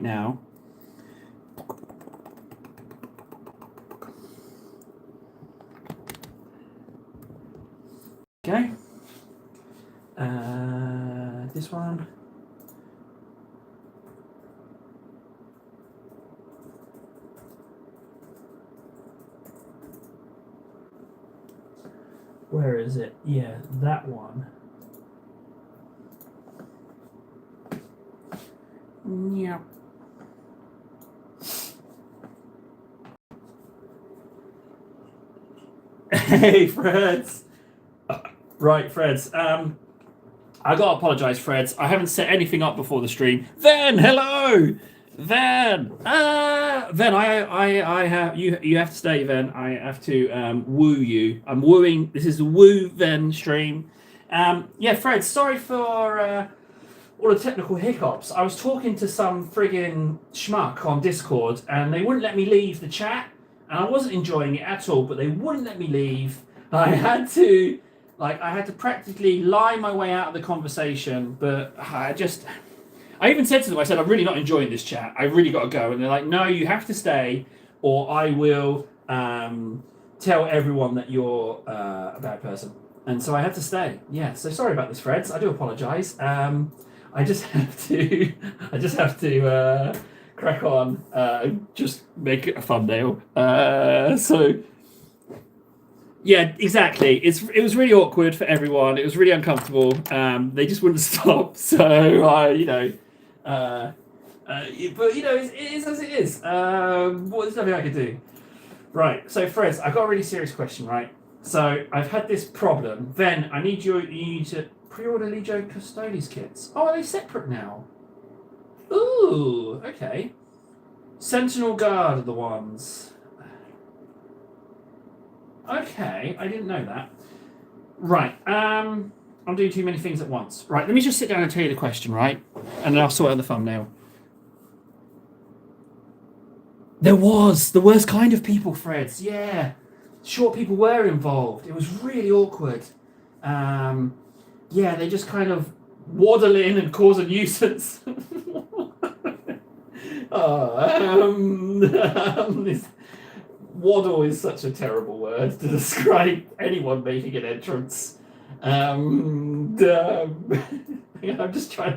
now. Okay. This one. Where is it? Yeah, that one. Yeah. Hey, Freds. Right, Freds. I gotta apologise, Freds. I haven't set anything up before the stream. Van, hello, Van. Van, I have you. You have to stay, Van. I have to woo you. I'm wooing. This is a woo Van stream. Yeah, Fred. Sorry for all the technical hiccups. I was talking to some friggin' schmuck on Discord, and they wouldn't let me leave the chat, and I wasn't enjoying it at all. But they wouldn't let me leave. I had to practically lie my way out of the conversation, but I even said to them, I said, I'm really not enjoying this chat. I really got to go. And they're like, no, you have to stay, or I will tell everyone that you're a bad person. And so I had to stay. Yeah, so sorry about this, Freds. I do apologise. I just have to crack on, just make it a thumbnail. Yeah, exactly. It was really awkward for everyone. It was really uncomfortable. They just wouldn't stop. So but it is as it is. There's nothing I could do. Right. So, Freds, I've got a really serious question. Right. So I've had this problem. Then I need you to pre-order Legio Custodes kits. Oh, are they separate now? Ooh. Okay. Sentinel Guard are the ones. Okay, I didn't know that. Right, I'm doing too many things at once. Right, let me just sit down and tell you the question, right? And then I'll sort out the thumbnail. There was the worst kind of people, Freds. Yeah, short people were involved. It was really awkward. Yeah, they just kind of waddle in and cause a nuisance. This waddle is such a terrible word to describe anyone making an entrance. I'm just trying.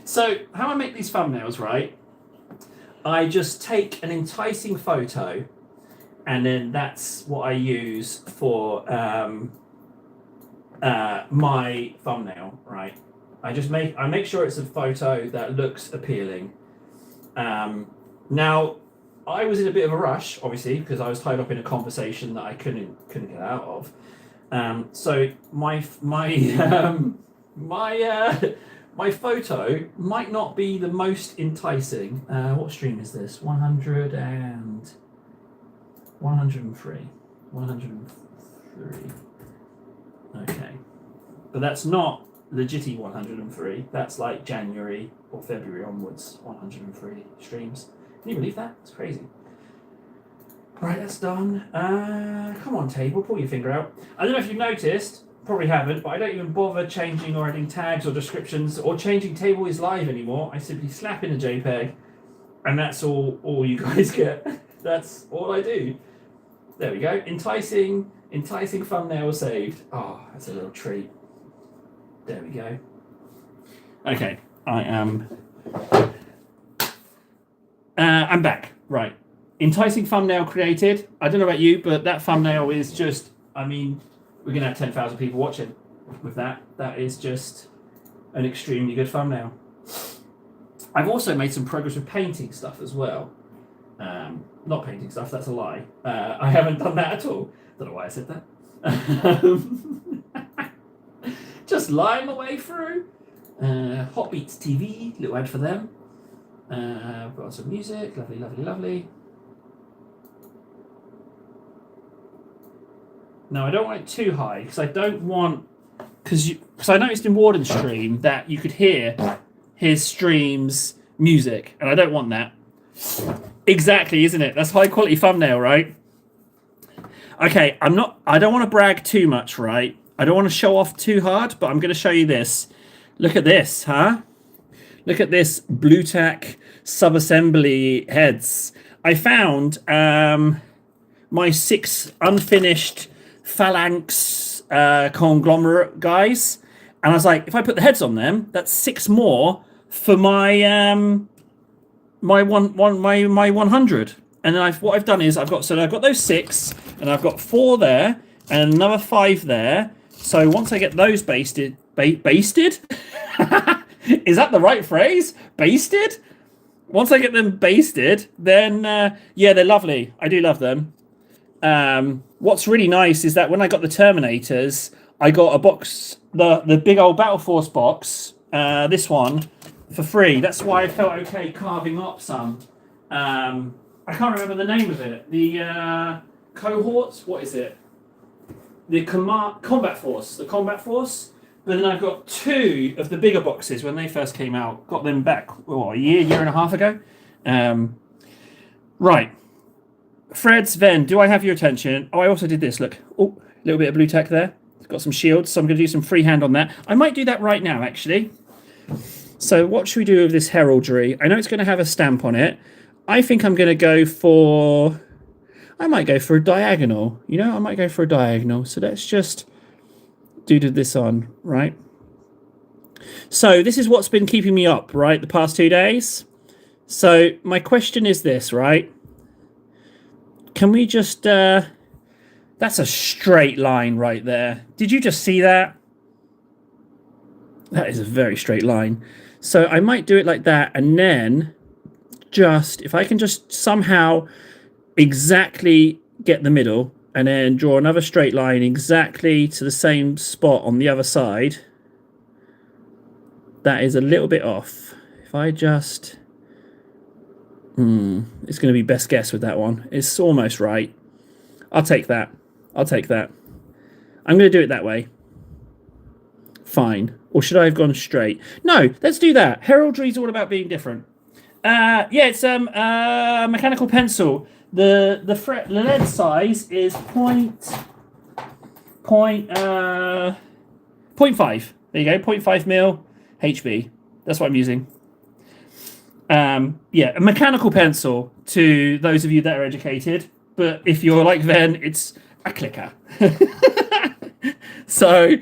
So, how I make these thumbnails, right? I just take an enticing photo, and then that's what I use for my thumbnail, right? I make sure it's a photo that looks appealing. Now, I was in a bit of a rush, obviously, because I was tied up in a conversation that I couldn't get out of. So my photo might not be the most enticing. What stream is this? 103. Okay, but that's not legitty 103. That's like January or February onwards. 103 streams. Can you believe that? It's crazy. Right, that's done. Come on, table, pull your finger out. I don't know if you've noticed, probably haven't, but I don't even bother changing or adding tags or descriptions or changing table is live anymore. I simply slap in a JPEG, and that's all you guys get. That's all I do. There we go. Enticing thumbnail saved. Oh, that's a little treat. There we go. Okay, I'm back. Right. Enticing thumbnail created. I don't know about you, but that thumbnail is just, we're going to have 10,000 people watching with that. That is just an extremely good thumbnail. I've also made some progress with painting stuff as well. Not painting stuff, that's a lie. I haven't done that at all. Don't know why I said that. Just lying my way through. Hotbeats TV, little ad for them. I've got some music, lovely. No, I don't want it too high because I don't want because I noticed in Warden's stream that you could hear his stream's music, and I don't want that. Exactly, isn't it? That's high quality thumbnail, right? Okay, I don't want to brag too much, right? I don't want to show off too hard, but I'm going to show you this. Look at this, huh? Look at this Blu Tack sub-assembly heads. I found my 6 unfinished Phalanx conglomerate guys, and I was like, if I put the heads on them, that's 6 more for my my 100. And then what I've done is I've got those 6, and I've got 4 there, and another 5 there. So once I get those basted, basted? Is that the right phrase? Basted? Once I get them basted, then yeah, they're lovely. I do love them. What's really nice is that when I got the Terminators, I got a box, the big old Battle Force box, this one, for free. That's why I felt okay carving up some. I can't remember the name of it. The cohorts. What is it? The Combat Force. The Combat Force. But then I've got 2 of the bigger boxes when they first came out. Got them back, a year and a half ago. Right. Fred, Sven, do I have your attention? Oh, I also did this. Look. Oh, a little bit of blue tack there. Got some shields, so I'm going to do some freehand on that. I might do that right now, actually. So what should we do with this heraldry? I know it's going to have a stamp on it. I think I'm going to go for... I might go for a diagonal. You know, I might go for a diagonal. So let's just do this on, right? So this is what's been keeping me up, right, the past 2 days. So my question is this, right? Can we just... that's a straight line right there. Did you just see that? That is a very straight line. So I might do it like that, and then just, if I can just somehow exactly get the middle, and then draw another straight line exactly to the same spot on the other side. That is a little bit off. If I just... it's going to be best guess with that one. It's almost right. I'll take that. I'll take that. I'm going to do it that way. Fine. Or should I have gone straight? No, let's do that. Heraldry is all about being different. Yeah, it's mechanical pencil. The lead size is 0.5. There you go, 0.5 mil HB. That's what I'm using. Yeah, a mechanical pencil to those of you that are educated. But if you're like Ven, it's a clicker. So,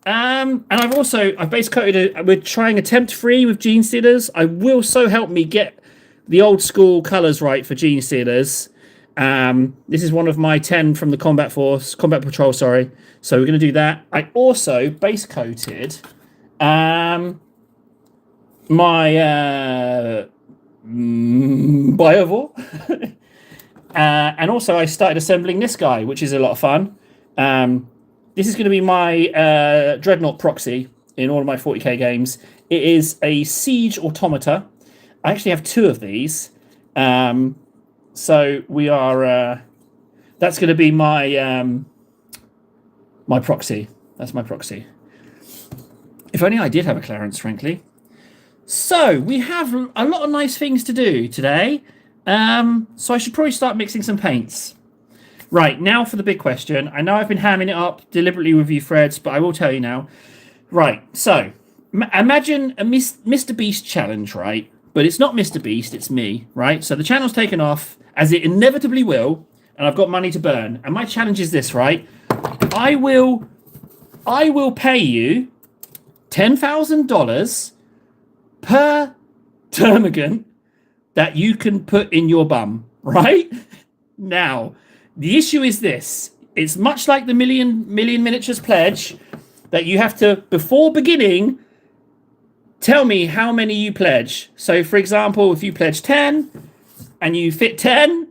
and I've base coated it. We're trying attempt free with Gene Stealers. I will so help me get the old school colors right for Gene Stealers. This is one of my 10 from the Combat Patrol, sorry. So we're going to do that. I also base coated my Biovore. And also I started assembling this guy, which is a lot of fun. This is going to be my Dreadnought proxy in all of my 40k games. It is a Siege Automata. I actually have 2 of these. So we are... that's going to be my my proxy. That's my proxy. If only I did have a Clarence, frankly. So we have a lot of nice things to do today. So I should probably start mixing some paints. Right, now for the big question. I know I've been hamming it up deliberately with you, Freds, but I will tell you now. Right, so imagine a Mr. Beast challenge, right? But it's not Mr. Beast, it's me, right? So the channel's taken off, as it inevitably will, and I've got money to burn. And my challenge is this, right? I will pay you $10,000 per termagant that you can put in your bum, right? Now, the issue is this. It's much like the Million Miniatures pledge that you have to, before beginning, tell me how many you pledge. So, for example, if you pledge 10 and you fit 10,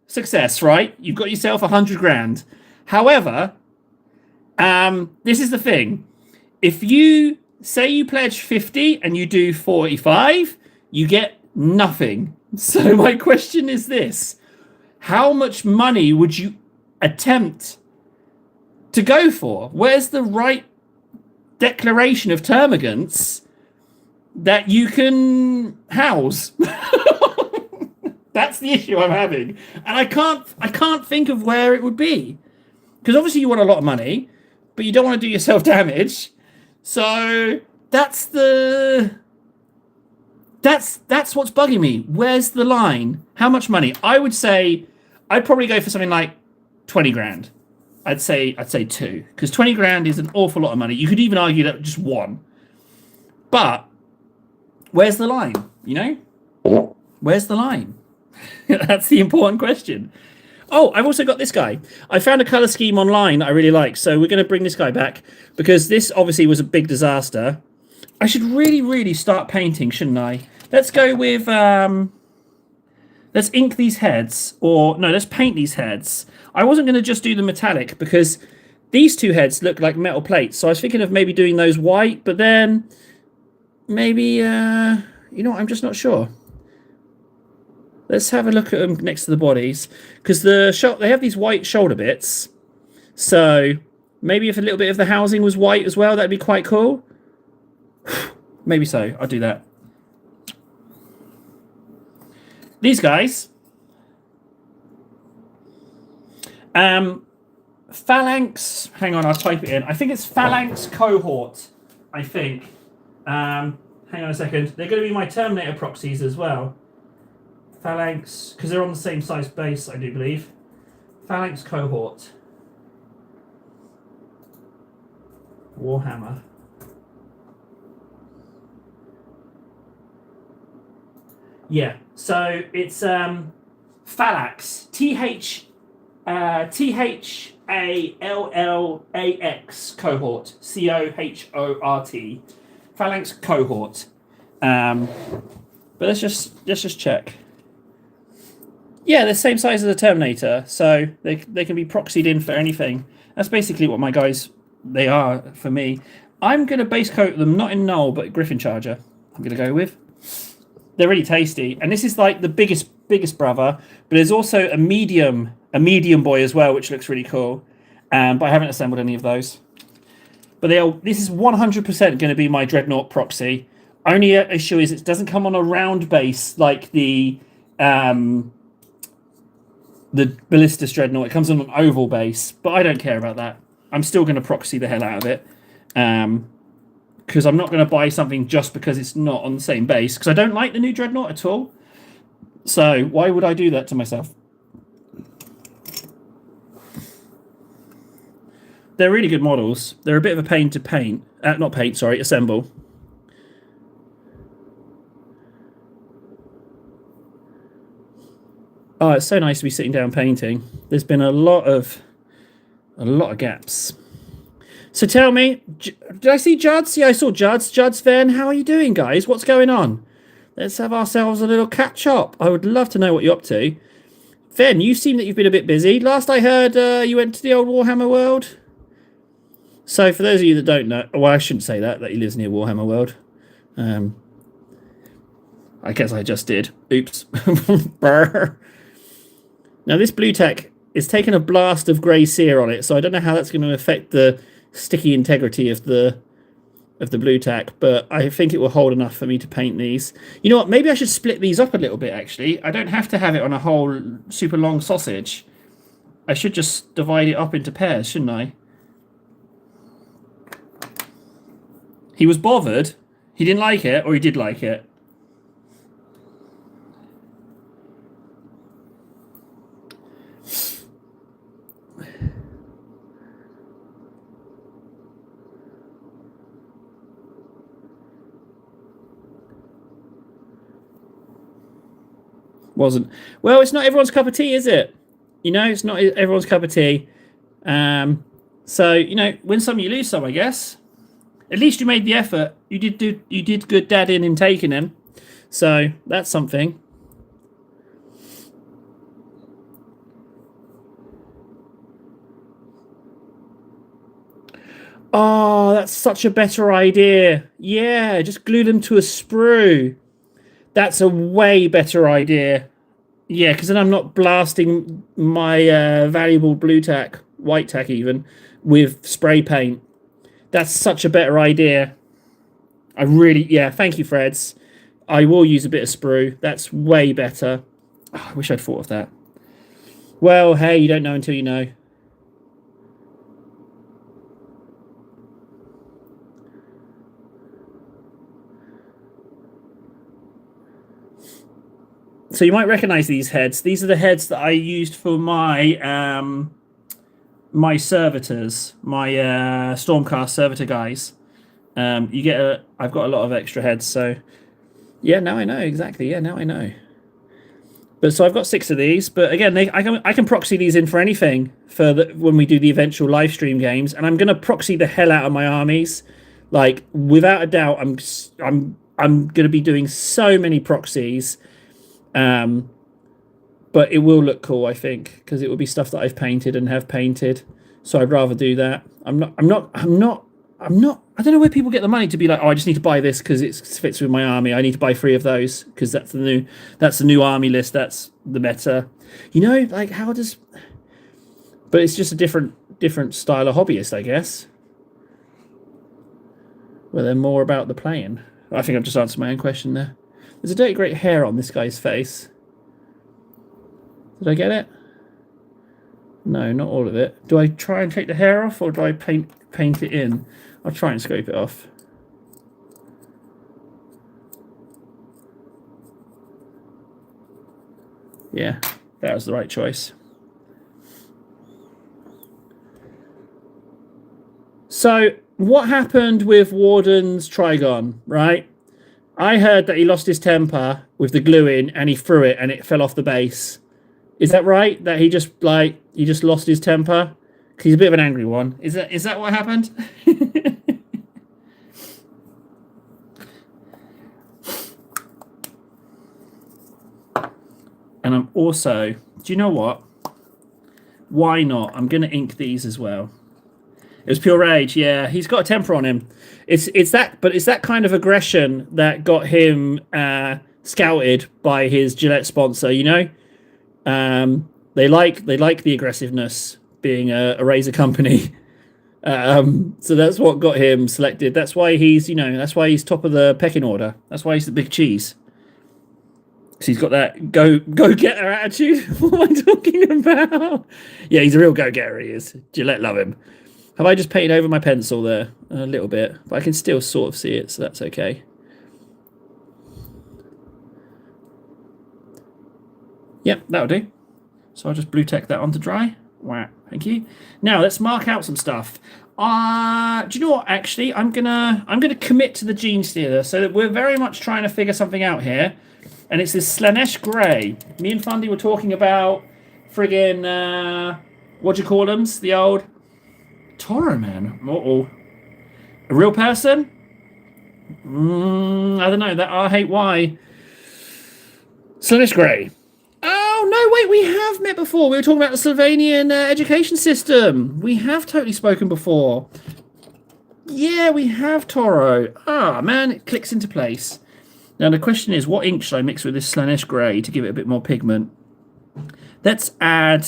success, right? You've got yourself 100 grand. However, this is the thing. If you say you pledge 50 and you do 45, you get nothing. So my question is this. How much money would you attempt to go for? Where's the right declaration of termagants that you can house? That's the issue I'm having. And I can't think of where it would be. Because obviously you want a lot of money, but you don't want to do yourself damage. So that's the That's what's bugging me. Where's the line? How much money? I would say I'd probably go for something like 20 grand. I'd say two, because 20 grand is an awful lot of money. You could even argue that just one. But where's the line? You know? Where's the line? That's the important question. Oh, I've also got this guy. I found a color scheme online I really like, so we're going to bring this guy back because this obviously was a big disaster. I should really, really start painting, shouldn't I? Let's go with let's ink these heads, or no, let's paint these heads. I wasn't going to just do the metallic because these two heads look like metal plates, so I was thinking of maybe doing those white, but then maybe you know, I'm just not sure. Let's have a look at them next to the bodies, because they have these white shoulder bits. So maybe if a little bit of the housing was white as well, that'd be quite cool. Maybe so. I'll do that. These guys, Phalanx. Hang on, I'll type it in. I think it's Phalanx Cohort. I think. Hang on a second. They're going to be my Terminator proxies as well. Phalanx, because they're on the same size base, I do believe. Phalanx Cohort. Warhammer. Yeah, so it's Phalanx. THALLAX Cohort. COHORT. Phalanx Cohort. But let's just check. Yeah, they're the same size as the Terminator, so they can be proxied in for anything. That's basically what my guys they are for me. I'm gonna base coat them not in Null but Griffin Charger. I'm gonna go with. They're really tasty, and this is like the biggest brother. But there's also a medium boy as well, which looks really cool. But I haven't assembled any of those. But this is 100% going to be my Dreadnought proxy. Only issue is it doesn't come on a round base like the Ballistus Dreadnought. It comes on an oval base, but I don't care about that. I'm still going to proxy the hell out of it. Because I'm not going to buy something just because it's not on the same base, because I don't like the new Dreadnought at all. So why would I do that to myself? They're really good models. They're a bit of a pain to paint. Not paint, sorry, assemble. Oh, it's so nice to be sitting down painting. There's been a lot of gaps. So tell me, did I see Juds? Yeah, I saw Juds. Juds, Ven, how are you doing, guys? What's going on? Let's have ourselves a little catch-up. I would love to know what you're up to. Ven, you seem that you've been a bit busy. Last I heard, you went to the old Warhammer World. So for those of you that don't know, well, I shouldn't say that he lives near Warhammer World. I guess I just did. Oops. Now, this blue tech is taking a blast of grey sear on it, so I don't know how that's going to affect the sticky integrity of the blue tack, but I think it will hold enough for me to paint these. You know what? Maybe I should split these up a little bit, actually. I don't have to have it on a whole super long sausage. I should just divide it up into pairs, shouldn't I? He was bothered. He didn't like it, or he did like it. Wasn't. Well, it's not everyone's cup of tea, is it? You know, it's not everyone's cup of tea. So, you know, win some, you lose some, I guess. At least you made the effort. You did good dadding in taking him. So that's something. Oh, that's such a better idea. Yeah, just glue them to a sprue. That's a way better idea. Yeah, because then I'm not blasting my valuable blue tack, white tack even, with spray paint. That's such a better idea. Yeah, thank you, Freds. I will use a bit of sprue. That's way better. Oh, I wish I'd thought of that. Well, hey, you don't know until you know. So you might recognize these heads. These are the heads that I used for my my servitors, my Stormcast servitor guys. You get I've got a lot of extra heads, so yeah, now I know exactly. Yeah, now I know. But so I've got 6 of these. But again, I can proxy these in for anything for when we do the eventual live stream games, and I'm gonna proxy the hell out of my armies. Like without a doubt, I'm gonna be doing so many proxies. But it will look cool, I think, because it will be stuff that I've painted and have painted. So I'd rather do that. I'm not. I don't know where people get the money to be like, oh, I just need to buy this because it fits with my army. I need to buy 3 of those because that's the new army list. That's the meta. You know, like how does? But it's just a different style of hobbyist, I guess. Where they're more about the playing. I think I've just answered my own question there. There's a dirty great hair on this guy's face. Did I get it? No, not all of it. Do I try and take the hair off or do I paint it in? I'll try and scrape it off. Yeah, that was the right choice. So, what happened with Warden's Trigon, right? I heard that he lost his temper with the glue in and he threw it and it fell off the base. Is that right? That he just lost his temper? Because he's a bit of an angry one. Is that what happened? And I'm also, do you know what? Why not? I'm going to ink these as well. It was pure rage. Yeah, he's got a temper on him. It's that kind of aggression that got him scouted by his Gillette sponsor. You know, they like the aggressiveness, being a razor company. So that's what got him selected. That's why he's top of the pecking order. That's why he's the big cheese. So he's got that go-getter attitude. What am I talking about? Yeah, he's a real go-getter, he is. Gillette love him. Have I just painted over my pencil there? A little bit. But I can still sort of see it, so that's okay. Yep, that'll do. So I'll just blue tack that onto dry. Wow, thank you. Now let's mark out some stuff. Do you know what? Actually, I'm gonna commit to the Genestealer, so that we're very much trying to figure something out here. And it's this Slaanesh Grey. Me and Fundy were talking about friggin' what do you call them? The old Toro man. Uh-oh. A real person? I don't know. That R-H-Y. Slaanesh Grey. Oh, no, wait, we have met before. We were talking about the Sylvanian education system. We have totally spoken before. Yeah, we have Toro. Ah, man, it clicks into place. Now, the question is, what ink should I mix with this Slaanesh Grey to give it a bit more pigment? Let's add...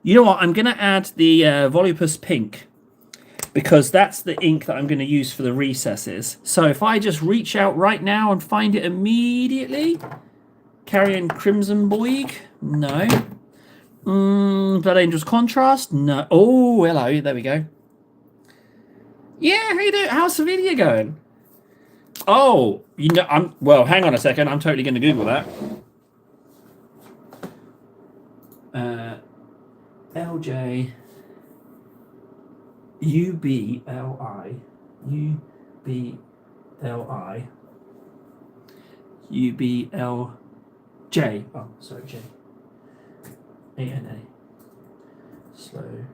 You know what? I'm going to add the Volupus Pink, because that's the ink that I'm going to use for the recesses. So if I just reach out right now and find it immediately... Carrion Crimson Boig? No. Blood Angels Contrast? No. Oh, hello. There we go. Yeah, how you doing? How's Sevilla going? Oh, you know, well, hang on a second. I'm totally going to Google that. LJ UBLI UBLJ. Oh, sorry, J. ANA. Slow.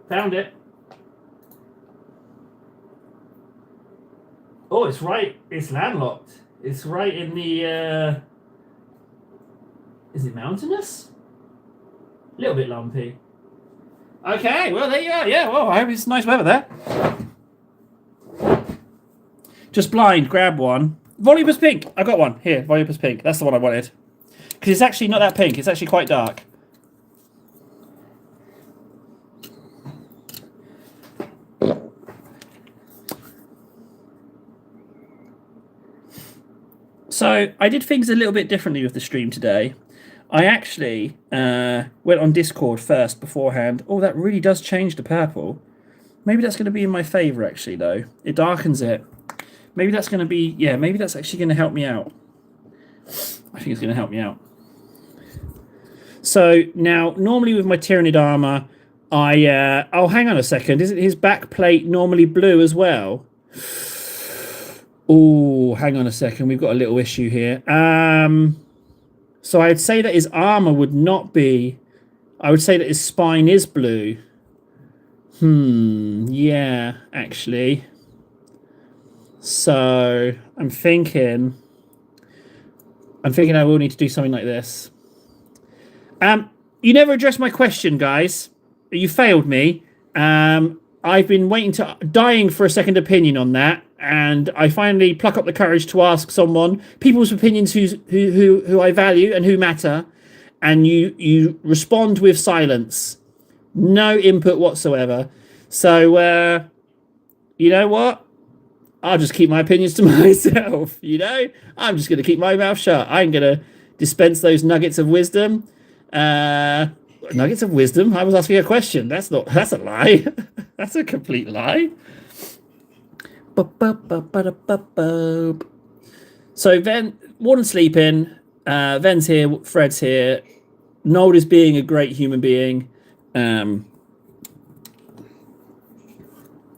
Found it. Oh, it's right. It's landlocked. It's right in the... Is it mountainous? A little bit lumpy. Okay, well, there you go. Yeah, well, I hope it's nice weather there. Just blind, grab one. Volupus Pink. I got one. Here, Volupus Pink. That's the one I wanted. Because it's actually not that pink. It's actually quite dark. So I did things a little bit differently with the stream today. I actually went on Discord first beforehand. Oh, that really does change the purple. Maybe that's going to be in my favour, actually, though. It darkens it. Maybe that's going to be, yeah, maybe that's actually going to help me out. I think it's going to help me out. So now, normally with my Tyranid armor, oh, hang on a second. Isn't his back plate normally blue as well? Oh, hang on a second. We've got a little issue here. So I'd say that his armor would not be. I would say that his spine is blue. Yeah, actually. So I'm thinking I will need to do something like this. You never addressed my question, guys. You failed me. I've been dying for a second opinion on that, and I finally pluck up the courage to ask someone, people's opinions who I value and who matter, and you respond with silence, no input whatsoever. So you know what? I'll just keep my opinions to myself. I'm just going to keep my mouth shut. I'm going to dispense those nuggets of wisdom. Nuggets of wisdom? I was asking a question. That's a lie. That's a complete lie. So Warden's sleeping. Ven's here. Fred's here. Nold is being a great human being.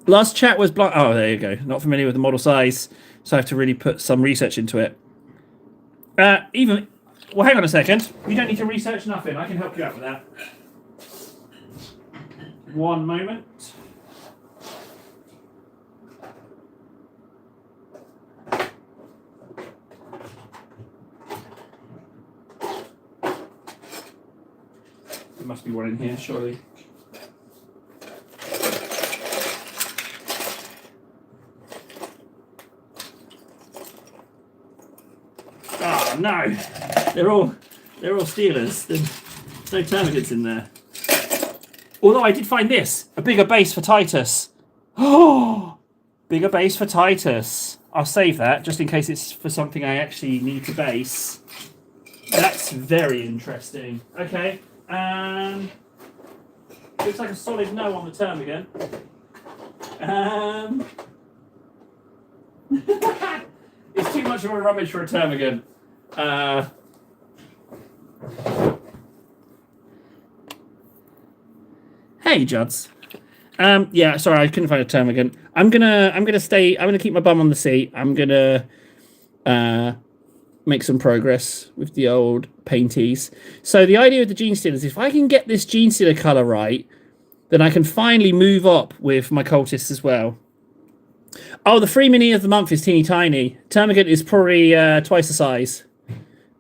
Last chat was blind. Oh, there you go. Not familiar with the model size, so I have to really put some research into it. Well, hang on a second. You don't need to research nothing. I can help you out with that. One moment. There must be one in here, surely. Oh no! They're all Steelers. There's no Termagants in there. Although I did find this, a bigger base for Titus. Oh, bigger base for Titus. I'll save that just in case it's for something I actually need to base. That's very interesting. Okay. Looks like a solid no on the Termagant. It's too much of a rubbish for a Termagant. Hey, Juds. Yeah, sorry, I couldn't find a Termagant. I'm gonna keep my bum on the seat. I'm gonna make some progress with the old painties. So the idea of the Genestealer is if I can get this Genestealer colour right, then I can finally move up with my cultists as well. Oh, the free mini of the month is teeny tiny. Termagant is probably twice the size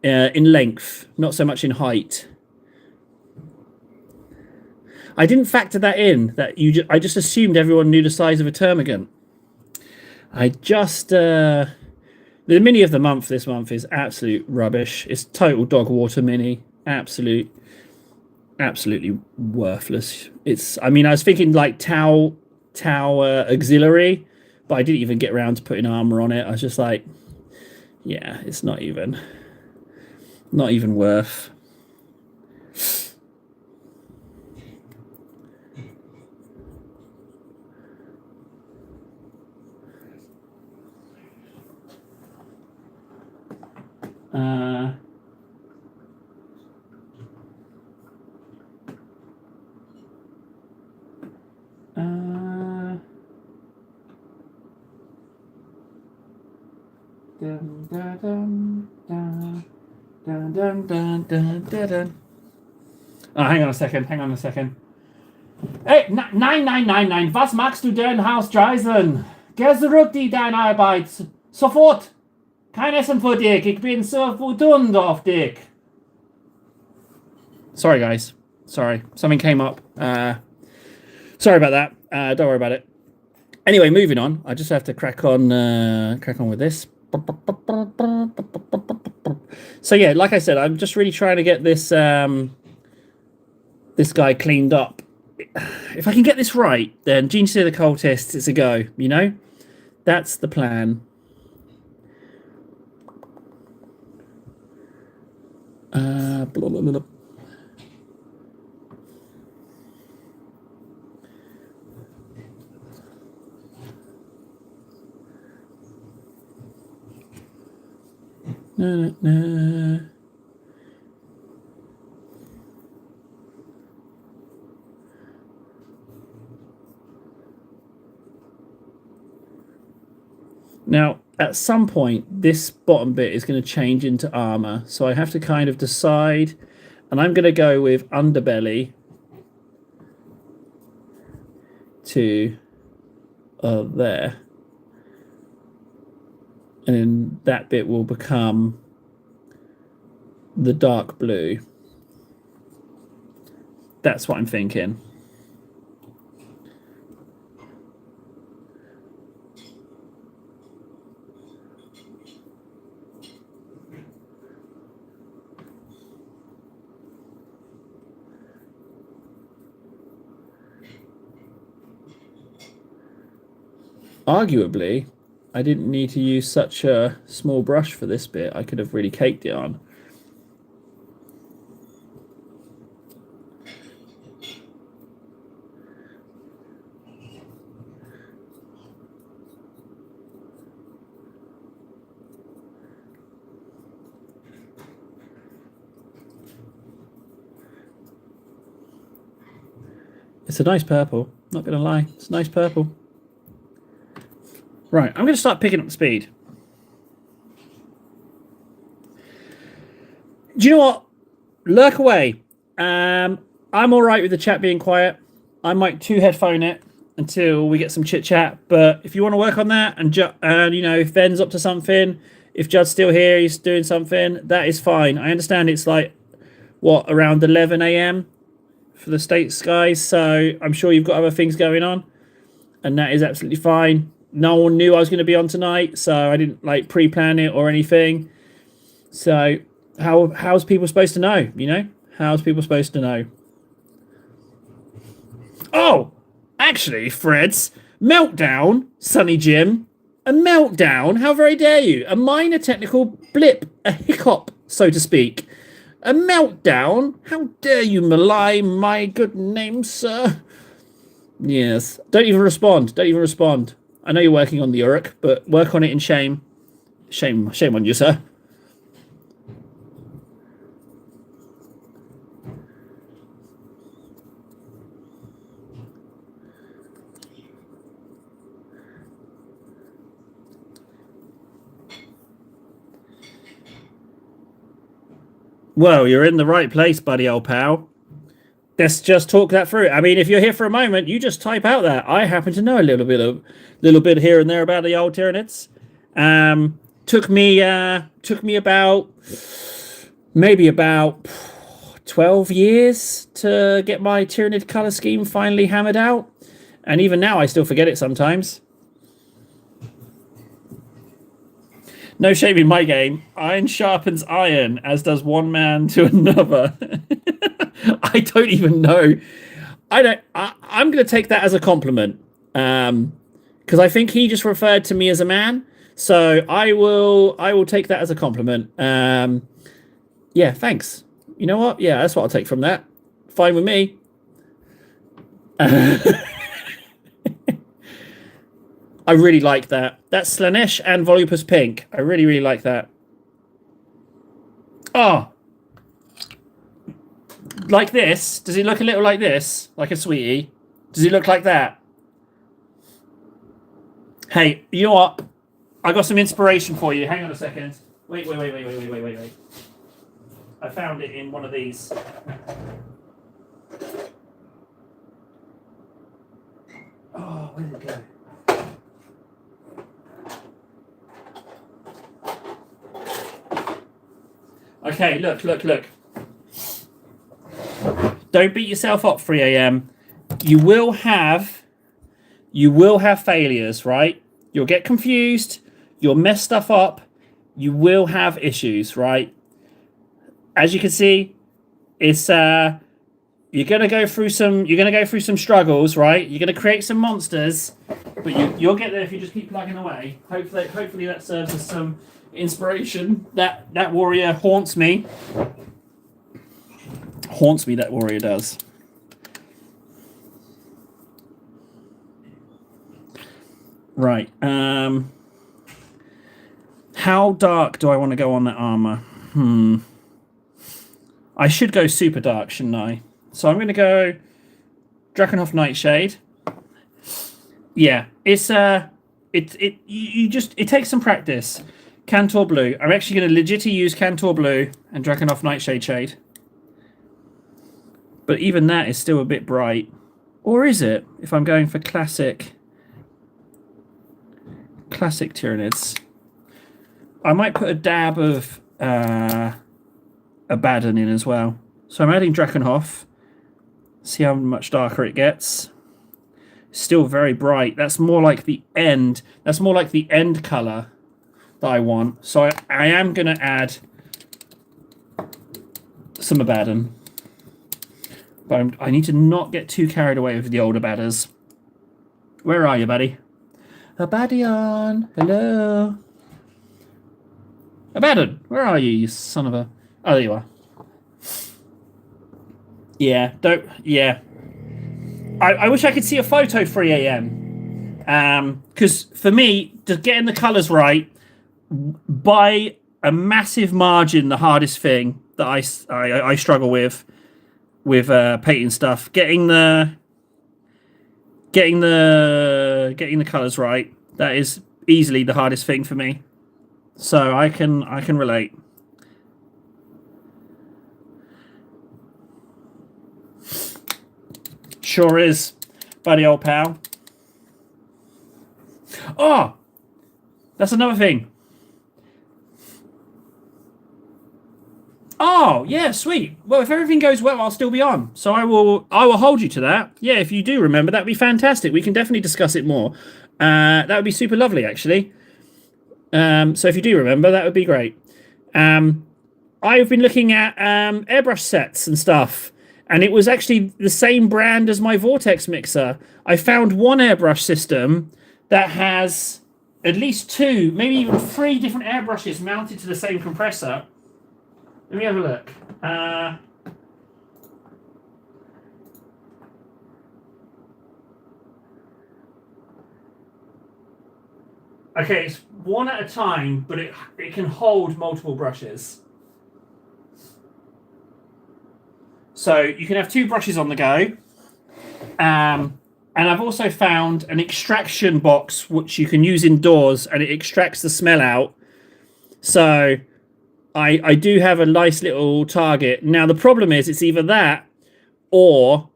in length, not so much in height. I didn't factor that in. I just assumed everyone knew the size of a Termagant. The mini of the month this month is absolute rubbish. It's total dog water mini. Absolutely worthless. I was thinking like Tau auxiliary, but I didn't even get around to putting armor on it. I was just like, yeah, it's not even worth. Oh, hang on a second. Hey, 9999, was magst du denn, Haus Dreisen? Geh zurück die deine Arbeit. Sofort. Kein Essen für dich. Ich bin so wütend auf dich. Sorry, guys. Sorry. Something came up. Sorry about that. Don't worry about it. Anyway, moving on. I just have to crack on with this. So yeah, like I said, I'm just really trying to get this this guy cleaned up. If I can get this right, then Genestealer the Cultists, it's a go. That's the plan. Blah, blah, blah. Na, na, na. Now, at some point, this bottom bit is going to change into armor. So I have to kind of decide. And I'm going to go with underbelly to there. And then that bit will become the dark blue. That's what I'm thinking. Arguably, I didn't need to use such a small brush for this bit. I could have really caked it on. It's a nice purple. Not going to lie. It's a nice purple. Right, I'm going to start picking up the speed. Do you know what? Lurk away. I'm all right with the chat being quiet. I might two-headphone it until we get some chit-chat. But if you want to work on that, and you know, if Ben's up to something, if Judd's still here, he's doing something, that is fine. I understand it's like, what, around 11 a.m. for the States, guys. So I'm sure you've got other things going on. And that is absolutely fine. No one knew I was going to be on tonight, so I didn't like pre-plan it or anything. So how's people supposed to know? You know, how's people supposed to know? Oh, actually, Fred's meltdown, Sunny Jim, a meltdown. How very dare you? A minor technical blip, a hiccup, so to speak. A meltdown? How dare you malign my good name, sir? Yes. Don't even respond. Don't even respond. I know you're working on the Uruk, but work on it in shame. Shame on you, sir. Well, you're in the right place, buddy, old pal. Let's just talk that through. I mean, if you're here for a moment, you just type out that. I happen to know a little bit here and there about the old Tyranids. Took me about maybe about 12 years to get my Tyranid color scheme finally hammered out. And even now, I still forget it sometimes. No shame in my game. Iron sharpens iron, as does one man to another. I don't even know. I'm going to take that as a compliment, because I think he just referred to me as a man. So I will take that as a compliment. Yeah, thanks. You know what? Yeah, that's what I'll take from that. Fine with me. I really like that. That's Slanesh and Volupus Pink. I really, really like that. Oh. Like this? Does he look a little like this? Like a sweetie? Does he look like that? Hey, you know what? I got some inspiration for you. Hang on a second. Wait. I found it in one of these. Oh, where did it go? Okay, look. Don't beat yourself up, 3 a.m. You will have failures, right? You'll get confused, you'll mess stuff up, you will have issues, right? As you can see, it's you're gonna go through some struggles, right? You're gonna create some monsters, but you'll get there if you just keep plugging away. Hopefully that serves as some inspiration. That warrior haunts me. That warrior does. Right. How dark do I want to go on that armor? I should go super dark, shouldn't I? So I'm going to go Drakenhof Nightshade. Yeah, it's it takes some practice. Kantor Blue. I'm actually going to legitimately use Kantor Blue and Drakenhof Nightshade Shade. But even that is still a bit bright. Or is it? If I'm going for classic Tyranids. I might put a dab of Abaddon in as well. So I'm adding Drakenhof. See how much darker it gets. Still very bright. That's more like the end. That's more like the end color that I want. So I am going to add some Abaddon. But I need to not get too carried away with the older badders. Where are you, buddy? Abaddon! Hello? Abaddon! Where are you, you son of a... Oh, there you are. Yeah, don't... Yeah. I wish I could see a photo for EAM. Because for me, just getting the colours right, by a massive margin, the hardest thing that I struggle with painting stuff, getting the colours right, that is easily the hardest thing for me. So I can relate. Sure is, buddy old pal. Oh, that's another thing. Oh, yeah, sweet. Well, if everything goes well, I'll still be on. So I will hold you to that. Yeah, if you do remember, that'd be fantastic. We can definitely discuss it more. That would be super lovely, actually. So if you do remember, that would be great. I've been looking at airbrush sets and stuff, and it was actually the same brand as my Vortex mixer. I found one airbrush system that has at least 2, maybe even 3 different airbrushes mounted to the same compressor. Let me have a look. Okay, it's one at a time, but it can hold multiple brushes. So you can have 2 brushes on the go. And I've also found an extraction box which you can use indoors, and it extracts the smell out. So I do have a nice little target. Now the problem is it's either that or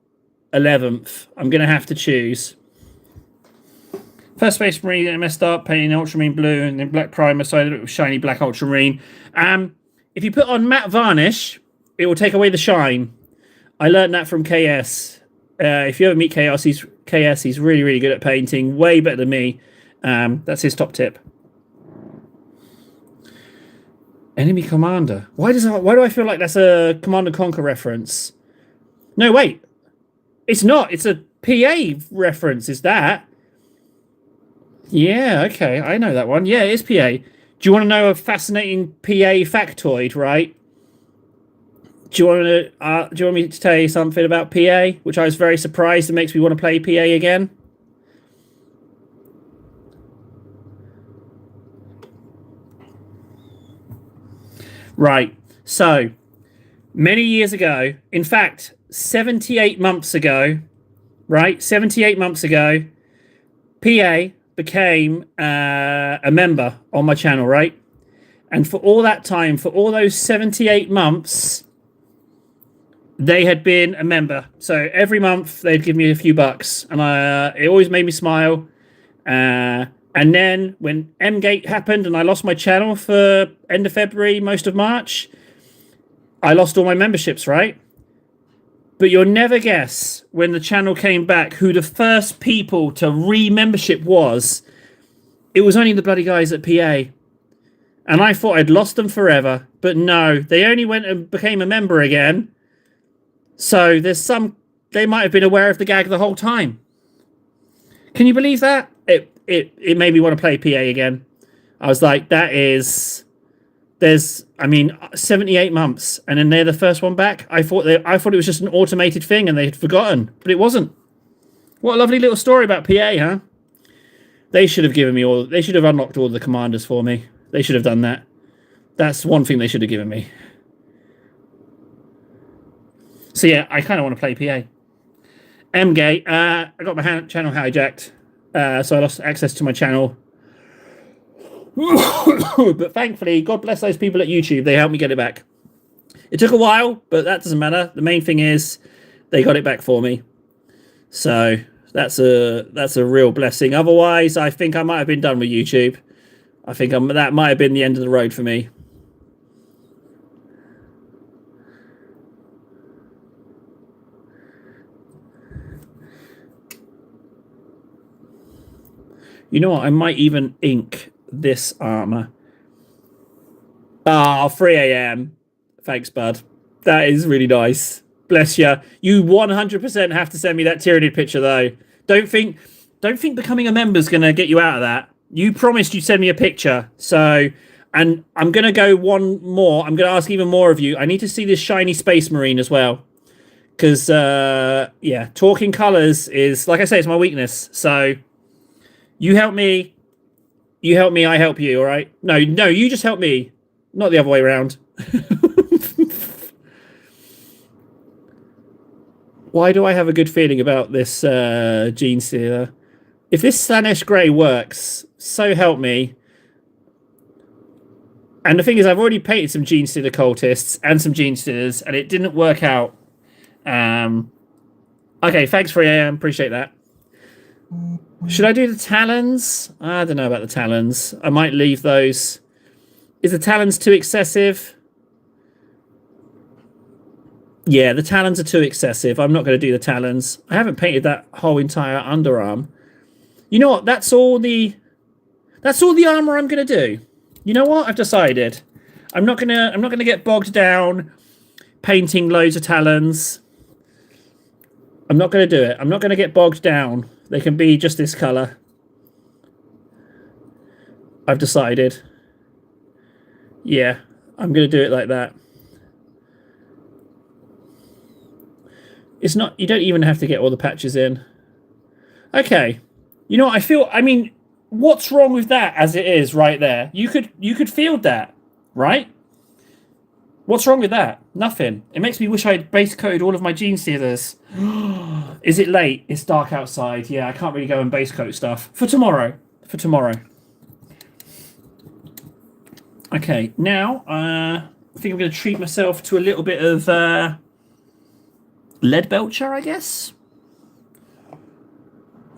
11th. I'm going to have to choose. First Space Marine, I messed up, painting Ultramarine blue and then black primer, so I did it with shiny black Ultramarine. If you put on matte varnish, it will take away the shine. I learned that from KS. If you ever meet KS, he's really, really good at painting, way better than me. That's his top tip. Enemy Commander. Why do I feel like that's a Command & Conquer reference? No, wait. It's not. It's a PA reference, is that? Yeah, okay. I know that one. Yeah, it is PA. Do you want to know a fascinating PA factoid, right? Do you want me to tell you something about PA, which I was very surprised and makes me want to play PA again? Right. So, many years ago, in fact, 78 months ago, right? 78 months ago, PA became a member on my channel, right? And for all that time, for all those 78 months, they had been a member. So every month they'd give me a few bucks, and it always made me smile. And then when M-Gate happened and I lost my channel for end of February, most of March, I lost all my memberships, right? But you'll never guess when the channel came back who the first people to re-membership was. It was only the bloody guys at PA. And I thought I'd lost them forever. But no, they only went and became a member again. So they might have been aware of the gag the whole time. Can you believe that? It made me want to play PA again. I was like, there's 78 months, and then they're the first one back. I thought it was just an automated thing and they had forgotten, but it wasn't. What a lovely little story about PA, huh? They should have given me they should have unlocked all the commanders for me. They should have done that. That's one thing they should have given me. So yeah, I kind of want to play PA. M-Gay, I got my channel hijacked, so I lost access to my channel. But thankfully, God bless those people at YouTube, they helped me get it back. It took a while, but that doesn't matter. The main thing is they got it back for me. So that's a real blessing. Otherwise, I think I might have been done with YouTube. I think that might have been the end of the road for me. You know what? I might even ink this armor. Ah, 3 a.m. Thanks, bud. That is really nice. Bless you. You 100% have to send me that Tyranid picture, though. Don't think becoming a member is going to get you out of that. You promised you'd send me a picture. So, and I'm going to go one more. I'm going to ask even more of you. I need to see this shiny Space Marine as well. Because, yeah, talking colors is, like I say, it's my weakness. So, you help me. You help me, I help you, all right? No, you just help me. Not the other way around. Why do I have a good feeling about this Genestealer? If this Slaanesh Grey works, so help me. And the thing is, I've already painted some Genestealer cultists and some Genestealers, and it didn't work out. Okay, thanks for appreciate that. Should I do the Talons? I don't know about the Talons. I might leave those. Is the Talons too excessive? Yeah, the Talons are too excessive. I'm not going to do the Talons. I haven't painted that whole entire underarm. You know what? That's all the armor I'm going to do. You know what? I've decided. I'm not going to get bogged down painting loads of Talons. I'm not going to do it. I'm not going to get bogged down. They can be just this color. I've decided. Yeah, I'm going to do it like that. It's not, you don't even have to get all the patches in. Okay. You know what, I mean, what's wrong with that as it is right there? You could field that, right? What's wrong with that? Nothing. It makes me wish I'd base coated all of my Genestealers. Is it late? It's dark outside. Yeah, I can't really go and base coat stuff. For tomorrow. Okay, now I think I'm going to treat myself to a little bit of Leadbelcher, I guess.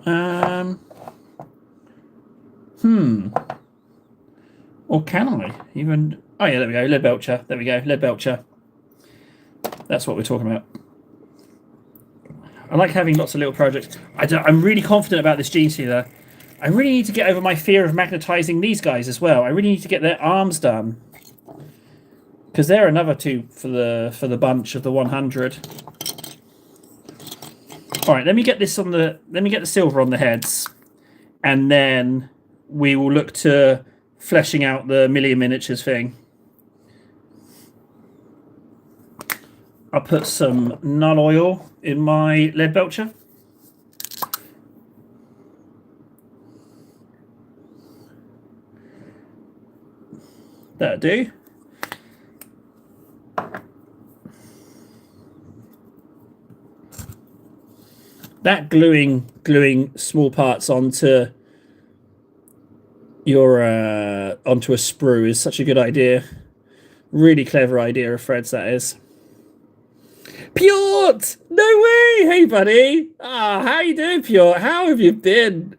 Or can I even... Oh, yeah, there we go. Leadbelcher. There we go. Leadbelcher. That's what we're talking about. I like having lots of little projects. I'm really confident about this Genestealer. I really need to get over my fear of magnetizing these guys as well. I really need to get their arms done. Because they're another two for the bunch of the 100. Alright, let me get the silver on the heads. And then we will look to fleshing out the million miniatures thing. I'll put some null oil in my Leadbelcher. That'll do. That gluing small parts onto your onto a sprue is such a good idea. Really clever idea of Fred's, that is. Pjort! No way! Hey, buddy! How you doing, Pjort? How have you been?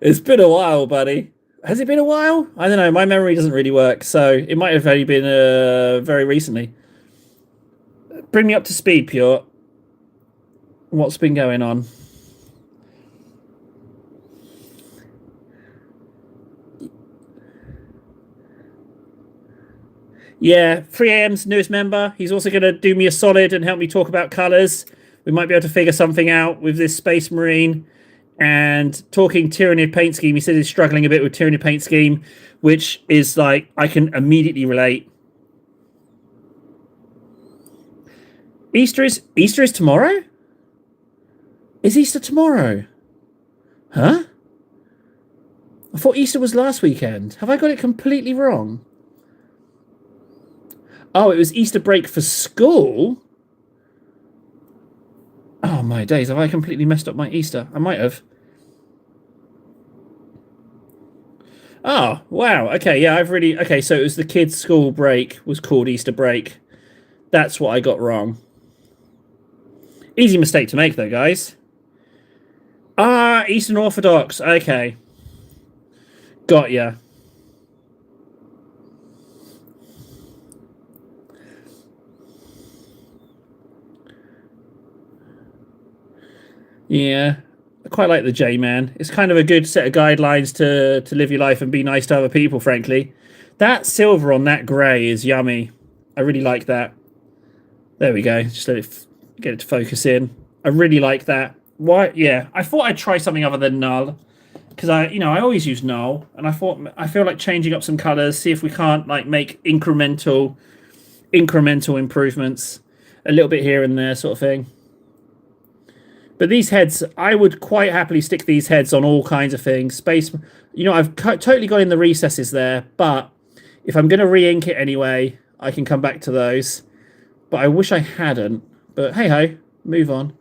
It's been a while, buddy. Has it been a while? I don't know. My memory doesn't really work, so it might have only been very recently. Bring me up to speed, Pjort. What's been going on? Yeah, 3AM's newest member. He's also going to do me a solid and help me talk about colours. We might be able to figure something out with this Space Marine. And talking Tyranid paint scheme, he says he's struggling a bit with Tyranid paint scheme, which is like, I can immediately relate. Easter is tomorrow? Is Easter tomorrow? Huh? I thought Easter was last weekend. Have I got it completely wrong? Oh, it was Easter break for school? Oh, my days. Have I completely messed up my Easter? I might have. Oh, wow. Okay, yeah, I've really... Okay, so it was the kids' school break was called Easter break. That's what I got wrong. Easy mistake to make, though, guys. Ah, Eastern Orthodox. Okay. Got ya. Yeah. I quite like the J-Man. It's kind of a good set of guidelines to live your life and be nice to other people, frankly. That silver on that grey is yummy. I really like that. There we go. Just let it get it to focus in. I really like that. Why? Yeah, I thought I'd try something other than null, because I always use null, and I feel like changing up some colors, see if we can't like make incremental improvements, a little bit here and there, sort of thing. But these heads, I would quite happily stick these heads on all kinds of things. Space, I've totally got in the recesses there, but if I'm going to re-ink it anyway, I can come back to those. But I wish I hadn't. But hey-ho, move on.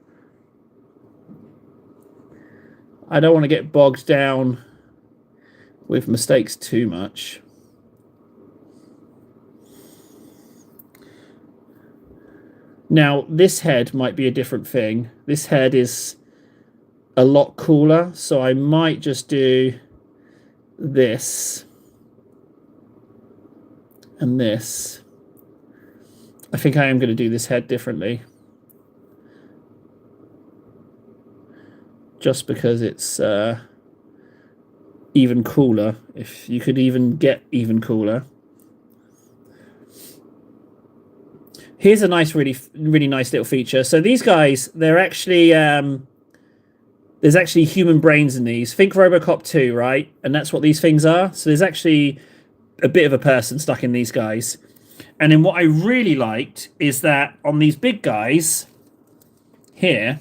I don't want to get bogged down with mistakes too much. Now, this head might be a different thing. This head is a lot cooler, so I might just do this and this. I think I am going to do this head differently. Just because it's even cooler, if you could even get even cooler. Here's a nice, really nice little feature. So these guys, they're actually there's actually human brains in these. Think RoboCop 2, right? And that's what these things are. So there's actually a bit of a person stuck in these guys. And then what I really liked is that on these big guys here,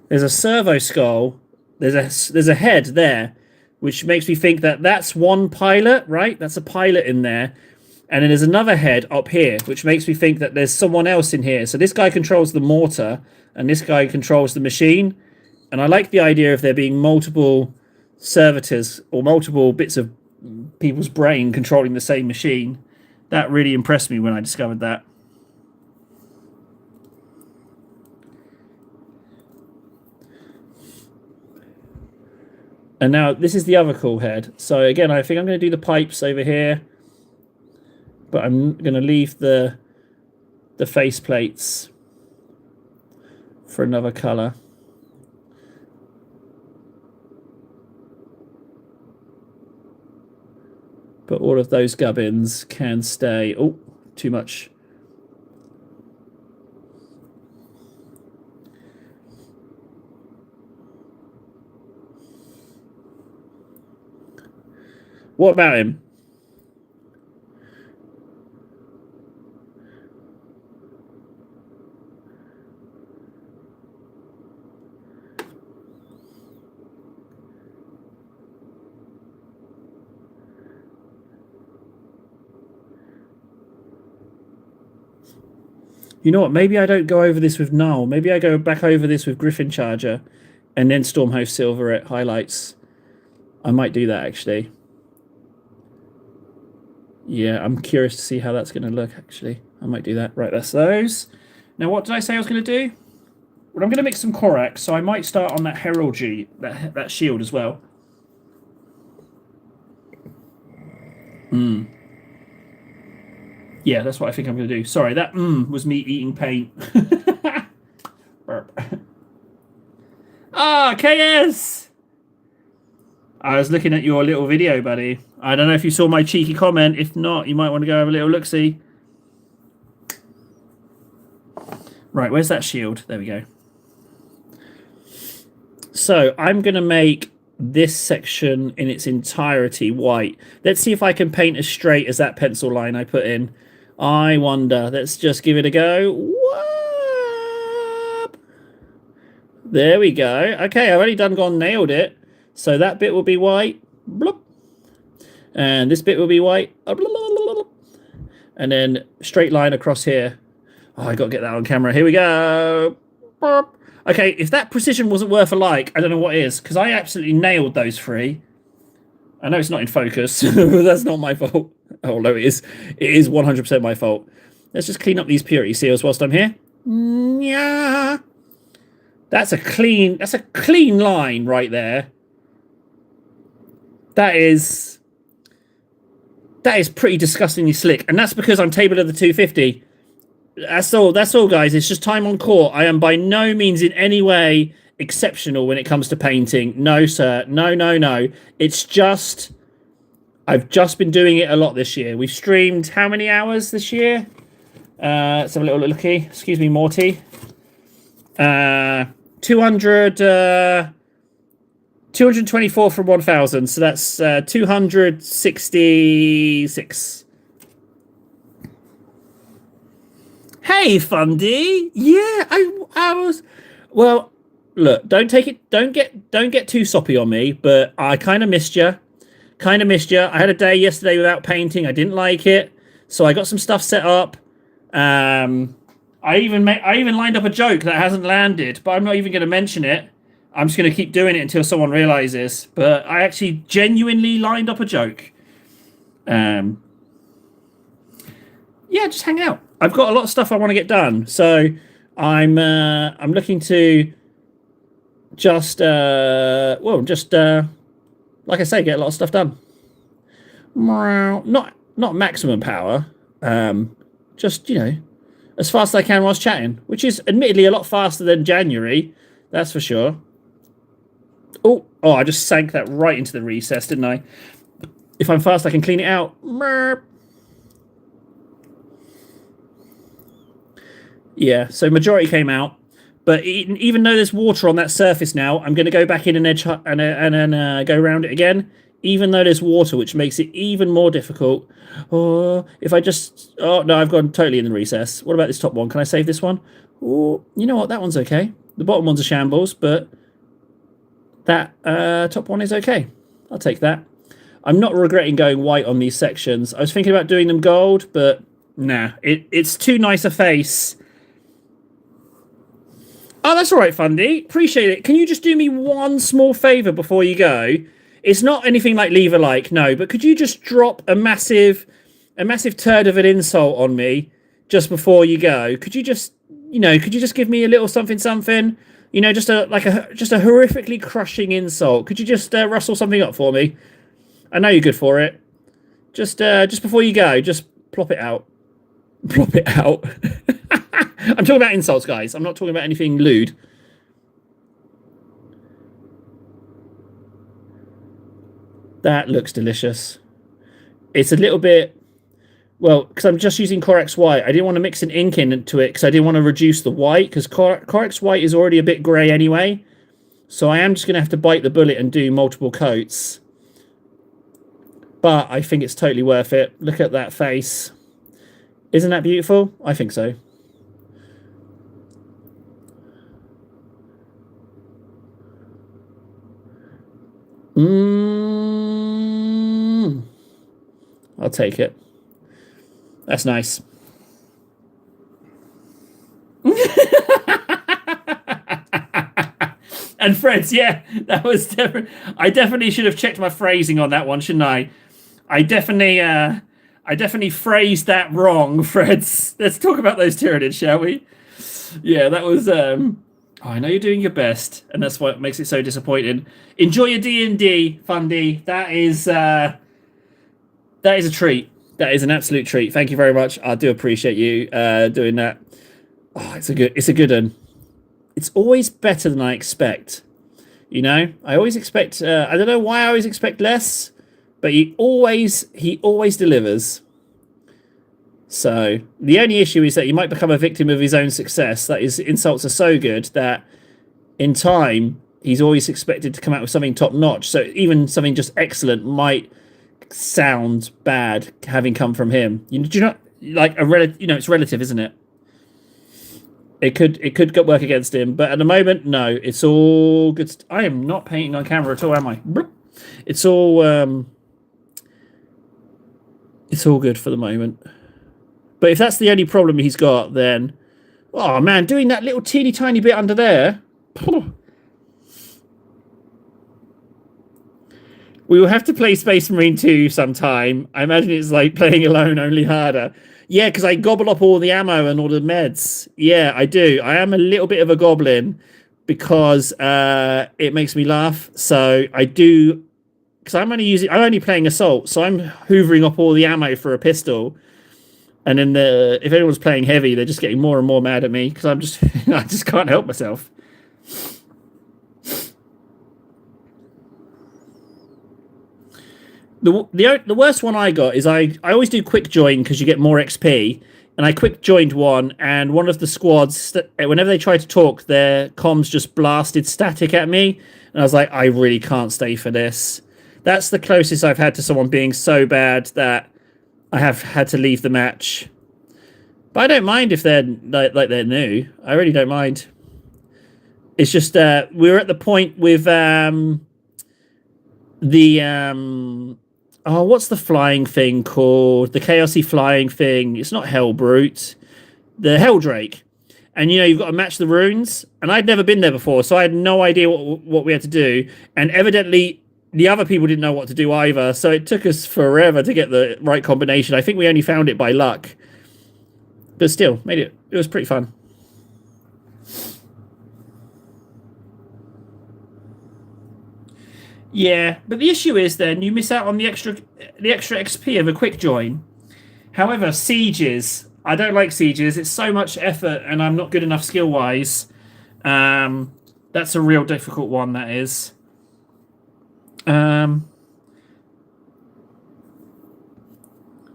there's a servo skull. There's a head there, which makes me think that that's one pilot, right? That's a pilot in there. And then there's another head up here, which makes me think that there's someone else in here. So this guy controls the mortar, and this guy controls the machine. And I like the idea of there being multiple servitors or multiple bits of people's brain controlling the same machine. That really impressed me when I discovered that. And now this is the other cool head. So again, I think I'm going to do the pipes over here. But I'm going to leave the face plates for another colour. But all of those gubbins can stay. Oh, too much. What about him? You know what? Maybe I don't go over this with Null. Maybe I go back over this with Griffin Charger and then Stormhost Silver at highlights. I might do that, actually. Yeah, I'm curious to see how that's going to look, actually. I might do that. Right, that's those. Now, what did I say I was going to do? Well, I'm going to mix some Korax, so I might start on that heraldry, that shield as well. Yeah, that's what I think I'm going to do. Sorry, that was me eating paint. Burp. Ah, KS! I was looking at your little video, buddy. I don't know if you saw my cheeky comment. If not, you might want to go have a little look-see. Right, where's that shield? There we go. So I'm going to make this section in its entirety white. Let's see if I can paint as straight as that pencil line I put in. I wonder. Let's just give it a go. Whoop. There we go. Okay, I've only nailed it. So that bit will be white. Bloop. And this bit will be white. And then straight line across here. Oh, I got to get that on camera. Here we go. Okay, if that precision wasn't worth a like, I don't know what is, because I absolutely nailed those three. I know it's not in focus, but that's not my fault. Oh, no, it is. It is 100% my fault. Let's just clean up these purity seals whilst I'm here. Yeah. That's a clean line right there. That is pretty disgustingly slick. And that's because I'm table of the 250. That's all, guys. It's just time on court. I am by no means in any way exceptional when it comes to painting. No, sir. No. It's just I've just been doing it a lot this year. We've streamed how many hours this year? Let's have a little looky. Excuse me, Morty. 224 from 1,000. So that's 266. Hey, Fundy. Yeah, I was. Well, look, don't get too soppy on me. But I kind of missed you. I had a day yesterday without painting. I didn't like it, so I got some stuff set up. I even lined up a joke that hasn't landed, but I'm not even going to mention it. I'm just going to keep doing it until someone realizes. But I actually genuinely lined up a joke. Yeah, just hang out. I've got a lot of stuff I want to get done, so I'm looking to just like I say, get a lot of stuff done. Not maximum power. Just, as fast as I can whilst chatting, which is admittedly a lot faster than January. That's for sure. Oh, I just sank that right into the recess, didn't I? If I'm fast, I can clean it out. Yeah, so majority came out. But even though there's water on that surface now, I'm going to go back in and edge and then go around it again. Even though there's water, which makes it even more difficult. Oh, if I just... Oh, no, I've gone totally in the recess. What about this top one? Can I save this one? Oh, you know what? That one's okay. The bottom one's a shambles, but that top one is okay. I'll take that. I'm not regretting going white on these sections. I was thinking about doing them gold, but nah. It's too nice a face. Oh, that's all right, Fundy. Appreciate it. Can you just do me one small favour before you go? It's not anything like leave a like, no, but could you just drop a massive turd of an insult on me just before you go? Could you just give me a little something, just a horrifically crushing insult? Could you just rustle something up for me? I know you're good for it. Just before you go, just plop it out. Plop it out. I'm talking about insults, guys. I'm not talking about anything lewd. That looks delicious. It's a little bit... Well, because I'm just using Corax White. I didn't want to mix an ink into it because I didn't want to reduce the white, because Corax White is already a bit grey anyway. So I am just going to have to bite the bullet and do multiple coats. But I think it's totally worth it. Look at that face. Isn't that beautiful? I think so. I'll take it. That's nice. And Fred's, yeah, that was definitely... I definitely should have checked my phrasing on that one, shouldn't I? I definitely phrased that wrong, Freds. Let's talk about those Tyranids, shall we? Yeah, that was... I know you're doing your best, and that's what makes it so disappointing. Enjoy your D&D, Fundy. That is a treat. That is an absolute treat. Thank you very much. I do appreciate you doing that. Oh, it's a good one. It's always better than I expect. I always expect... I don't know why I always expect less, but he always delivers. So the only issue is that he might become a victim of his own success. That his insults are so good that in time he's always expected to come out with something top notch. So even something just excellent might sound bad having come from him. Do you not like a it's relative, isn't it? It could work against him, but at the moment, no. It's all good. I am not painting on camera at all, am I? It's all It's all good for the moment. But if that's the only problem he's got, then... Oh, man, doing that little teeny tiny bit under there... We will have to play Space Marine 2 sometime. I imagine it's like playing alone, only harder. Yeah, because I gobble up all the ammo and all the meds. Yeah, I do. I am a little bit of a goblin because it makes me laugh. So I do... Because I'm only playing Assault, so I'm hoovering up all the ammo for a pistol. And then if anyone's playing heavy, they're just getting more and more mad at me because I'm just... I just can't help myself. The worst one I got is I always do quick join because you get more XP, and I quick joined one, and one of the squads, whenever they tried to talk, their comms just blasted static at me, and I was like, I really can't stay for this. That's the closest I've had to someone being so bad that I have had to leave the match. But I don't mind if they're like they're new. I really don't mind. It's just we're at the point with what's the flying thing called? The Chaosy flying thing. It's not Hellbrute. The Helldrake. And, you've got to match the runes. And I'd never been there before, so I had no idea what we had to do. And evidently, the other people didn't know what to do either. So it took us forever to get the right combination. I think we only found it by luck. But still, it was pretty fun. Yeah, but the issue is then you miss out on the extra XP of a quick join. However, sieges, I don't like sieges. It's so much effort, and I'm not good enough skill wise. That's a real difficult one. That is. Well,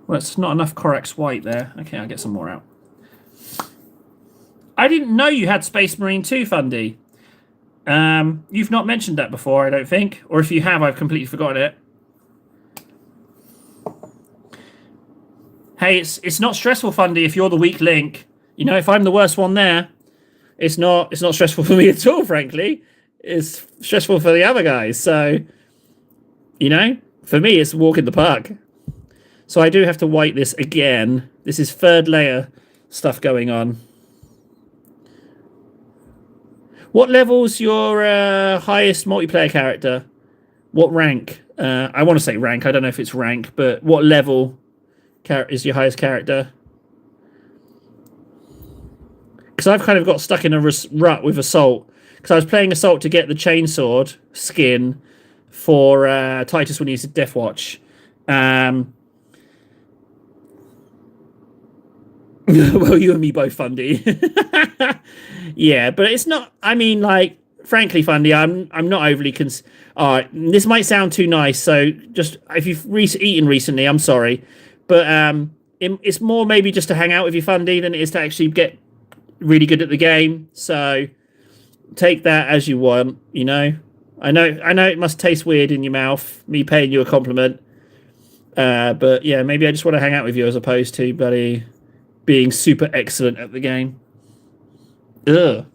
it's not enough Corax White there. Okay, I'll get some more out. I didn't know you had Space Marine 2, Fundy. You've not mentioned that before, I don't think. Or if you have, I've completely forgotten it. Hey, it's not stressful, Fundy, if you're the weak link. If I'm the worst one there, it's not stressful for me at all, frankly. It's stressful for the other guys. So, for me, it's a walk in the park. So I do have to white this again. This is third layer stuff going on. What level's your highest multiplayer character? What rank? I want to say rank. I don't know if it's rank, but what level is your highest character? Because I've kind of got stuck in a rut with Assault. Because I was playing Assault to get the Chainsword skin for Titus when he's at Deathwatch. Well, you and me both, Fundy. Yeah, but it's not. I mean, frankly, Fundy, I'm not overly this might sound too nice, so just if you've eaten recently, I'm sorry, but it's more maybe just to hang out with you, Fundy, than it is to actually get really good at the game. So take that as you want. I know it must taste weird in your mouth, me paying you a compliment, but yeah, maybe I just want to hang out with you as opposed to, buddy, being super excellent at the game. Ugh.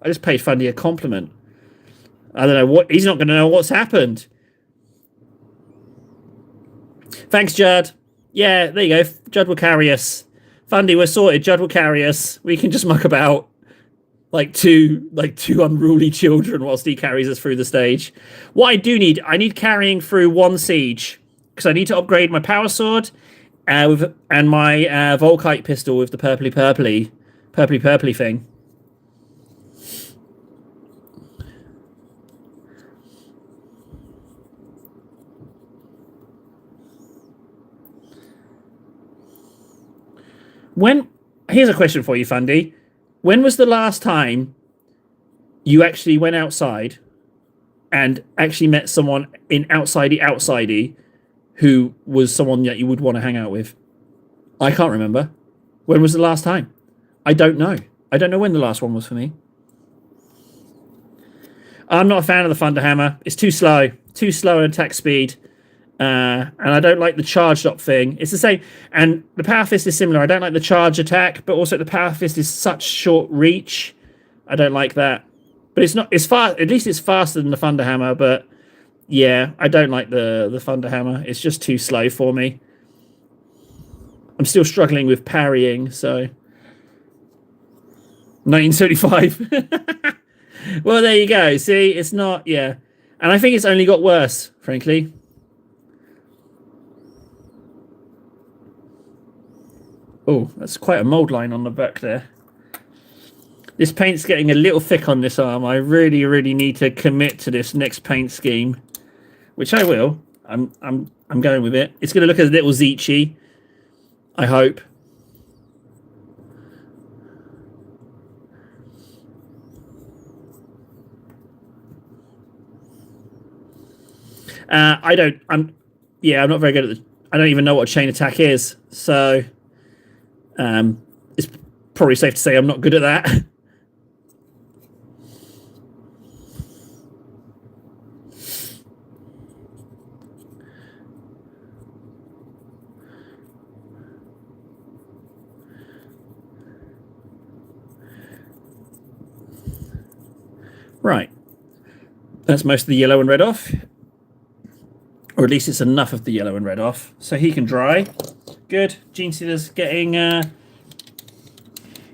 I just paid Fundy a compliment. I don't know what... He's not going to know what's happened. Thanks, Judd. Yeah, there you go. Judd will carry us. Fundy, we're sorted. Judd will carry us. We can just muck about like two unruly children whilst he carries us through the stage. What I do need... I need carrying through one siege. Because I need to upgrade my power sword and my Volkite pistol with the purpley thing. Here's a question for you, Fundy. When was the last time you actually went outside and actually met someone in outsidey who was someone that you would want to hang out with? I can't remember. When was the last time? I don't know. I don't know when the last one was for me. I'm not a fan of the Thunderhammer. It's too slow. Too slow in attack speed. And I don't like the charged up thing. It's the same. And the Power Fist is similar. I don't like the charge attack, but also the Power Fist is such short reach. I don't like that. But it's not... It's fast. At least it's faster than the Thunderhammer, but... Yeah, I don't like the Thunderhammer. It's just too slow for me. I'm still struggling with parrying, so 1975. Well, there you go. See, it's not, yeah. And I think it's only got worse, frankly. Oh, that's quite a mold line on the back there. This paint's getting a little thick on this arm. I really, really need to commit to this next paint scheme, which I will. I'm going with it. It's going to look a little Zeechy, I hope. I'm not very good at I don't even know what a chain attack is. So, it's probably safe to say I'm not good at that. Right. That's most of the yellow and red off. Or at least it's enough of the yellow and red off. So he can dry. Good. Genestealer's getting...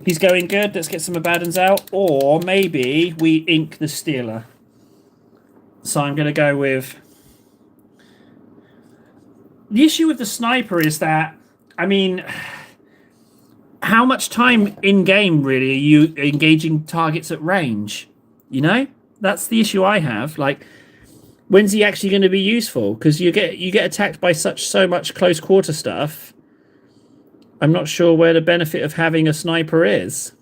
he's going good. Let's get some Abaddons out. Or maybe we ink the Stealer. So I'm going to go with... The issue with the Sniper is that, I mean... How much time in-game, really, are you engaging targets at range? You know? That's the issue I have. Like... When's he actually going to be useful? Because you get attacked by so much close quarter stuff. I'm not sure where the benefit of having a sniper is.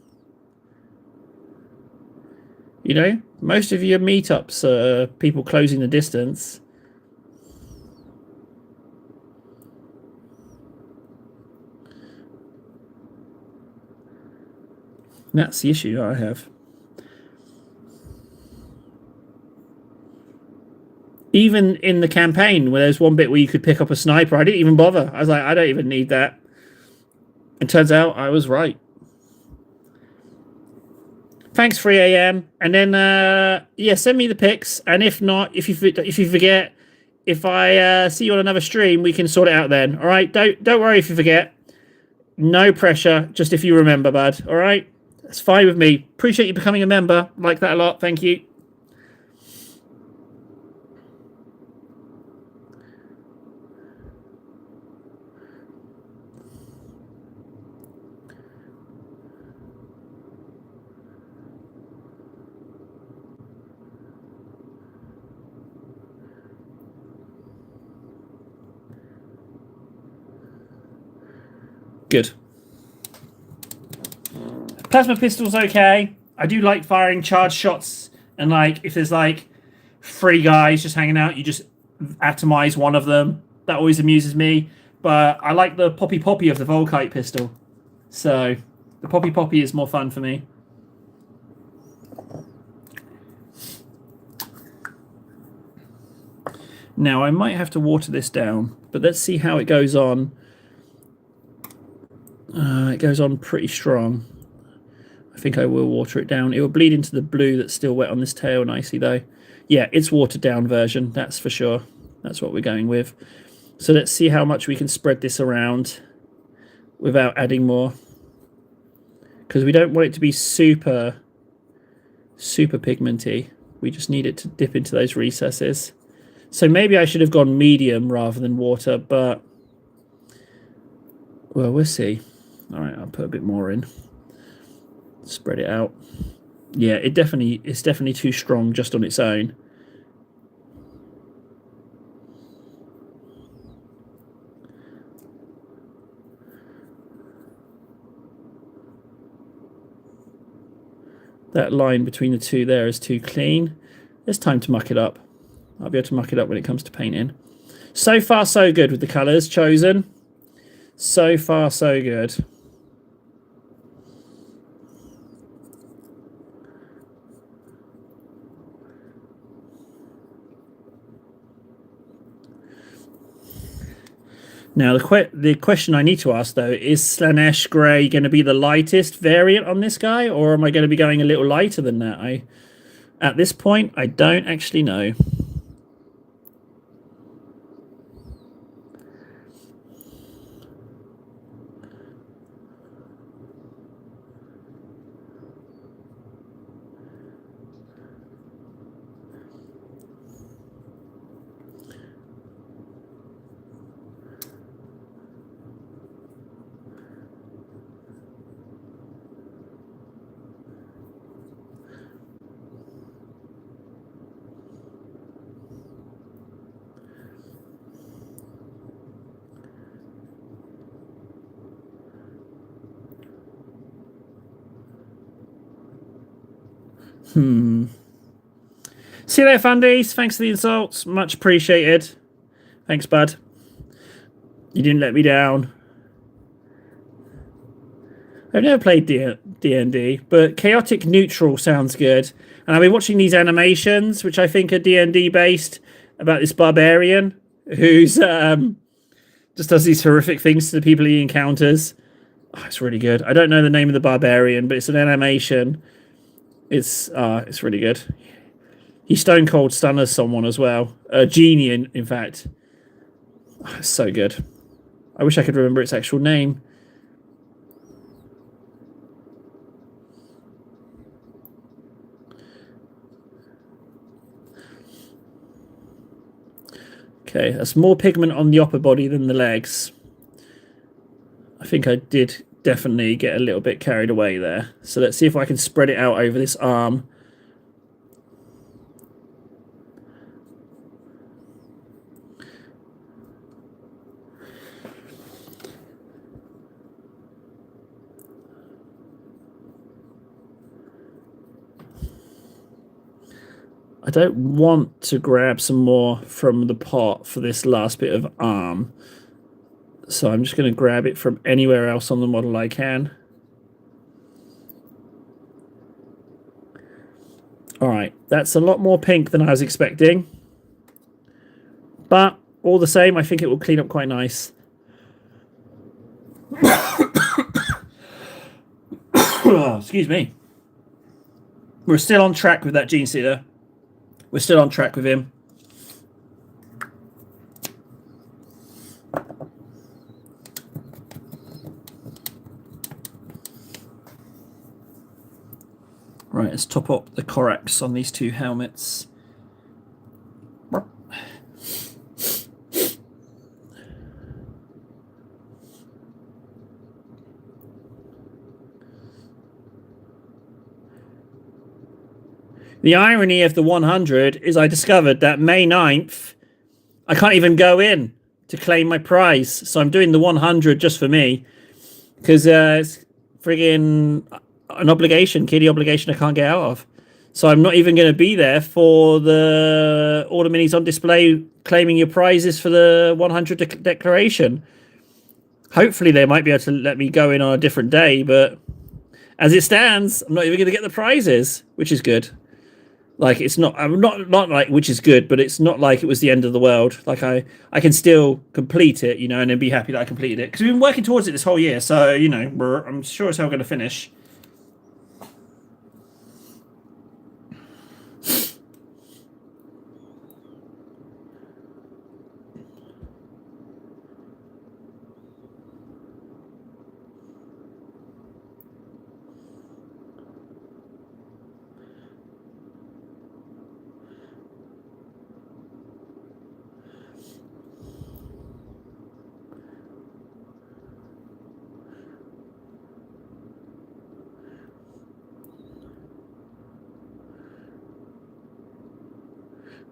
You know, most of your meetups are people closing the distance. That's the issue I have. Even in the campaign, where there's one bit where you could pick up a sniper, I didn't even bother. I was like, I don't even need that. And turns out I was right. Thanks, 3 a.m. And then, yeah, send me the pics. And if not, if you forget, if I see you on another stream, we can sort it out then. All right? Don't worry if you forget. No pressure. Just if you remember, bud. All right? That's fine with me. Appreciate you becoming a member. Like that a lot. Thank you. Good. Plasma pistol's okay. I do like firing charge shots, and like if there's like 3 guys just hanging out, you just atomize one of them. That always amuses me. But I like the poppy of the Volkite pistol. So the poppy is more fun for me. Now I might have to water this down, but let's see how it goes on. It goes on pretty strong. I think I will water it down. It will bleed into the blue that's still wet on this tail nicely, though. Yeah, it's watered down version, that's for sure. That's what we're going with. So let's see how much we can spread this around without adding more. Because we don't want it to be super pigmenty. We just need it to dip into those recesses. So maybe I should have gone medium rather than water, but... Well, we'll see. All right, I'll put a bit more in. Spread it out. Yeah, it's definitely too strong just on its own. That line between the two there is too clean. It's time to muck it up. I'll be able to muck it up when it comes to painting. So far, so good with the colours chosen. So far, so good. Now, the question I need to ask, though, is Slaanesh Grey going to be the lightest variant on this guy, or am I going to be going a little lighter than that? At this point, I don't actually know. See you later, Fundies. Thanks for the insults. Much appreciated. Thanks, bud. You didn't let me down. I've never played D&D, but Chaotic Neutral sounds good. And I've been watching these animations, which I think are D&D based, about this barbarian who's just does these horrific things to the people he encounters. Oh, it's really good. I don't know the name of the barbarian, but it's an animation. It's really good. He stone cold stunners someone as well. A genie, in fact. Oh, it's so good. I wish I could remember its actual name. Okay, that's more pigment on the upper body than the legs. I think I did definitely get a little bit carried away there. So let's see if I can spread it out over this arm. I don't want to grab some more from the pot for this last bit of arm. So I'm just going to grab it from anywhere else on the model I can. Alright, that's a lot more pink than I was expecting. But all the same, I think it will clean up quite nice. Excuse me. We're still on track with that Genestealer. We're still on track with him. Right, let's top up the Corax on these two helmets. The irony of the 100 is I discovered that May 9th, I can't even go in to claim my prize. So I'm doing the 100 just for me. Because it's friggin' an obligation, kiddie obligation I can't get out of. So I'm not even going to be there for the Order Minis on display claiming your prizes for the 100 declaration. Hopefully they might be able to let me go in on a different day, but as it stands, I'm not even going to get the prizes, which is good. Like, it's not, I'm not like, which is good, but it's not like it was the end of the world. Like, I can still complete it, you know, and then be happy that I completed it. Because we've been working towards it this whole year, so, you know, I'm sure as hell going to finish.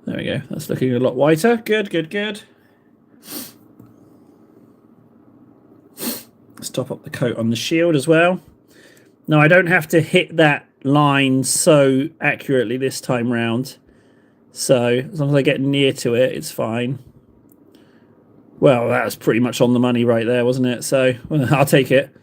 There we go. That's looking a lot whiter. Good, good, good. Let's top up the coat on the shield as well. Now, I don't have to hit that line so accurately this time round. So, as long as I get near to it, it's fine. Well, that was pretty much on the money right there, wasn't it? So, well, I'll take it.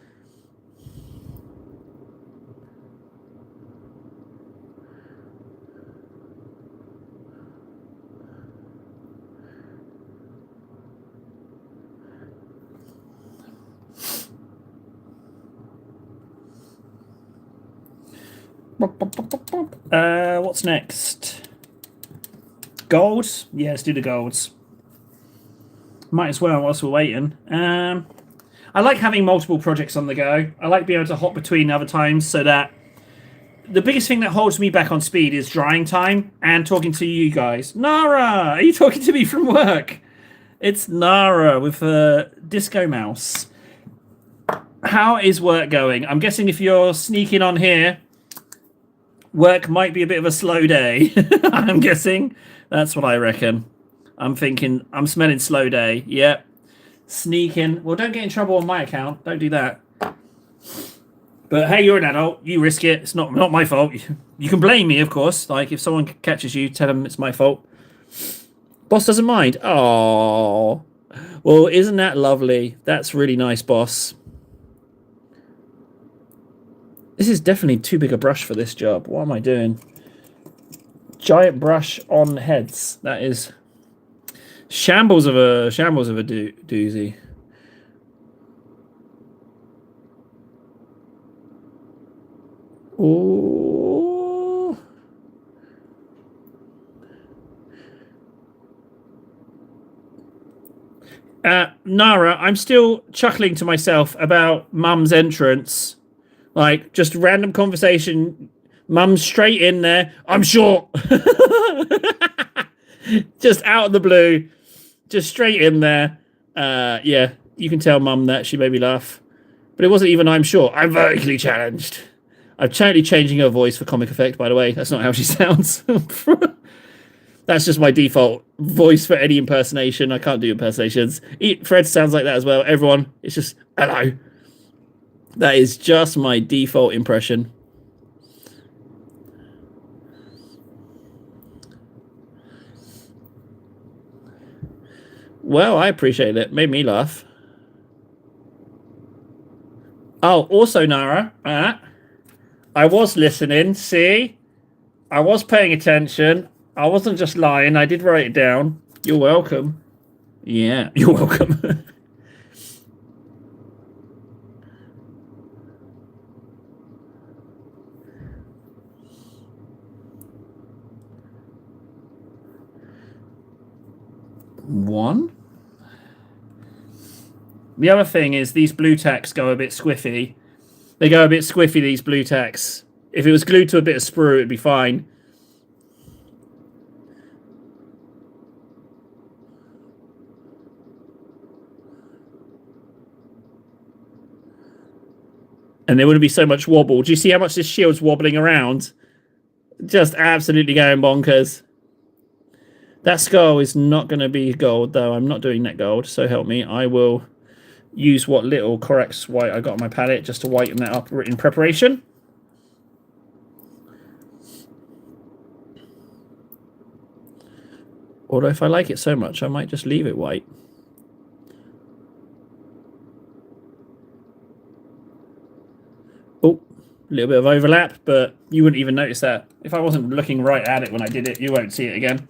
What's next? Golds? Yeah, let's do the golds. Might as well whilst we're waiting. I like having multiple projects on the go. I like being able to hop between other times so that the biggest thing that holds me back on speed is drying time and talking to you guys. Nara, are you talking to me from work? It's Nara with a Disco Mouse. How is work going? I'm guessing if you're sneaking on here, work might be a bit of a slow day. I'm guessing. That's what I reckon. I'm thinking, I'm smelling slow day. Yep. Sneaking. Well, don't get in trouble on my account. Don't do that. But hey, you're an adult. You risk it. It's not my fault. You can blame me, of course. Like if someone catches you, tell them it's my fault. Boss doesn't mind. Oh, well, isn't that lovely? That's really nice, boss. This is definitely too big a brush for this job. What am I doing? Giant brush on heads. That is shambles of a doozy. Ooh. Nara, I'm still chuckling to myself about Mum's entrance. Like, just random conversation. Mum's straight in there. I'm sure. Just out of the blue. Just straight in there. Yeah, you can tell Mum that. She made me laugh. But it wasn't even I'm sure. I'm vertically challenged. I'm totally changing her voice for comic effect, by the way. That's not how she sounds. That's just my default voice for any impersonation. I can't do impersonations. Fred sounds like that as well. Everyone, it's just, hello. That is just my default impression. Well, I appreciate it. Made me laugh. Oh, also, Nara, I was listening. See? I was paying attention. I wasn't just lying. I did write it down. You're welcome. Yeah, you're welcome. One. The other thing is these blue tacks go a bit squiffy. They go a bit squiffy, these blue tacks. If it was glued to a bit of sprue, it'd be fine. And there wouldn't be so much wobble. Do you see how much this shield's wobbling around? Just absolutely going bonkers. That skull is not going to be gold, though. I'm not doing that gold, so help me. I will use what little Correx white I got on my palette just to whiten that up in preparation. Although if I like it so much, I might just leave it white. Oh, a little bit of overlap, but you wouldn't even notice that. If I wasn't looking right at it when I did it, you won't see it again.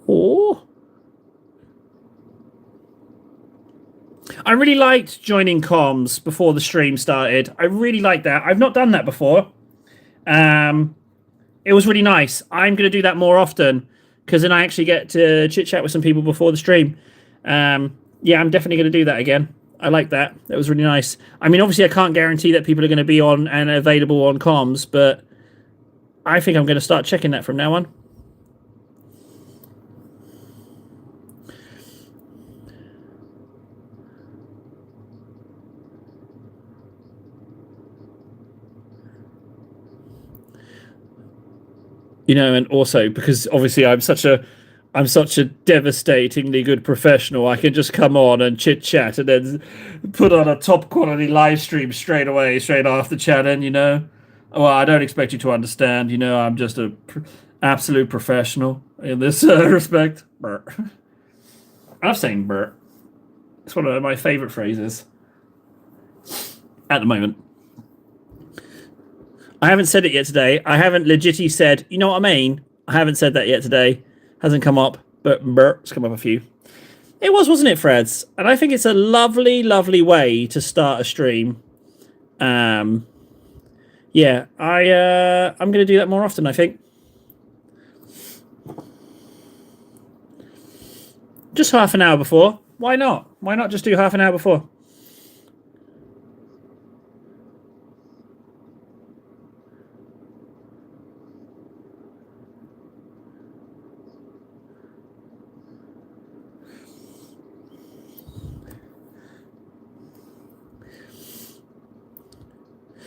Oh. I really liked joining comms before the stream started. I really liked that. I've not done that before. It was really nice. I'm going to do that more often because then I actually get to chit chat with some people before the stream. Yeah, I'm definitely going to do that again. I like that. That was really nice. I mean, obviously, I can't guarantee that people are going to be on and available on comms, but I think I'm going to start checking that from now on. You know, and also because obviously I'm such a devastatingly good professional. I can just come on and chit chat and then put on a top quality live stream straight away, straight after chatting. You know, well, I don't expect you to understand. You know, I'm just a absolute professional in this respect. Burr. I'm saying burr. It's one of my favorite phrases at the moment. I haven't said it yet today. I haven't legitly said, you know what I mean? I haven't said that yet today. Hasn't come up, but it's come up a few. It was, wasn't it, Freds? And I think it's a lovely, lovely way to start a stream. Yeah, I'm going to do that more often, I think. Just half an hour before. Why not? Why not just do half an hour before?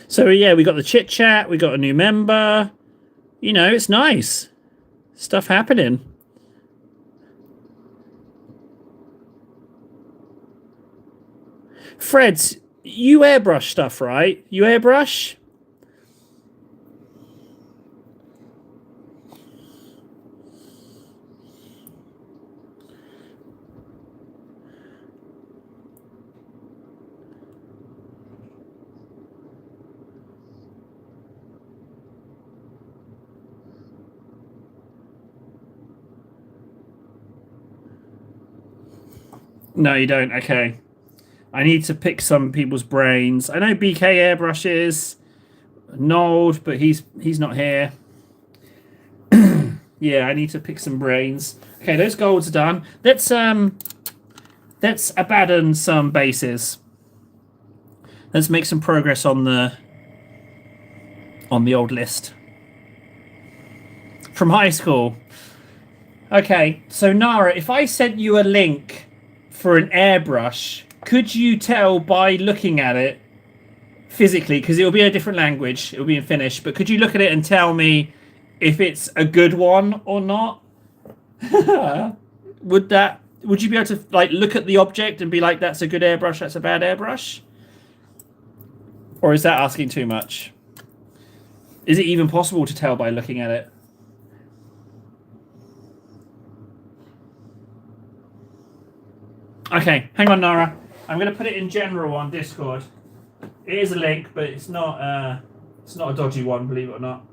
So yeah, we got the chit chat. We got a new member. You know, it's nice. Stuff happening. Freds, you airbrush stuff, right? You airbrush? No, you don't. Okay. I need to pick some people's brains. I know BK airbrushes, Nold, but he's not here. Yeah, I need to pick some brains. Okay, those golds are done. Let's abandon some bases. Let's make some progress on the old list from high school. Okay, so Nara, if I sent you a link for an airbrush, could you tell by looking at it physically, because it'll be a different language, it'll be in Finnish, but could you look at it and tell me if it's a good one or not? Would you be able to like look at the object and be like, that's a good airbrush, that's a bad airbrush? Or is that asking too much? Is it even possible to tell by looking at it? Okay, hang on, Nara. I'm going to put it in general on Discord. It is a link, but it's not a dodgy one, believe it or not.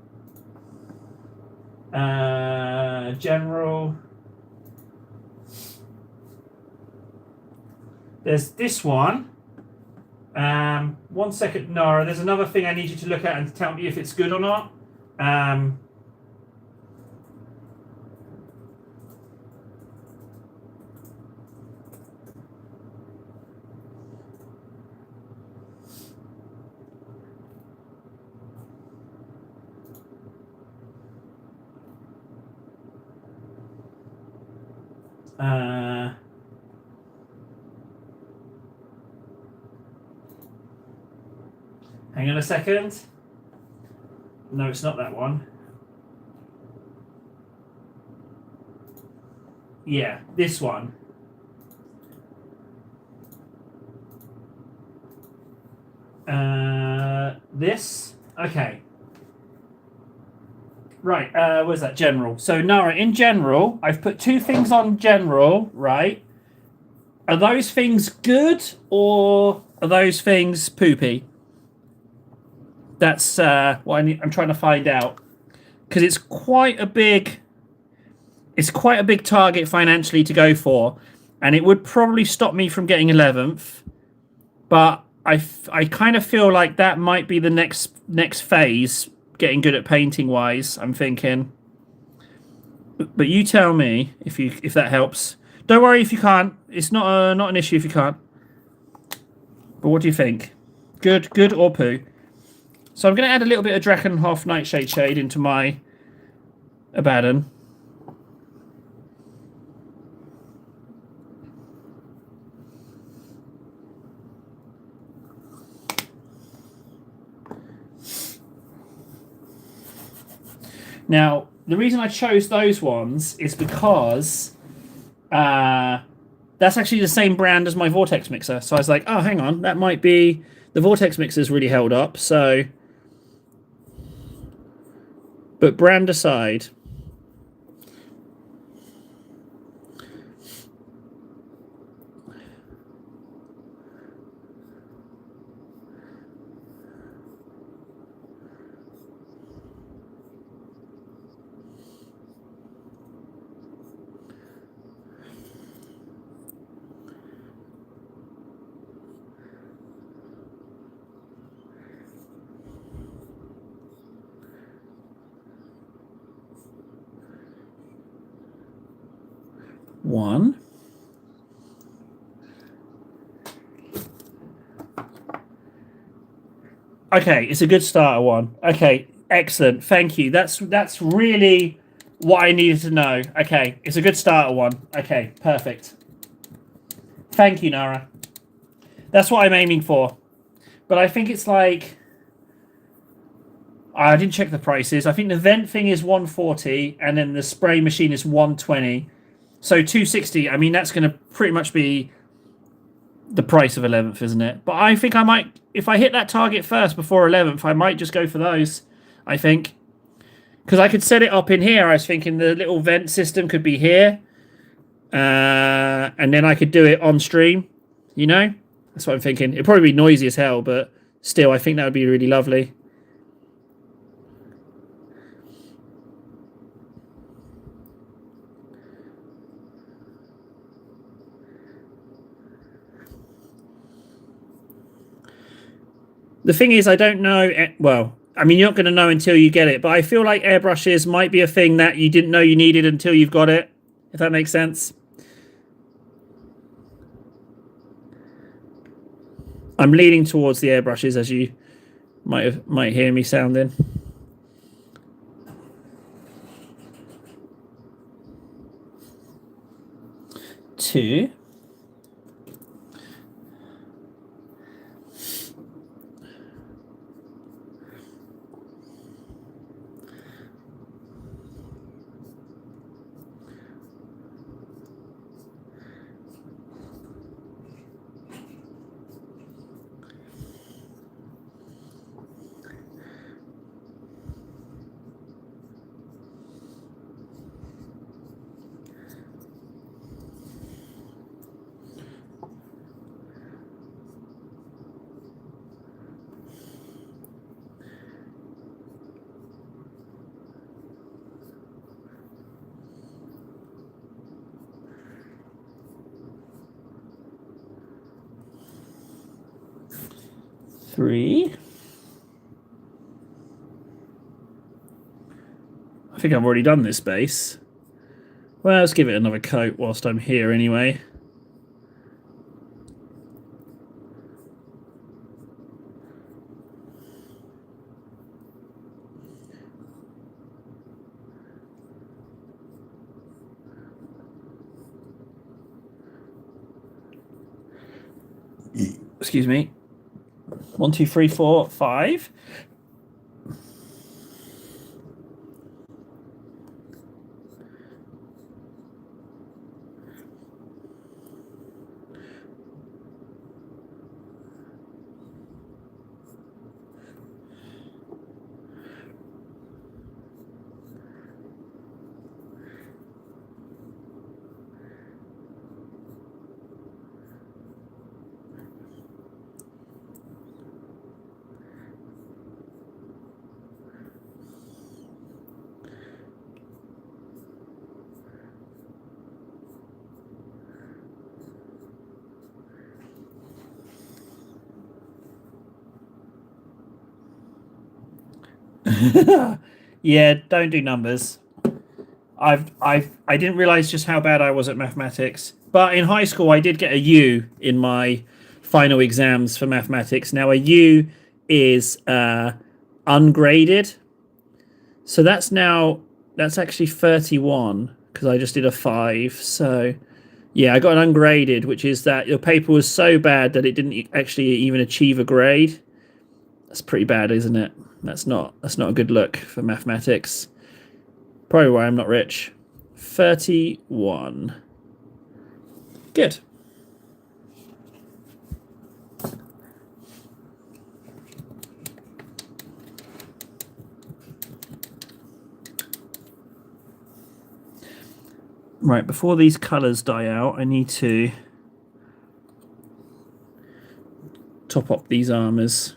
General. There's this one. 1 second, Nara. There's another thing I need you to look at and tell me if it's good or not. Hang on a second. No, it's not that one. Yeah, this one. This? Okay. Right, where's that? General. So, Nara, in general, I've put 2 things on general, right? Are those things good or are those things poopy? That's what I'm trying to find out. Because it's quite a big target financially to go for. And it would probably stop me from getting 11th. But I kind of feel like that might be the next phase, getting good at painting wise, I'm thinking. But you tell me if that helps. Don't worry if you can't. It's not an issue if you can't. But what do you think? Good or poo? So I'm going to add a little bit of Drakenhof Nightshade Shade into my Abaddon. Now, the reason I chose those ones is because that's actually the same brand as my Vortex mixer. So I was like, oh, hang on, that might be... The Vortex mixer's really held up, so... But brand aside... One. Okay, it's a good starter one. Okay, excellent. Thank you. That's really what I needed to know. Okay, it's a good starter one. Okay, perfect. Thank you, Nara. That's what I'm aiming for. But I think it's like... I didn't check the prices. I think the vent thing is 140 and then the spray machine is 120. So 260. I mean, that's going to pretty much be the price of 11th, isn't it? But I think I might, if I hit that target first before 11th, I might just go for those. I think. Because I could set it up in here. I was thinking the little vent system could be here. And then I could do it on stream. You know? That's what I'm thinking. It'd probably be noisy as hell, but still, I think that would be really lovely. The thing is, I don't know. Well, I mean, you're not going to know until you get it, but I feel like airbrushes might be a thing that you didn't know you needed until you've got it, if that makes sense. I'm leaning towards the airbrushes, as you might hear me sounding. Two. Three. I think I've already done this base. Well, let's give it another coat whilst I'm here anyway. Excuse me. 1, 2, 3, 4, 5. Yeah, don't do numbers. I didn't realize just how bad I was at mathematics. But in high school, I did get a U in my final exams for mathematics. Now, a U is ungraded. So that's actually 31 because I just did a 5. So, yeah, I got an ungraded, which is that your paper was so bad that it didn't actually even achieve a grade. That's pretty bad, isn't it? That's not a good look for mathematics. Probably why I'm not rich. 31. Good. Right, before these colours die out, I need to top up these armours.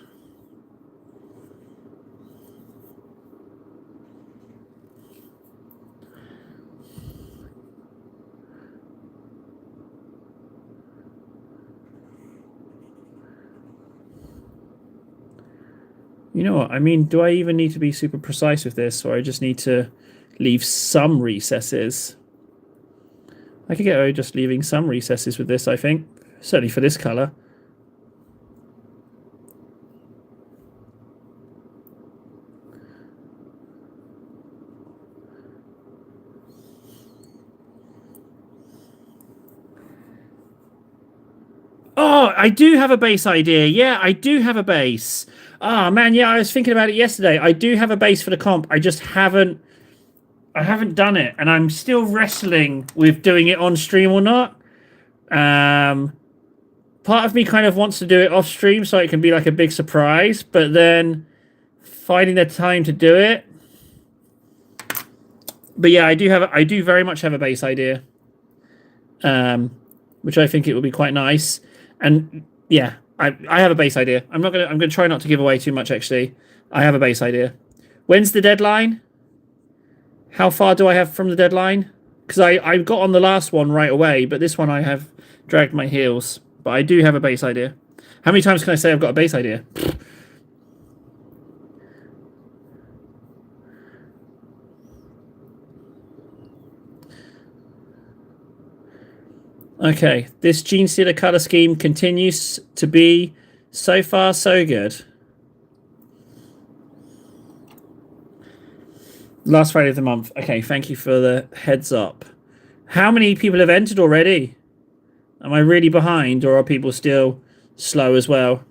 You know what? I mean, do I even need to be super precise with this, or I just need to leave some recesses? I could get away just leaving some recesses with this, I think. Certainly for this colour. Oh, I do have a base idea. Yeah, I do have a base. Ah, man, yeah, I was thinking about it yesterday. I do have a base for the comp. I haven't done it, and I'm still wrestling with doing it on stream or not. Um, Part of me kind of wants to do it off stream so it can be like a big surprise, but then finding the time to do it. But yeah, I do very much have a base idea, which I think it would be quite nice. And yeah, I have a base idea. I'm gonna try not to give away too much. Actually, I have a base idea. When's the deadline? How far do I have from the deadline? Because I got on the last one right away, but this one I have dragged my heels. But I do have a base idea. How many times can I say I've got a base idea? Okay, this Genestealer color scheme continues to be so far so good. Last Friday of the month. Okay, thank you for the heads up. How many people have entered already? Am I really behind, or are people still slow as well?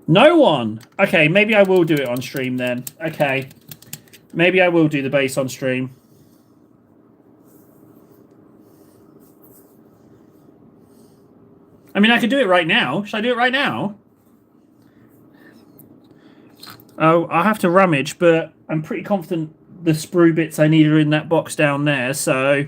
No one. Okay, maybe I will do it on stream then. Okay. Maybe I will do the base on stream. I mean, I could do it right now. Should I do it right now? Oh, I'll have to rummage, but I'm pretty confident the sprue bits I need are in that box down there, so...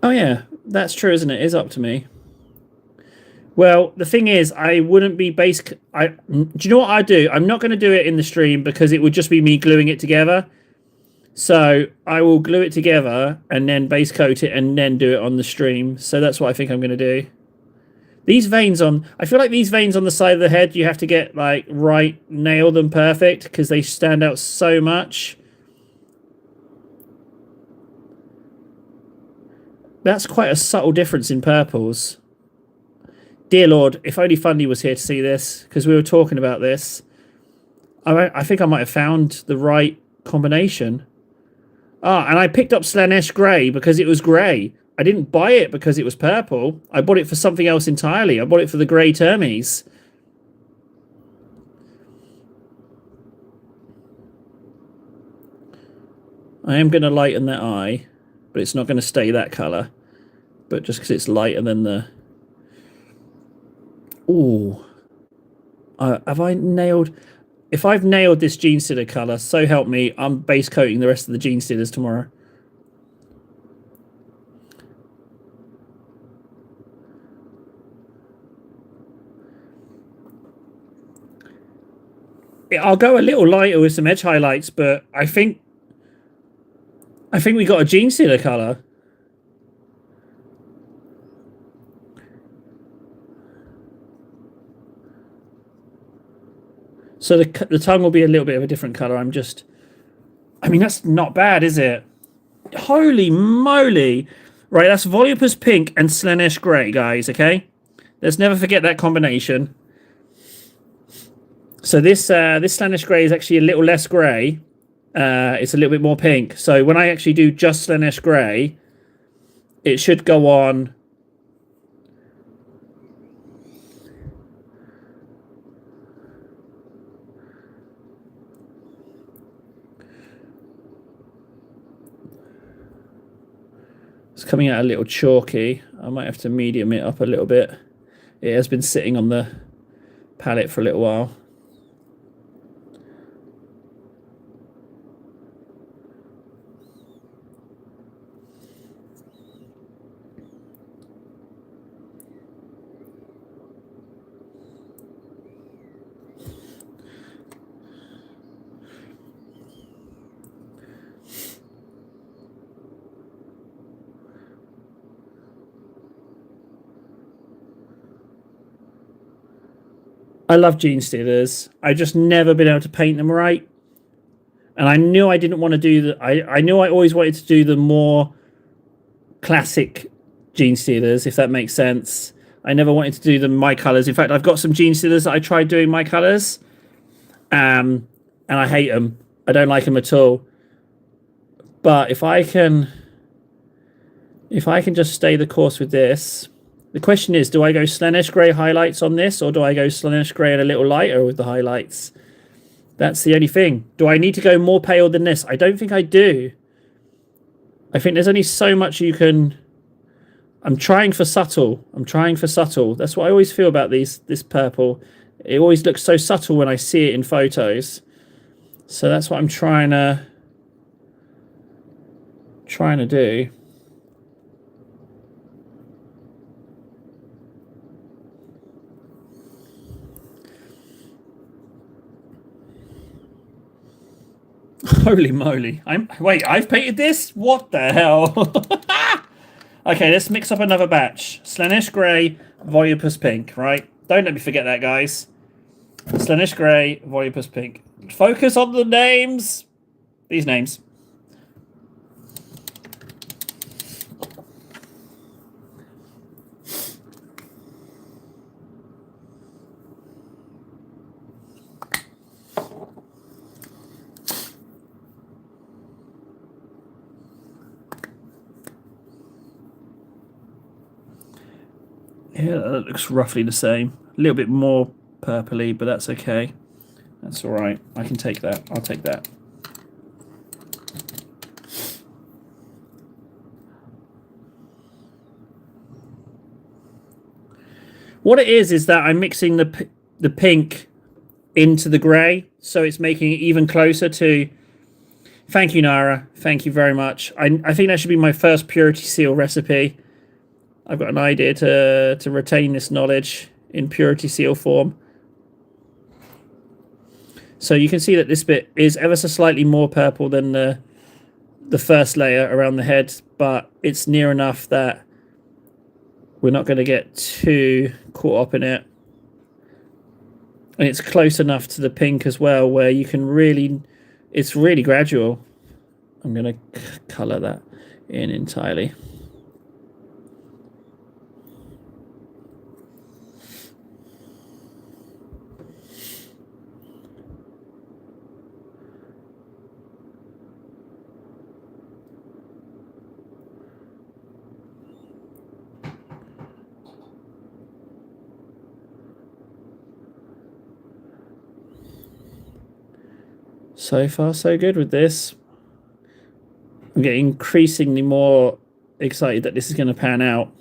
Oh yeah, that's true, isn't it? It is up to me. Well, the thing is, I wouldn't be base... Do you know what I do? I'm not going to do it in the stream because it would just be me gluing it together. So I will glue it together and then base coat it and then do it on the stream. So that's what I think I'm going to do. These veins on... I feel like these veins on the side of the head, you have to get, like, right, nail them perfect because they stand out so much. That's quite a subtle difference in purples. Dear Lord, if only Fundy was here to see this, because we were talking about this. I think I might have found the right combination. Ah, and I picked up Slaanesh Grey because it was grey. I didn't buy it because it was purple. I bought it for something else entirely. I bought it for the grey Termes. I am going to lighten that eye, but it's not going to stay that colour. But just because it's lighter than the... Ooh. Have I nailed... If I've nailed this Genestealer colour, so help me, I'm base coating the rest of the Genestealers tomorrow. I'll go a little lighter with some edge highlights, but I think we got a Genestealer colour. So the tongue will be a little bit of a different colour. I mean, that's not bad, is it? Holy moly. Right, that's Volupus Pink and Slaanesh Grey, guys, okay? Let's never forget that combination. So this Slaanesh Grey is actually a little less grey. It's a little bit more pink. So when I actually do just Slaanesh Grey, it should go on... It's coming out a little chalky. I might have to medium it up a little bit. It has been sitting on the palette for a little while. I love Genestealers. I've just never been able to paint them right. And I knew I didn't want to do the. I knew I always wanted to do the more classic Genestealers, if that makes sense. I never wanted to do my colors. In fact, I've got some Genestealers that I tried doing my colors, and I hate them. I don't like them at all. But if I can just stay the course with this, the question is, do I go Slaanesh Grey highlights on this, or do I go Slaanesh Grey and a little lighter with the highlights? That's the only thing. Do I need to go more pale than this? I don't think I do. I think there's only so much you can... I'm trying for subtle. That's what I always feel about this purple. It always looks so subtle when I see it in photos. So that's what I'm trying to do. Holy moly. Wait, I've painted this? What the hell? Okay, let's mix up another batch. Slaanesh Grey, Volupus Pink, right? Don't let me forget that, guys. Slaanesh Grey, Volupus Pink. Focus on the names. These names. Yeah, that looks roughly the same. A little bit more purpley, but that's okay. That's all right. I can take that. I'll take that. What it is that I'm mixing the pink into the grey, so it's making it even closer to... Thank you, Nara. Thank you very much. I think that should be my first Purity Seal recipe. I've got an idea to retain this knowledge in Purity Seal form. So you can see that this bit is ever so slightly more purple than the first layer around the head, but it's near enough that we're not going to get too caught up in it. And it's close enough to the pink as well, where you can really... It's really gradual. I'm going to colour that in entirely. So far, so good with this. I'm getting increasingly more excited that this is going to pan out.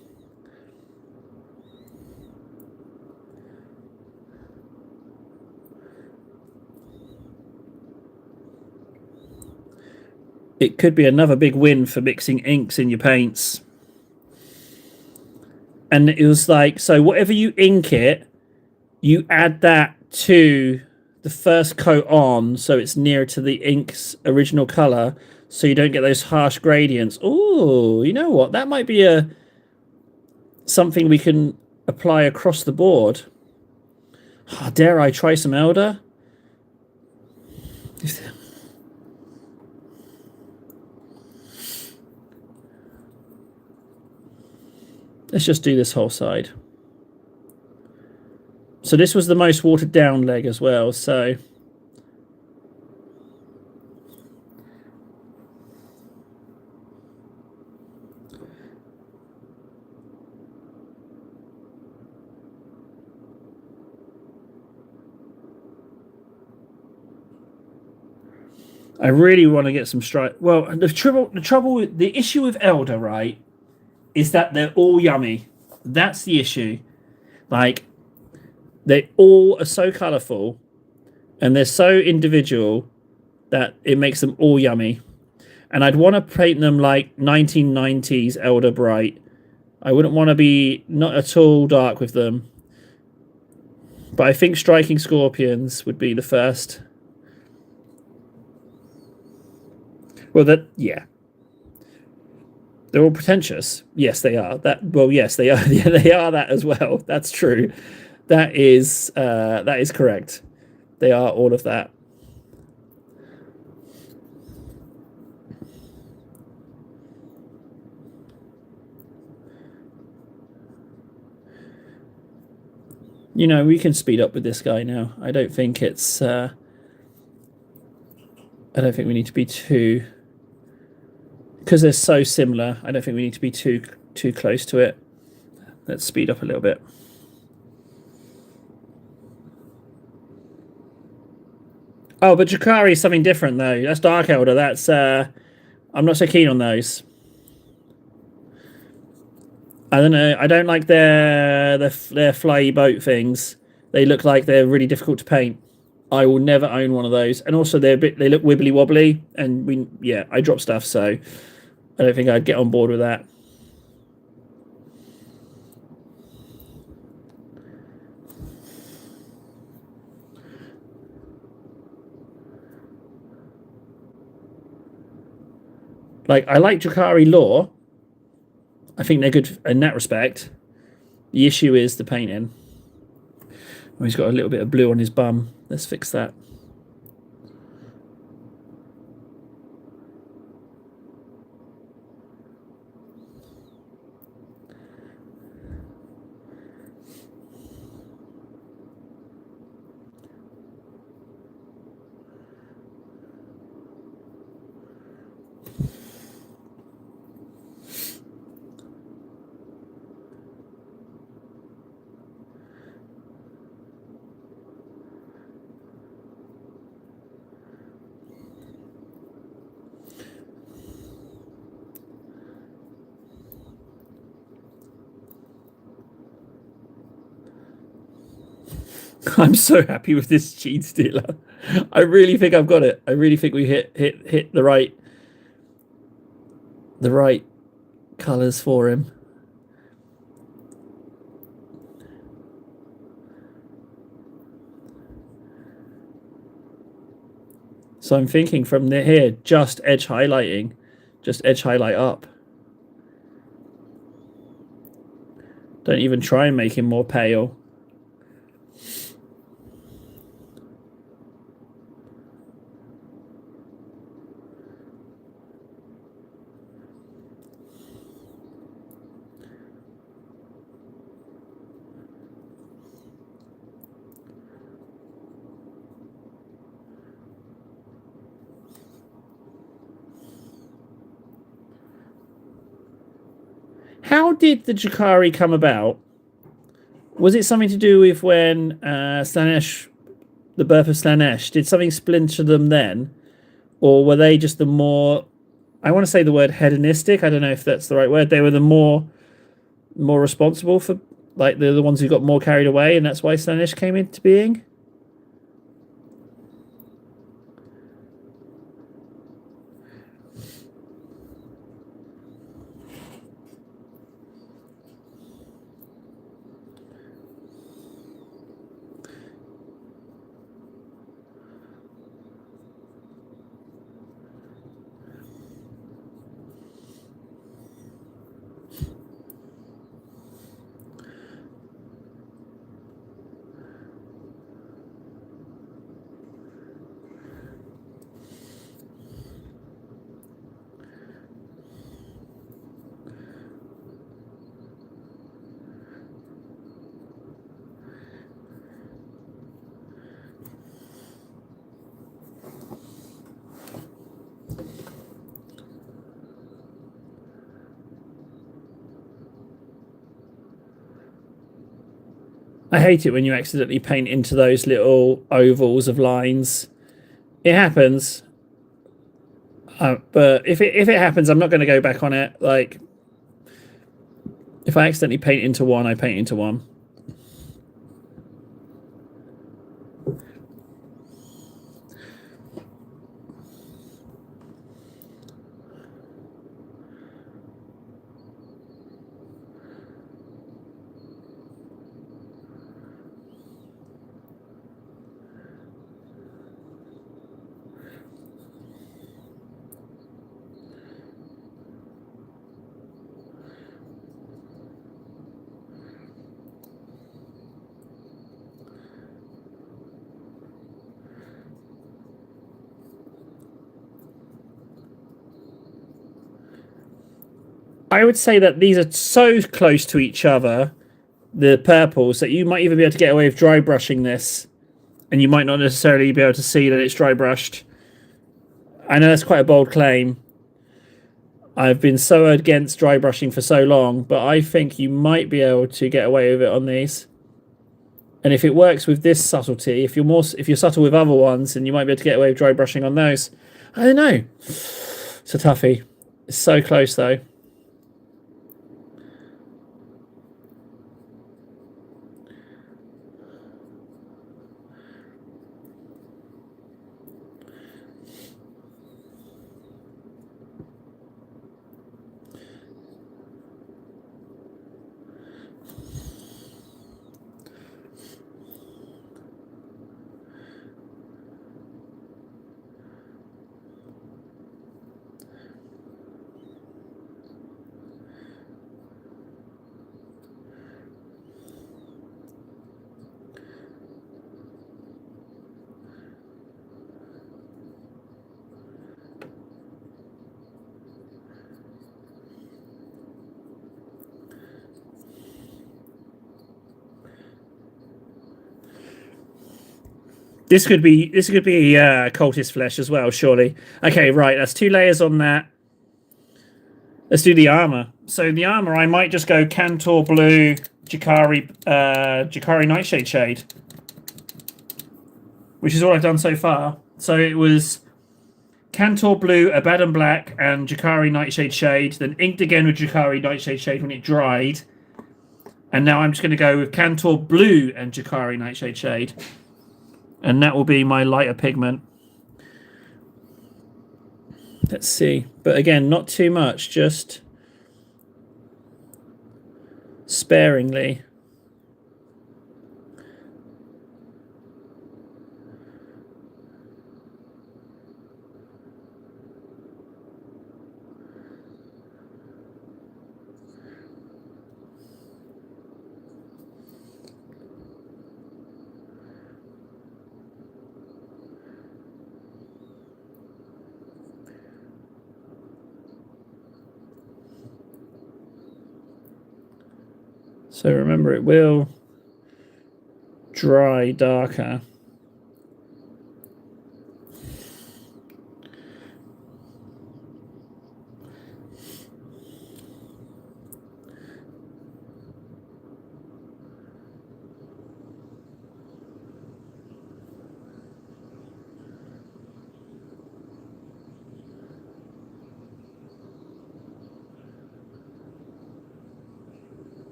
It could be another big win for mixing inks in your paints. And it was like, so whatever you ink it, you add that to the first coat on, so it's nearer to the ink's original color, so you don't get those harsh gradients. Oh, you know what? That might be something we can apply across the board. Oh, dare I try some Elder? Let's just do this whole side. So this was the most watered down leg as well, so... I really want to get some stripe. Well, the issue with Elder, right, is that they're all yummy. That's the issue. Like, they all are so colourful and they're so individual that it makes them all yummy. And I'd want to paint them like 1990s Elder Bright. I wouldn't want to be not at all dark with them. But I think Striking Scorpions would be the first. Well, yeah. They're all pretentious. Yes, they are. Yes, they are. Yeah, they are that as well. That's true. That is correct. They are all of that. You know, we can speed up with this guy now. I don't think it's... I don't think we need to be too... Because they're so similar, I don't think we need to be too close to it. Let's speed up a little bit. Oh, but Drukhari is something different, though. That's Dark Elder. That's... I'm not so keen on those. I don't know. I don't like their flyy boat things. They look like they're really difficult to paint. I will never own one of those. And also they look wibbly wobbly, and I drop stuff, so I don't think I'd get on board with that. Like, I like Drukhari lore. I think they're good in that respect. The issue is the painting. Oh, he's got a little bit of blue on his bum. Let's fix that. I'm so happy with this Genestealer. I really think I've got it. I really think we hit the right colours for him. So I'm thinking from here, just edge highlighting, just edge highlight up. Don't even try and make him more pale. How did the Drukhari come about? Was it something to do with when Slaanesh, the birth of Slaanesh, did something splinter them then? Or were they just the more, I want to say the word hedonistic, I don't know if that's the right word, they were the more responsible for, like, they're the ones who got more carried away, and that's why Slaanesh came into being? I hate it when you accidentally paint into those little ovals of lines. It happens. But if it happens, I'm not going to go back on it. Like, if I accidentally paint into one, I paint into one. I would say that these are so close to each other the purple, so you might even be able to get away with dry brushing this, and you might not necessarily be able to see that it's dry brushed. I know that's quite a bold claim. I've been so against dry brushing for so long, but I think you might be able to get away with it on these. And if it works with this subtlety, if you're subtle with other ones, then you might be able to get away with dry brushing on those. I don't know. It's a toughie. It's so close though. This could be cultist flesh as well, surely. Okay, right. That's 2 layers on that. Let's do the armor. So the armor, I might just go Kantor Blue, Jakari Nightshade Shade, which is all I've done so far. So it was Kantor Blue, Abaddon Black, and Jakari Nightshade Shade. Then inked again with Jakari Nightshade Shade when it dried. And now I'm just going to go with Kantor Blue and Jakari Nightshade Shade. And that will be my lighter pigment. Let's see. But again, not too much, just sparingly. So remember, it will dry darker.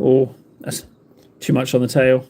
Oh, that's too much on the tail.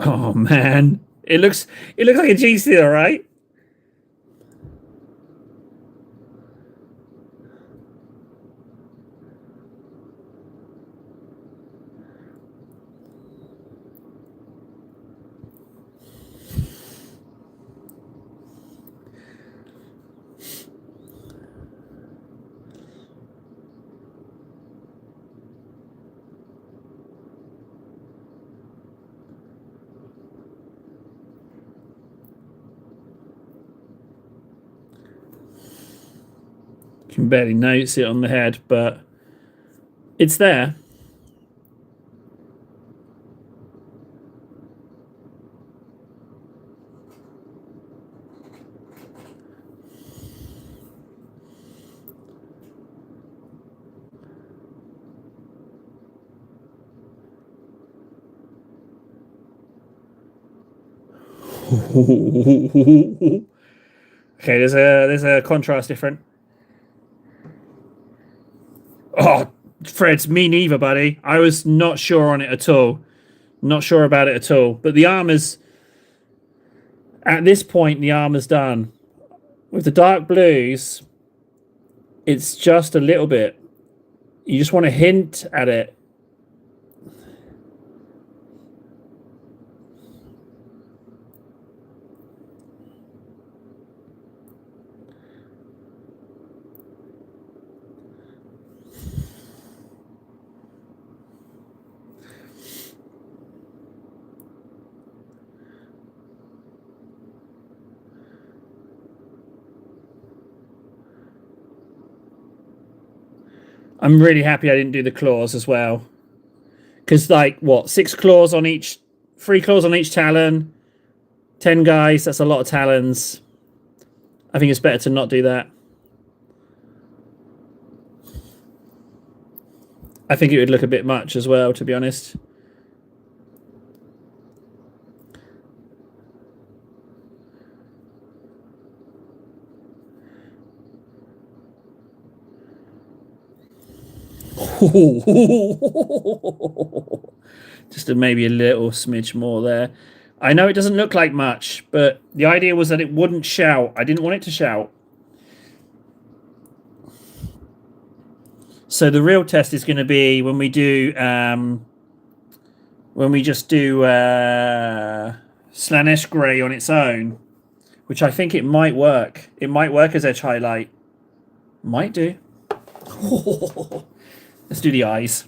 Oh man, it looks like a G Steel, right? You can barely notice it on the head, but it's there. Okay, there's a contrast different. Oh, Fred's, me neither, buddy. I was not sure on it at all. Not sure about it at all. But the armor's... At this point, the armor's done. With the dark blues, it's just a little bit. You just want to hint at it. I'm really happy I didn't do the claws as well. Because, like, what? 6 claws on each... 3 claws on each talon. 10 guys. That's a lot of talons. I think it's better to not do that. I think it would look a bit much as well, to be honest. Just maybe a little smidge more there. I know it doesn't look like much, but the idea was that it wouldn't shout. I didn't want it to shout. So the real test is going to be when we do, when we just do Slaanesh Grey on its own, which I think it might work. It might work as edge highlight. Might do. Let's do the eyes.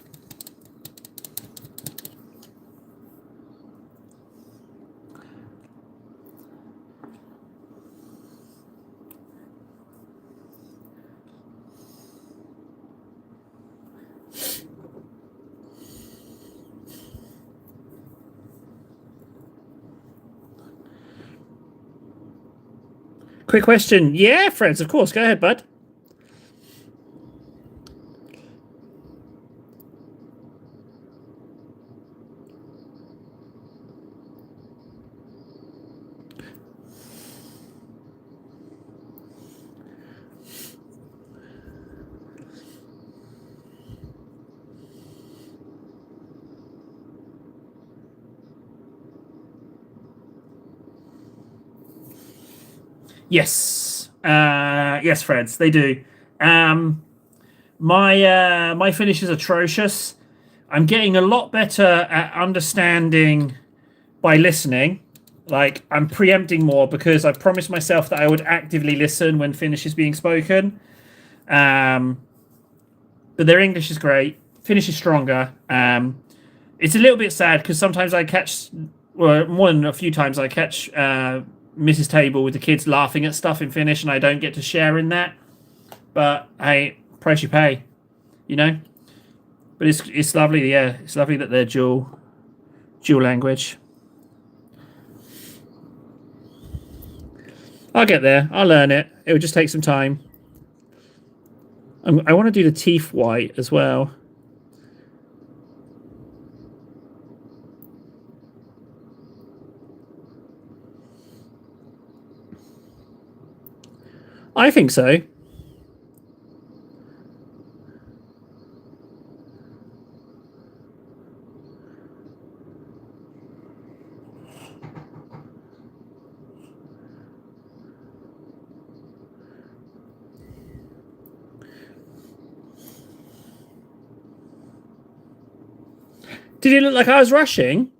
Quick question. Yeah, friends, of course. Go ahead, bud. Yes. Yes, Freds, they do. My finish is atrocious. I'm getting a lot better at understanding by listening. Like, I'm preempting more because I promised myself that I would actively listen when Finnish is being spoken. But their English is great. Finnish is stronger. It's a little bit sad because sometimes I catch, well, more than a few times I catch Mrs. Table with the kids laughing at stuff in Finnish, and I don't get to share in that. But hey, price you pay, you know. But it's lovely, yeah. It's lovely that they're dual language. I'll get there. I'll learn it. It will just take some time. I want to do the teeth white as well. I think so. Did it look like I was rushing?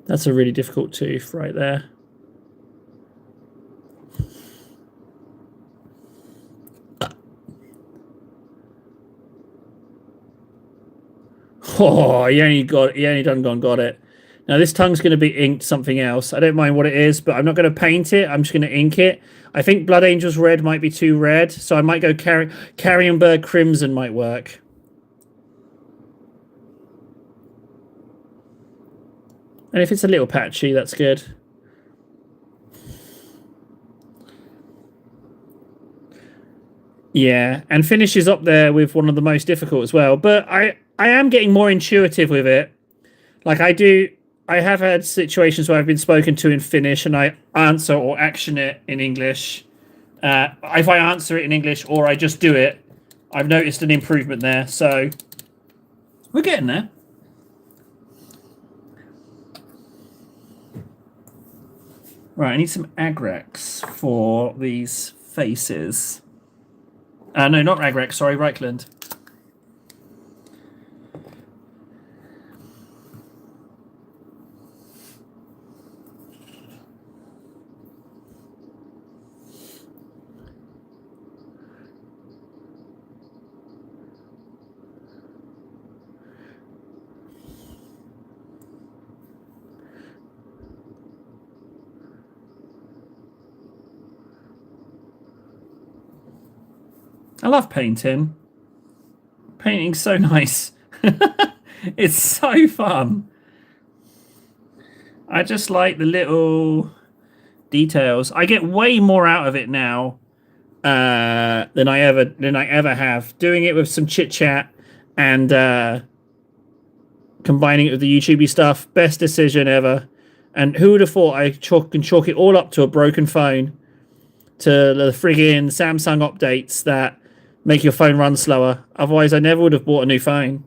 That's a really difficult tooth right there. Oh, he only got it. Now this tongue's going to be inked something else. I don't mind what it is, but I'm not going to paint it. I'm just going to ink it. I think Blood Angels Red might be too red, so I might go Carrionburg Crimson might work. And if it's a little patchy, that's good. Yeah, and Finnish is up there with one of the most difficult as well. But I am getting more intuitive with it. Like I have had situations where I've been spoken to in Finnish and I answer or action it in English. If I answer it in English or I just do it, I've noticed an improvement there. So we're getting there. Right, I need some Agrex for these faces. No, not Agrex, sorry, Reichland. I love painting. Painting's so nice. It's so fun. I just like the little details. I get way more out of it now than I ever have. Doing it with some chit chat and combining it with the YouTubey stuff. Best decision ever. And who would have thought I can chalk it all up to a broken phone, to the friggin' Samsung updates that make your phone run slower. Otherwise, I never would have bought a new phone.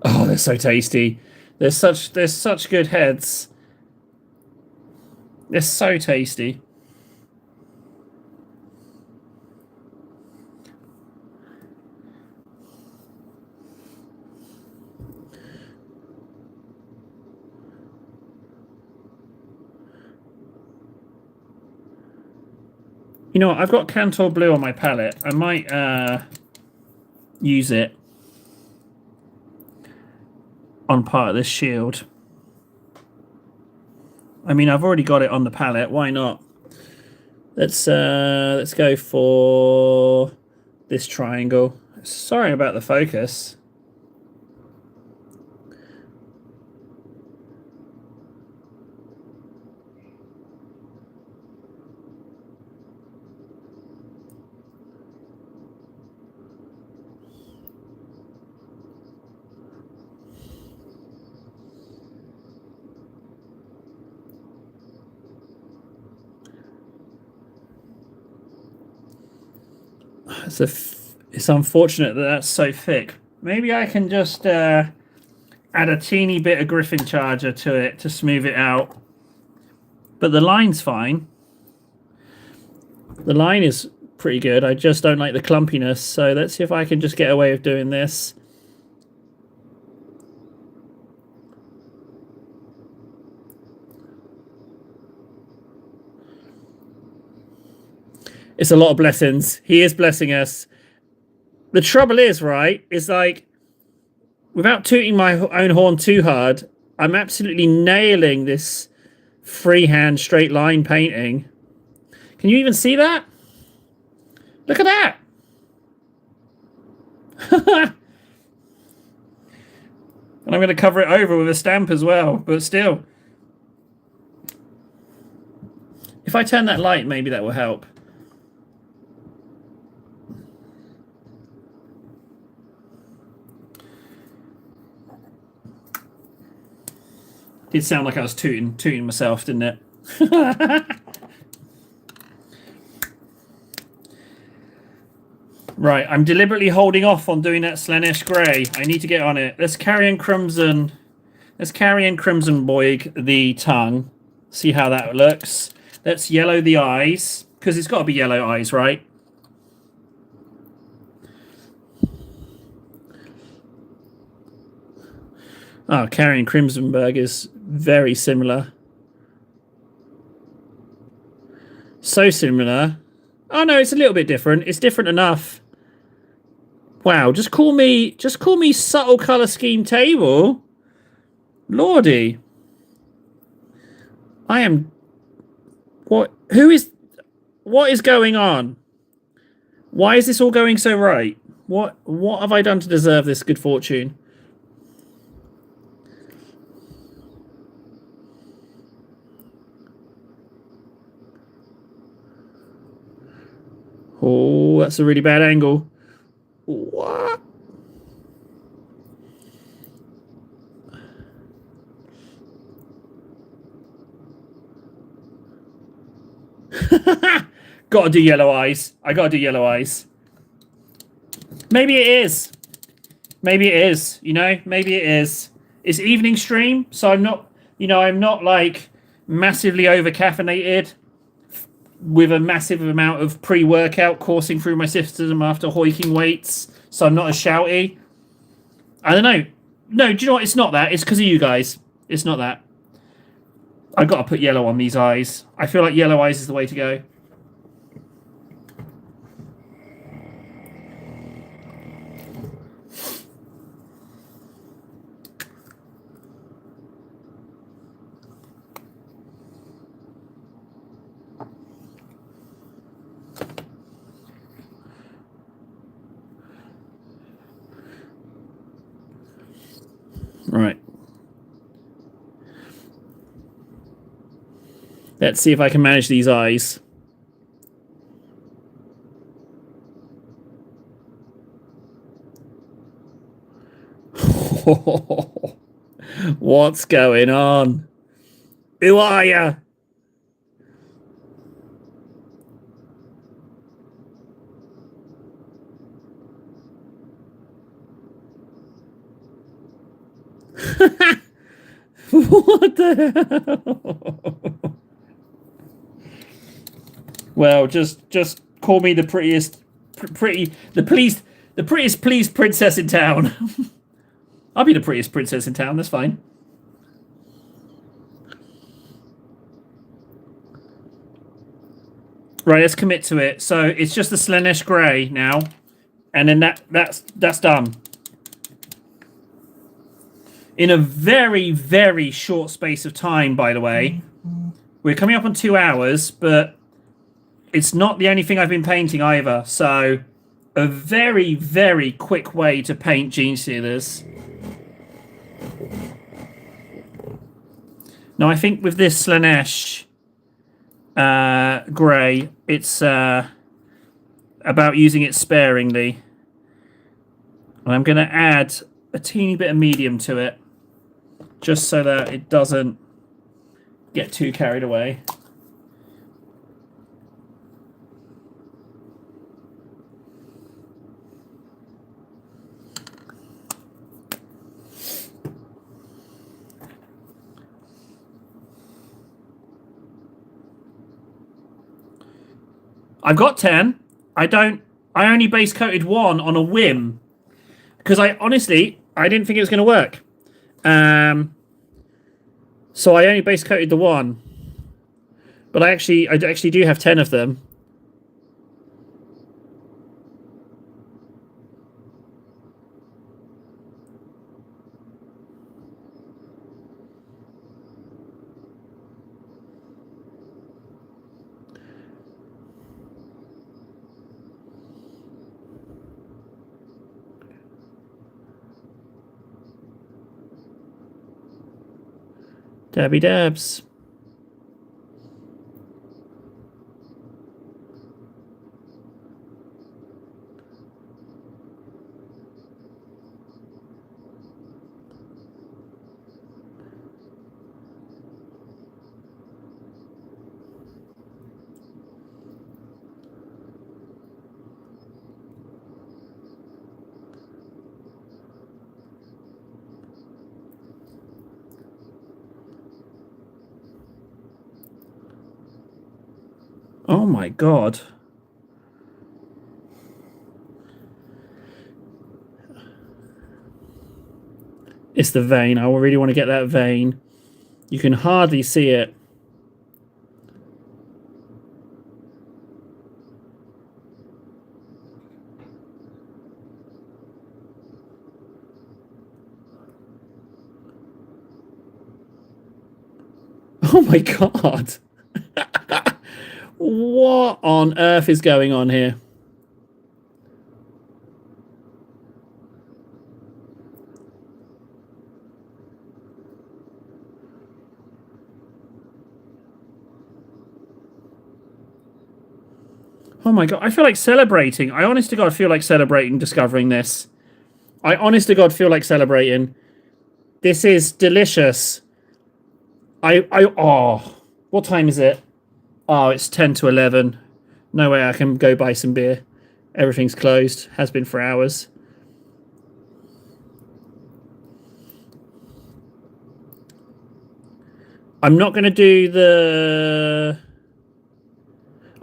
Oh, they're so tasty. They're such good heads. They're so tasty. You know what? I've got Cantor Blue on my palette. I might use it on part of this shield. I mean, I've already got it on the palette. Why not? Let's go for this triangle. Sorry about the focus. It's unfortunate that that's so thick. Maybe I can just add a teeny bit of Griffin Charger to it to smooth it out. But the line's fine. The line is pretty good. I just don't like the clumpiness. So let's see if I can just get away with doing this. It's a lot of blessings. He is blessing us. The trouble is, right, is like, without tooting my own horn too hard, I'm absolutely nailing this freehand straight line painting. Can you even see that? Look at that. And I'm going to cover it over with a stamp as well, but still. If I turn that light, maybe that will help. Did sound like I was tooting myself, didn't it? Right, I'm deliberately holding off on doing that Slaanesh Grey. I need to get on it. Let's carry in Crimson. Let's carry in Crimson Boyg the tongue. See how that looks. Let's yellow the eyes. Because it's got to be yellow eyes, right? Oh, Carrion Crimsonberg is very similar. So similar. Oh no, it's a little bit different. It's different enough. Wow, just call me subtle color scheme table. Lordy. I am what is going on? Why is this all going so right? What have I done to deserve this good fortune? Oh, that's a really bad angle. What? Gotta do yellow eyes. I gotta do yellow eyes. Maybe it is. Maybe it is. You know, maybe it is. It's evening stream, so I'm not, I'm not like massively over caffeinated with a massive amount of pre-workout coursing through my system after hoiking weights, so I'm not as shouty. I don't know. No, do you know what? It's not that. It's because of you guys. It's not that. I got to put yellow on these eyes. I feel like yellow eyes is the way to go. Right. Let's see if I can manage these eyes. What's going on? Who are you? What the hell? Well, just call me the prettiest, the prettiest pleased princess in town. I'll be the prettiest princess in town. That's fine. Right, let's commit to it. So it's just the Slaanesh Grey now, and then that's done. In a very, very short space of time, by the way. We're coming up on 2 hours, but it's not the only thing I've been painting either. So a very, very quick way to paint Genestealers. Now, I think with this Slaanesh Grey, it's about using it sparingly. And I'm going to add a teeny bit of medium to it, just so that it doesn't get too carried away. I've got 10. I only base coated 1 on a whim, because I didn't think it was going to work. So I only base coated the 1, but I actually do have 10 of them. Dabby dabs. Oh my god. It's the vein. I really want to get that vein. You can hardly see it. Oh my god. What on earth is going on here? Oh my god, I feel like celebrating. I honest to God feel like celebrating discovering this. I honest to God feel like celebrating. This is delicious. Oh, what time is it? Oh, it's 10 to 11. No way I can go buy some beer. Everything's closed. Has been for hours. I'm not going to do the...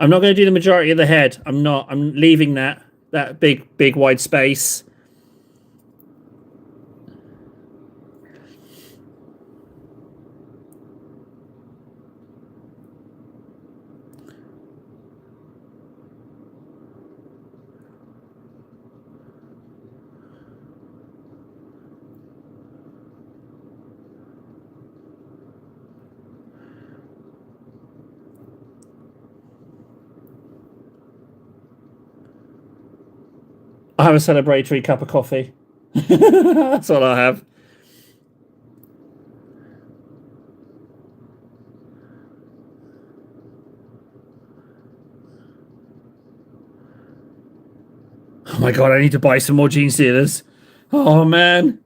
I'm not going to do the majority of the head. I'm not. I'm leaving that big wide space. I have a celebratory cup of coffee. That's all I have. Oh my god, I need to buy some more Gene Stealers. Oh man.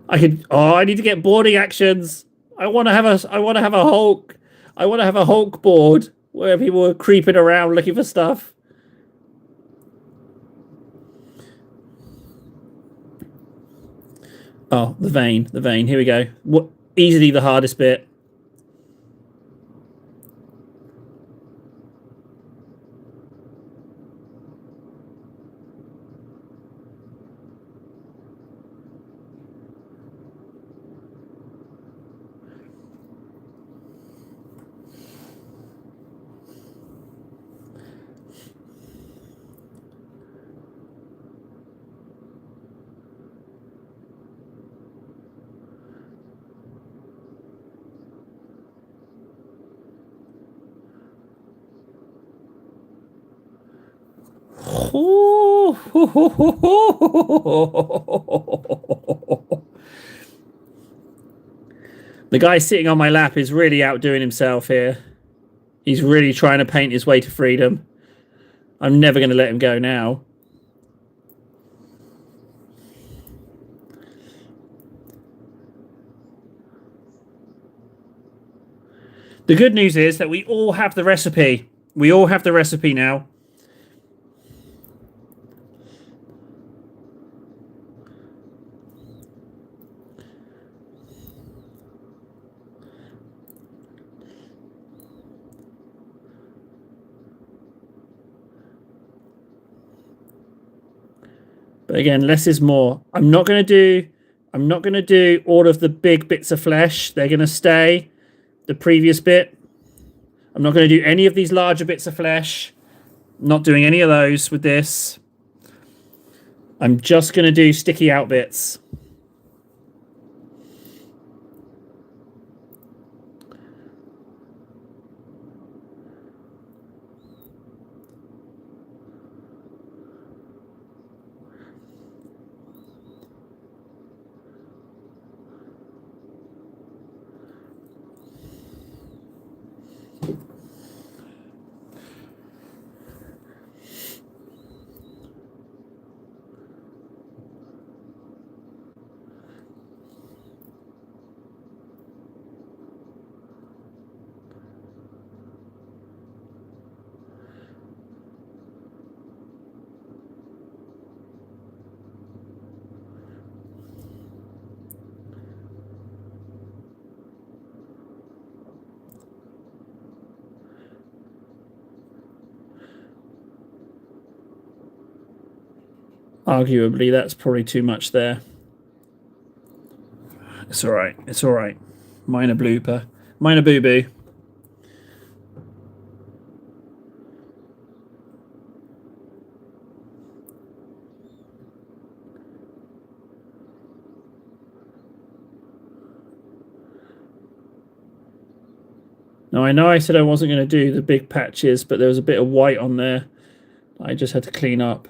I need to get boarding actions. I want to have a Hulk. I want to have a Hulk board where people are creeping around looking for stuff. Oh, the vein. Here we go. What easily the hardest bit. The guy sitting on my lap is really outdoing himself here. He's really trying to paint his way to freedom. I'm never going to let him go now. The good news is that we all have the recipe. We all have the recipe now. But again, less is more. I'm not going to do all of the big bits of flesh. They're going to stay the previous bit. I'm not going to do any of these larger bits of flesh. Not doing any of those with this. I'm just going to do sticky out bits. Arguably, that's probably too much there. It's all right. It's all right. Minor blooper. Minor boo-boo. Now, I know I said I wasn't going to do the big patches, but there was a bit of white on there I just had to clean up.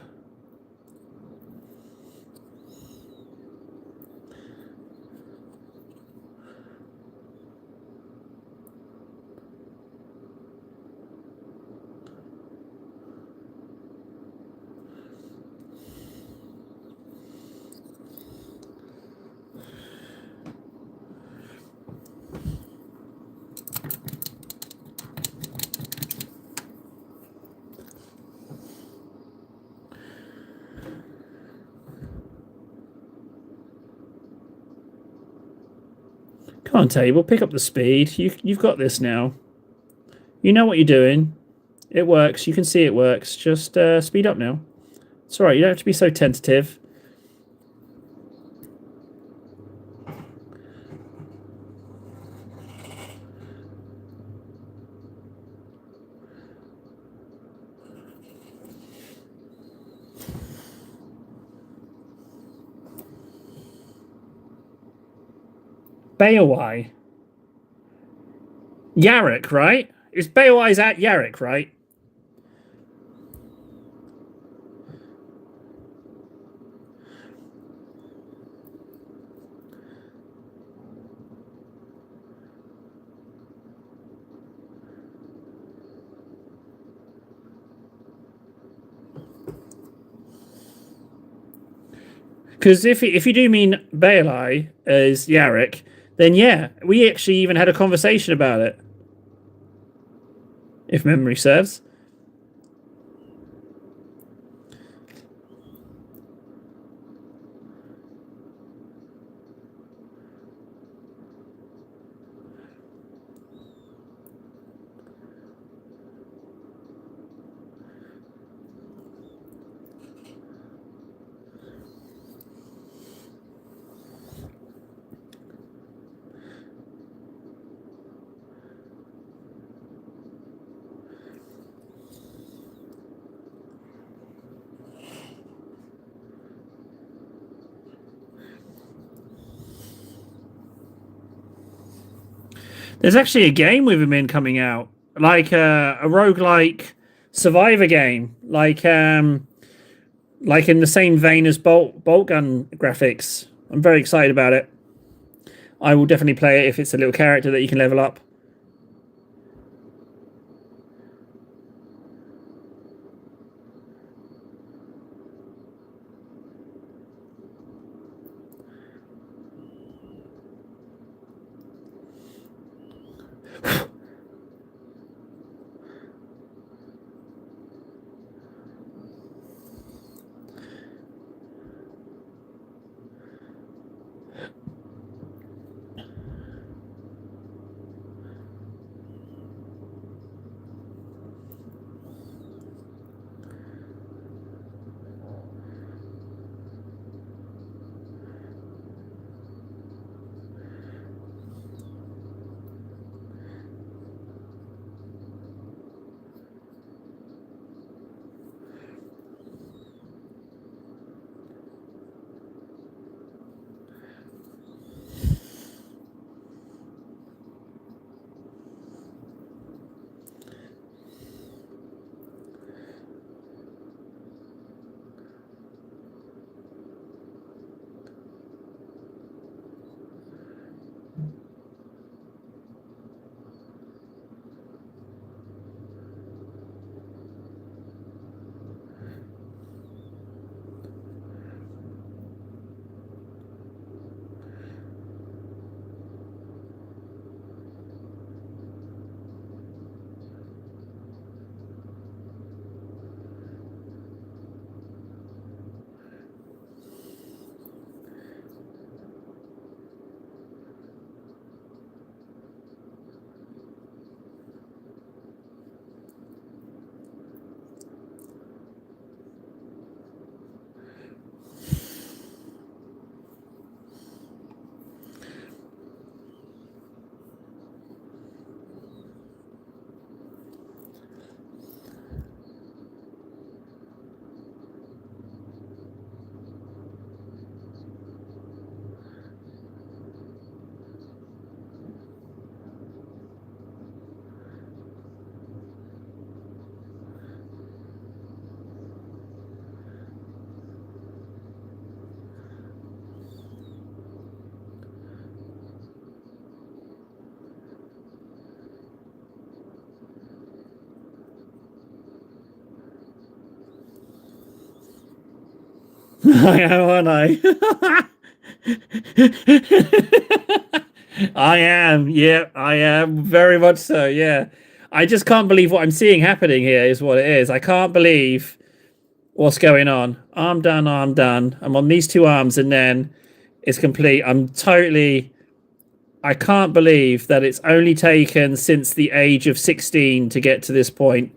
Come on, table, pick up the speed. You've got this now. You know what you're doing. It works. You can see it works. Just speed up now. It's all right. You don't have to be so tentative. Beowai. Yarrick, right? It's Beowai's at Yarrick, right? Because if you do mean Beowai as Yarrick, then yeah, we actually even had a conversation about it. If memory serves. There's actually a game with him in coming out, like a roguelike survivor game, like in the same vein as Bolt Gun graphics. I'm very excited about it. I will definitely play it if it's a little character that you can level up. I am, aren't I? I am. Yeah, I am. Very much so. Yeah. I just can't believe what I'm seeing happening here, is what it is. I can't believe what's going on. Arm done, arm done. I'm on these two arms and then it's complete. I can't believe that it's only taken since the age of 16 to get to this point.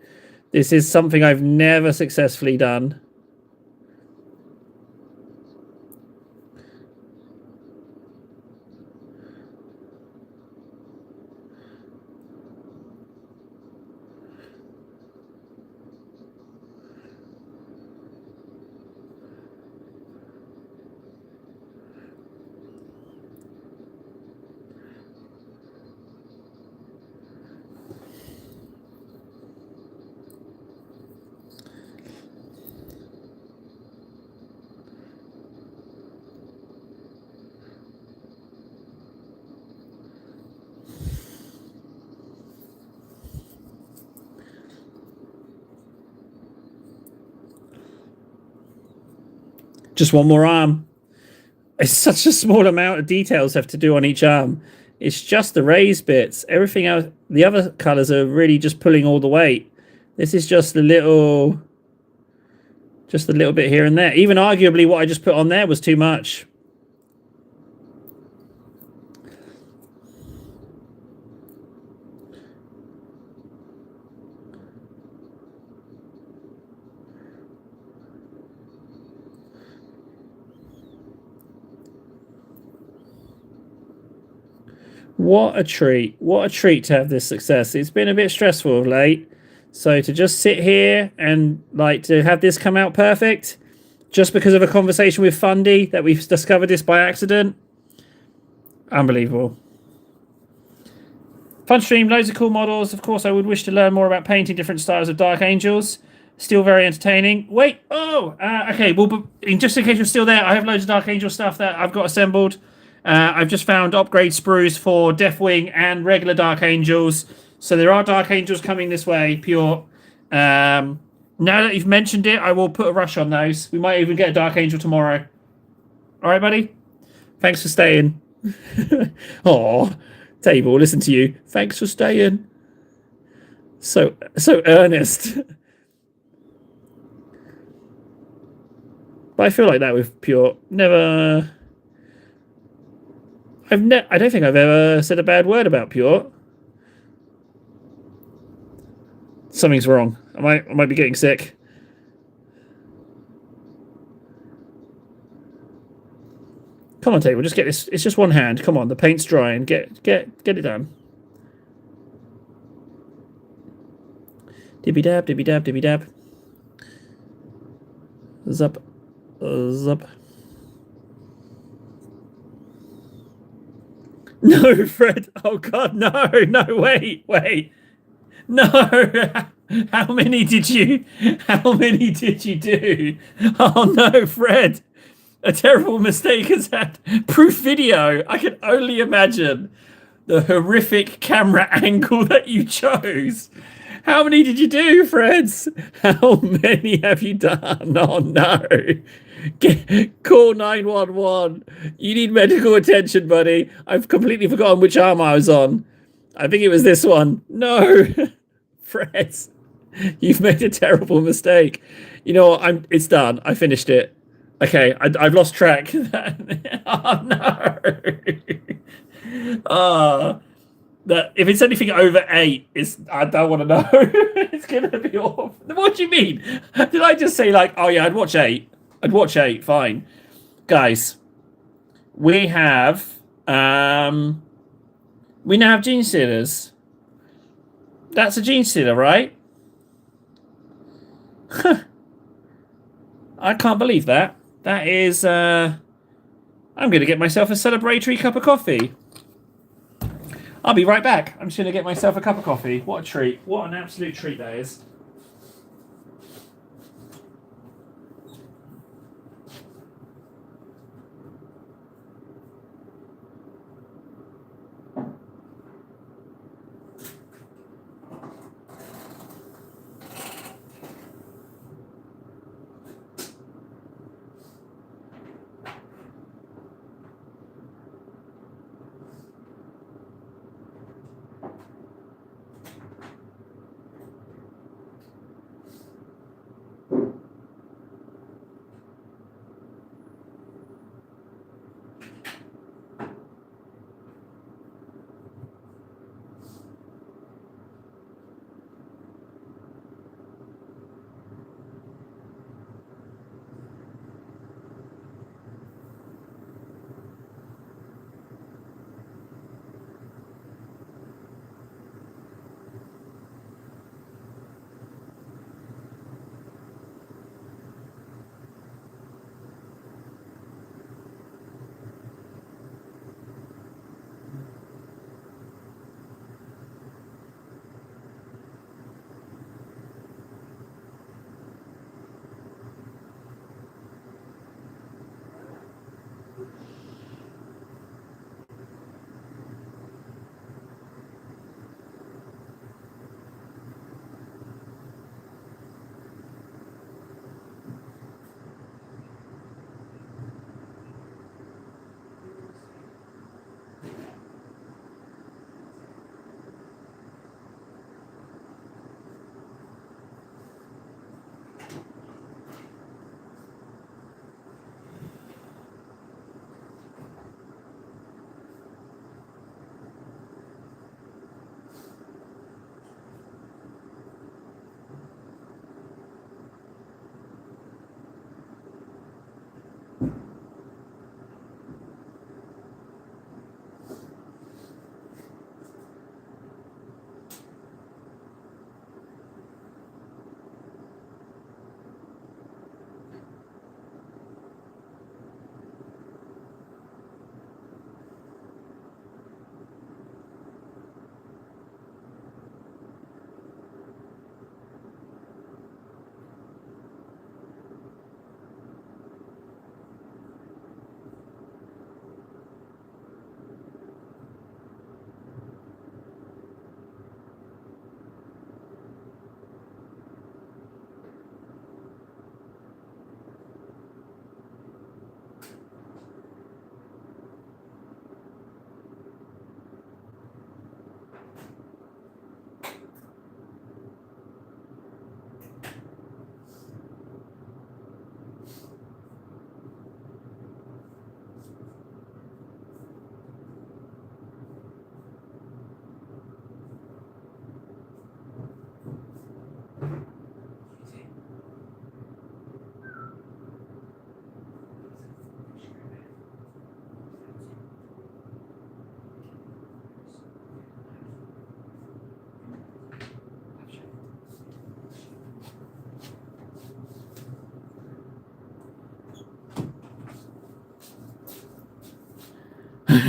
This is something I've never successfully done. Just one more arm. It's such a small amount of details have to do on each arm. It's just the raised bits. Everything else, the other colors are really just pulling all the weight. This is just a little bit here and there. Even arguably what I just put on there was too much. What a treat. What a treat to have this success. It's been a bit stressful of late. So to just sit here and like to have this come out perfect just because of a conversation with Fundy that we've discovered this by accident. Unbelievable. Fun stream, loads of cool models. Of course, I would wish to learn more about painting different styles of Dark Angels. Still very entertaining. Wait, okay. Well, just in case you're still there, I have loads of Dark Angel stuff that I've got assembled. I've just found upgrade sprues for Deathwing and regular Dark Angels. So there are Dark Angels coming this way, pure. Now that you've mentioned it, I will put a rush on those. We might even get a Dark Angel tomorrow. All right, buddy? Thanks for staying. Oh, Table, listen to you. Thanks for staying. So earnest. But I feel like that with pure. Never. I don't think I've ever said a bad word about pure. Something's wrong. I might be getting sick. Come on, Table, just get this. It's just one hand. Come on, the paint's drying. Get it done. Dibby dab, dibby dab, dibby dab. Zup, zup. No, Fred. Oh God, no, wait. No. How many did you do? Oh no, Fred. A terrible mistake has had proof video. I can only imagine the horrific camera angle that you chose. How many did you do, Freds? How many have you done? Oh no. Call 911. You need medical attention, buddy. I've completely forgotten which arm I was on. I think it was this one. No. Freds, you've made a terrible mistake. You know what? It's done. I finished it. Okay, I've lost track. Oh no. That if it's anything over 8, I don't want to know. It's gonna be awful. What do you mean? Did I just say like, oh yeah, I'd watch 8? I'd watch 8. Fine, guys. We have now have Gene Stealers. That's a Gene Stealer, right? I can't believe that. That is. I'm going to get myself a celebratory cup of coffee. I'll be right back. I'm just going to get myself a cup of coffee. What a treat. What an absolute treat that is.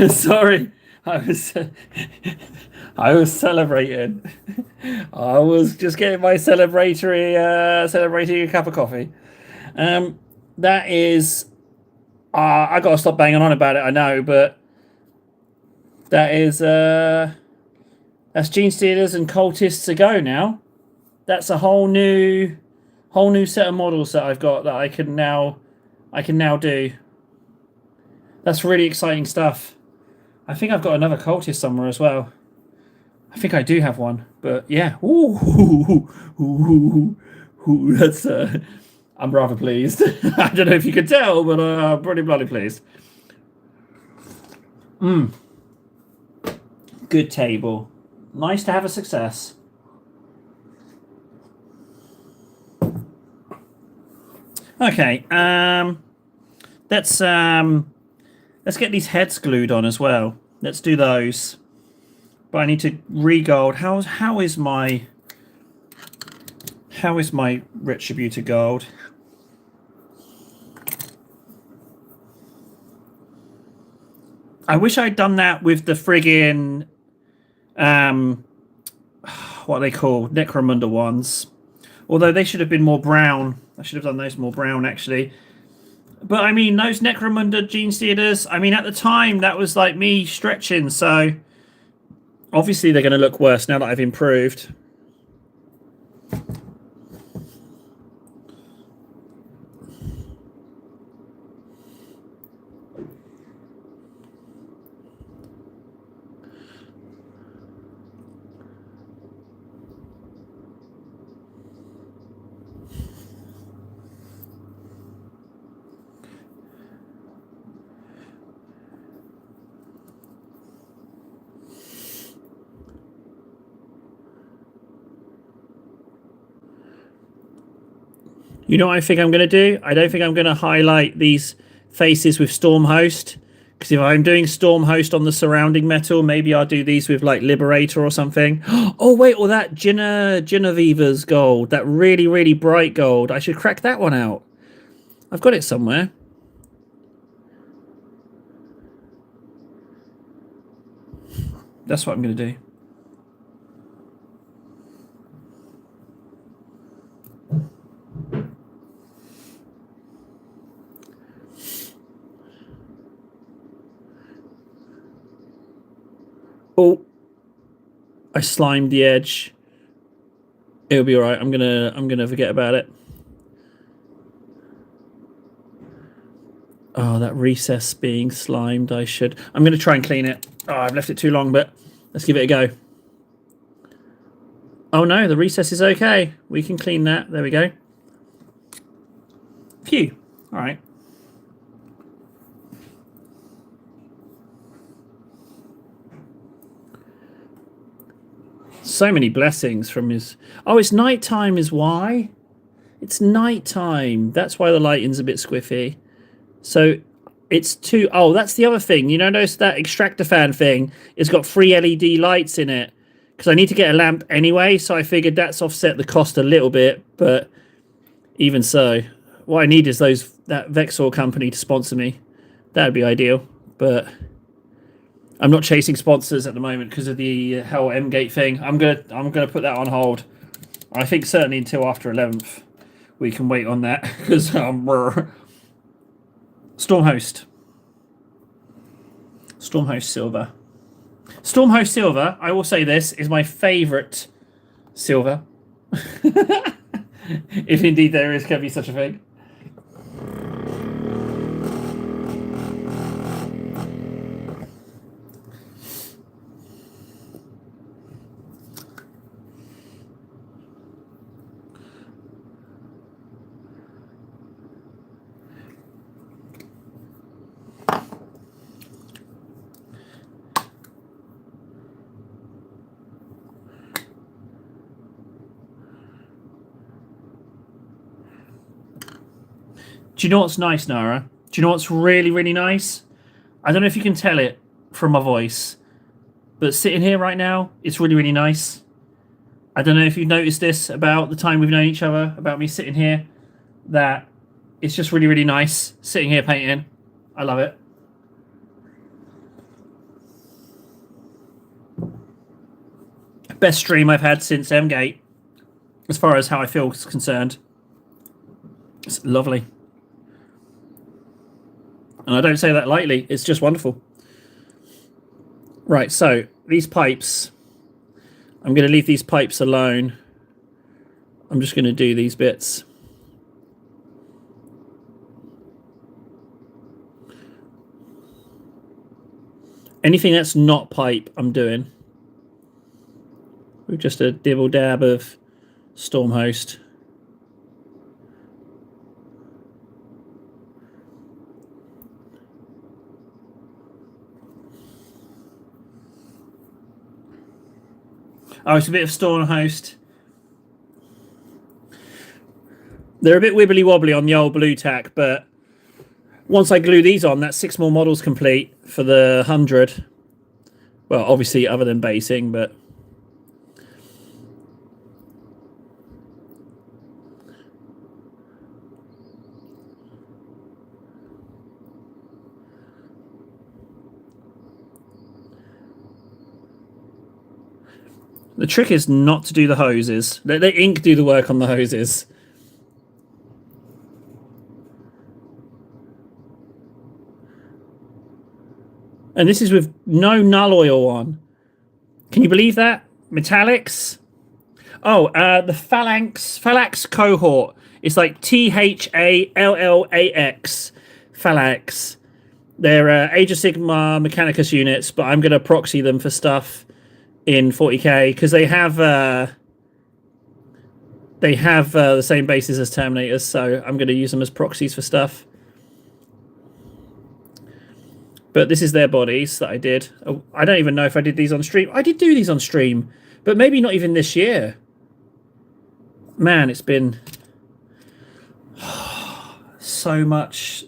Sorry, I was I was celebrating. I was just getting my celebrating a cup of coffee. That is, I gotta stop banging on about it. I know, but that is that's Genestealers and Cultists a go now. That's a whole new set of models that I've got that I can now do. That's really exciting stuff. I think I've got another Cultist somewhere as well. I think I do have one, but yeah. That's I'm rather pleased. I don't know if you can tell, but I'm pretty bloody pleased. Good table. Nice to have a success. Okay, let's get these heads glued on as well. Let's do those. But I need to re-gold. How is my Retributor gold? I wish I'd done that with the friggin' what are they called? Necromunda ones. Although they should have been more brown. I should have done those more brown, actually. But, I mean, those Necromunda Genestealers, I mean, at the time, that was like me stretching. So, obviously, they're going to look worse now that I've improved. You know what I think I'm going to do? I don't think I'm going to highlight these faces with Stormhost. Because if I'm doing Stormhost on the surrounding metal, maybe I'll do these with like Liberator or something. Oh, wait, or that Genevieve's gold. That really, really bright gold. I should crack that one out. I've got it somewhere. That's what I'm going to do. Oh, I slimed the edge. It'll be all right. I'm gonna forget about it. Oh, that recess being slimed. I'm gonna try and clean it. Oh, I've left it too long, but let's give it a go. Oh no, the recess is okay. We can clean that. There we go. Phew. All right. So many blessings from his... Oh, it's nighttime is why? It's nighttime. That's why the lighting's a bit squiffy. So it's too... Oh, that's the other thing. You notice that extractor fan thing? It's got 3 LED lights in it. Because I need to get a lamp anyway, so I figured that's offset the cost a little bit. But even so, what I need is that Vexor company to sponsor me. That would be ideal. But... I'm not chasing sponsors at the moment because of the Hell M-Gate thing. I'm gonna put that on hold. I think certainly until after 11th we can wait on that because Stormhost Silver. Stormhost Silver, I will say this, is my favourite silver. If indeed there can be such a thing. Do you know what's nice, Nara? Do you know what's really, really nice? I don't know if you can tell it from my voice, but sitting here right now, it's really, really nice. I don't know if you've noticed this about the time we've known each other, about me sitting here, that it's just really, really nice sitting here painting. I love it. Best stream I've had since M-Gate, as far as how I feel is concerned. It's lovely. And I don't say that lightly. It's just wonderful. Right, so these pipes, I'm going to leave these pipes alone. I'm just going to do these bits. Anything that's not pipe, I'm doing. With just a dibble dab of Stormhost. Oh, it's a bit of Stormhost. They're a bit wibbly wobbly on the old blue tack, but once I glue these on, that's 6 more models complete for the 100. Well, obviously, other than basing, but the trick is not to do the hoses. Let the ink do the work on the hoses. And this is with no null oil on. Can you believe that? Metallics. Oh, the Phalanx cohort. It's like THALLAX. Phalanx. They're Age of Sigmar Mechanicus units, but I'm going to proxy them for stuff in 40k because they have the same bases as Terminators, so I'm going to use them as proxies for stuff. But this is their bodies that I did. Oh, I don't even know if I did these on stream. I did do these on stream, but maybe not even this year. Man, it's been so much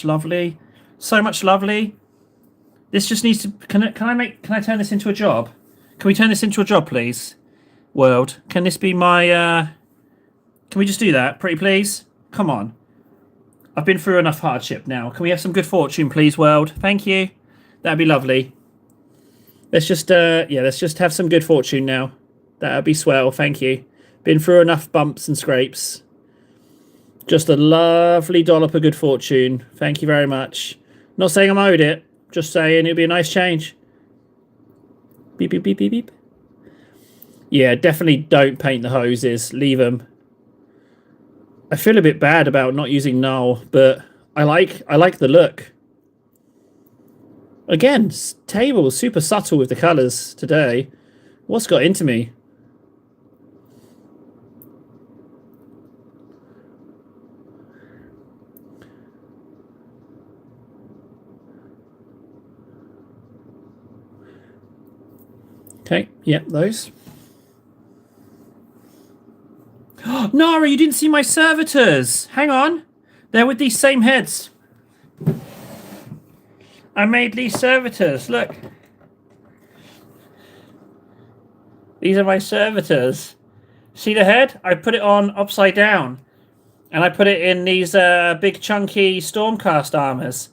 lovely. So much lovely. This just needs to... Can I turn this into a job? Can we turn this into a job, please? World. Can this be my... Can we just do that? Pretty please? Come on. I've been through enough hardship now. Can we have some good fortune, please, world? Thank you. That'd be lovely. Let's just, let's just have some good fortune now. That'd be swell. Thank you. Been through enough bumps and scrapes. Just a lovely dollop of good fortune. Thank you very much. Not saying I'm owed it. Just saying it'd be a nice change. Beep, beep, beep, beep, beep. Yeah, definitely don't paint the hoses. Leave them. I feel a bit bad about not using null, but I like the look. Again, table super subtle with the colours today. What's got into me? Okay, yep, those. Nara, you didn't see my servitors. Hang on. They're with these same heads. I made these servitors. Look. These are my servitors. See the head? I put it on upside down. And I put it in these big chunky Stormcast armors.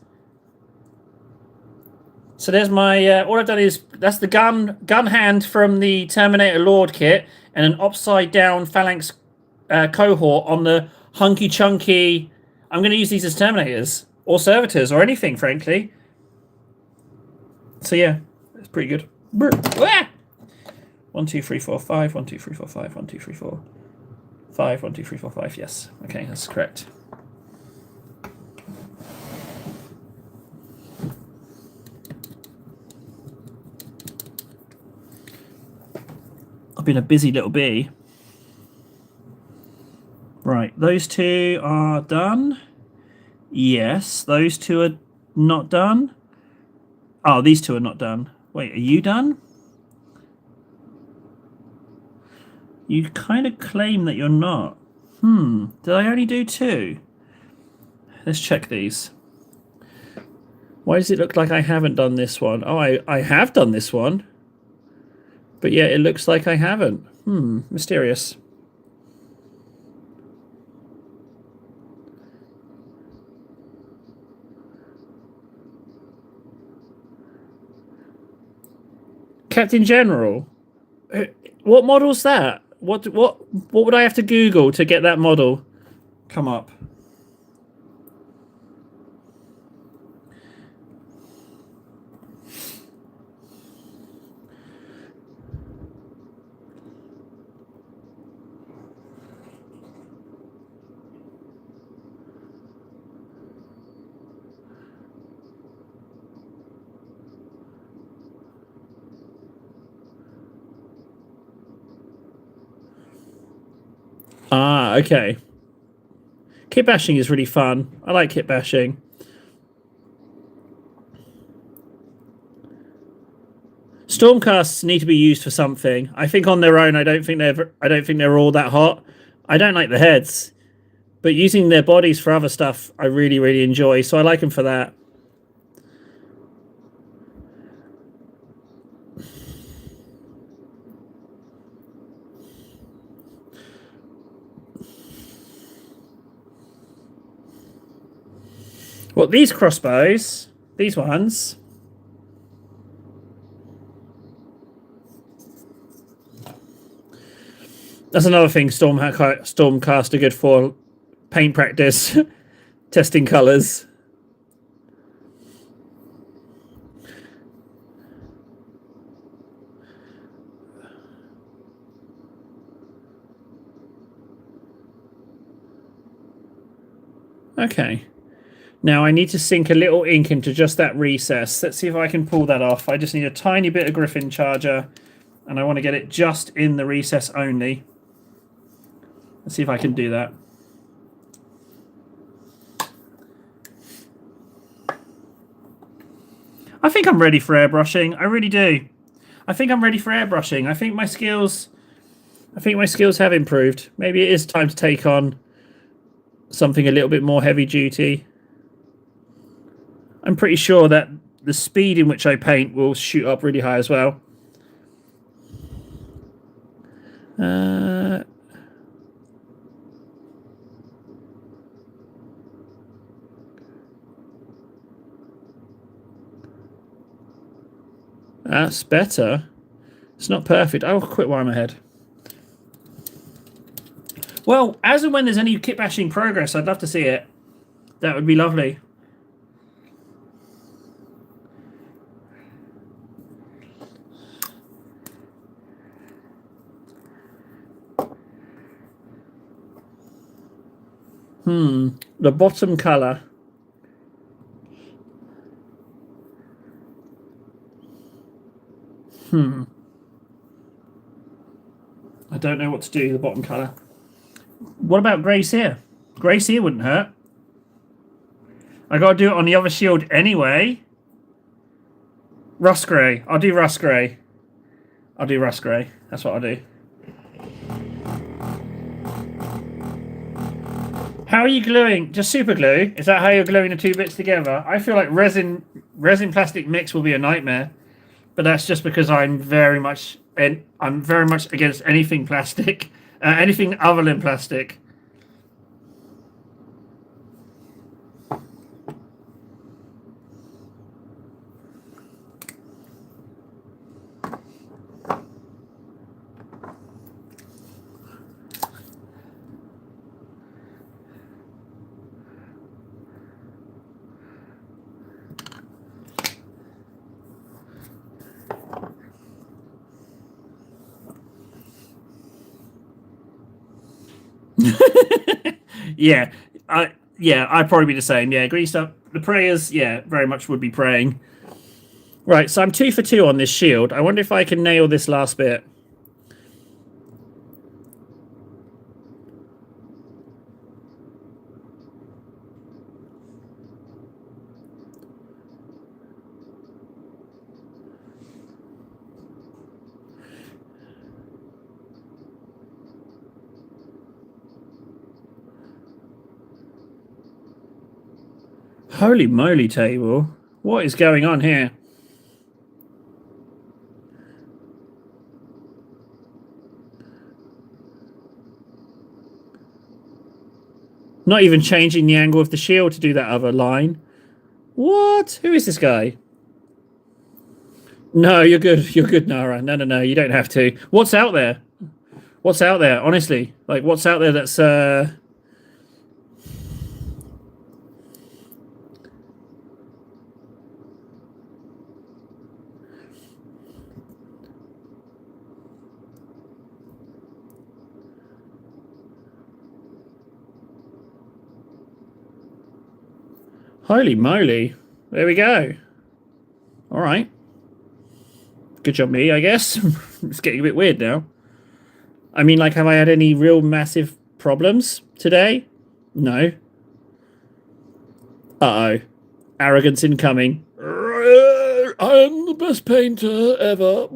So there's my... all I've done is... That's the gun hand from the Terminator Lord kit. And an upside down Phalanx cohort on the hunky chunky. I'm going to use these as Terminators or Servitors or anything, frankly. So yeah, it's pretty good. 1 2 3 4 5 1 2 3 4 5 1 2 3 4 5 1 2 3 4 5. Yes, okay, that's correct. I've been a busy little bee. Right, those two are done. Yes, those two are not done. Oh, these two are not done. Wait, are you done? You kind of claim that you're not. Did I only do 2? Let's check these. Why does it look like I haven't done this one? Oh, I have done this one. But yeah, it looks like I haven't. Mysterious. Captain General? What model's that? What would I have to Google to get that model come up? Ah, okay. Kit bashing is really fun. I like kit bashing. Stormcasts need to be used for something. I think on their own, I don't think they're all that hot. I don't like the heads, but using their bodies for other stuff, I really, really enjoy. So I like them for that. Well, these crossbows, these ones. That's another thing Stormcast are good for. Paint practice, testing colours. Okay. Now I need to sink a little ink into just that recess. Let's see if I can pull that off. I just need a tiny bit of Griffin Charger, and I want to get it just in the recess only. Let's see if I can do that. I think I'm ready for airbrushing. I really do. I think I'm ready for airbrushing. I think my skills have improved. Maybe it is time to take on something a little bit more heavy duty. I'm pretty sure that the speed in which I paint will shoot up really high as well. That's better. It's not perfect. I'll quit while I'm ahead. Well, as and when there's any kit bashing progress, I'd love to see it. That would be lovely. The bottom colour. I don't know what to do with the bottom colour. What about grey sear? Grey sear wouldn't hurt. I got to do it on the other shield anyway. Rust grey. I'll do rust grey. I'll do rust grey. That's what I'll do. How are you gluing? Just super glue? Is that how you're gluing the two bits together? I feel like resin plastic mix will be a nightmare, but that's just because I'm very much against anything plastic, anything other than plastic. Yeah, I'd probably be the same. Yeah, greased up. The prayers, yeah, very much would be praying. Right, so I'm 2 for 2 on this shield. I wonder if I can nail this last bit. Holy moly, table. What is going on here? Not even changing the angle of the shield to do that other line. What? Who is this guy? No, you're good. You're good, Nara. No. You don't have to. What's out there? What's out there? Honestly, like, what's out there that's holy moly. There we go. All right. Good job, me, I guess. It's getting a bit weird now. I mean, like, have I had any real massive problems today? No. Uh-oh. Arrogance incoming. I'm the best painter ever.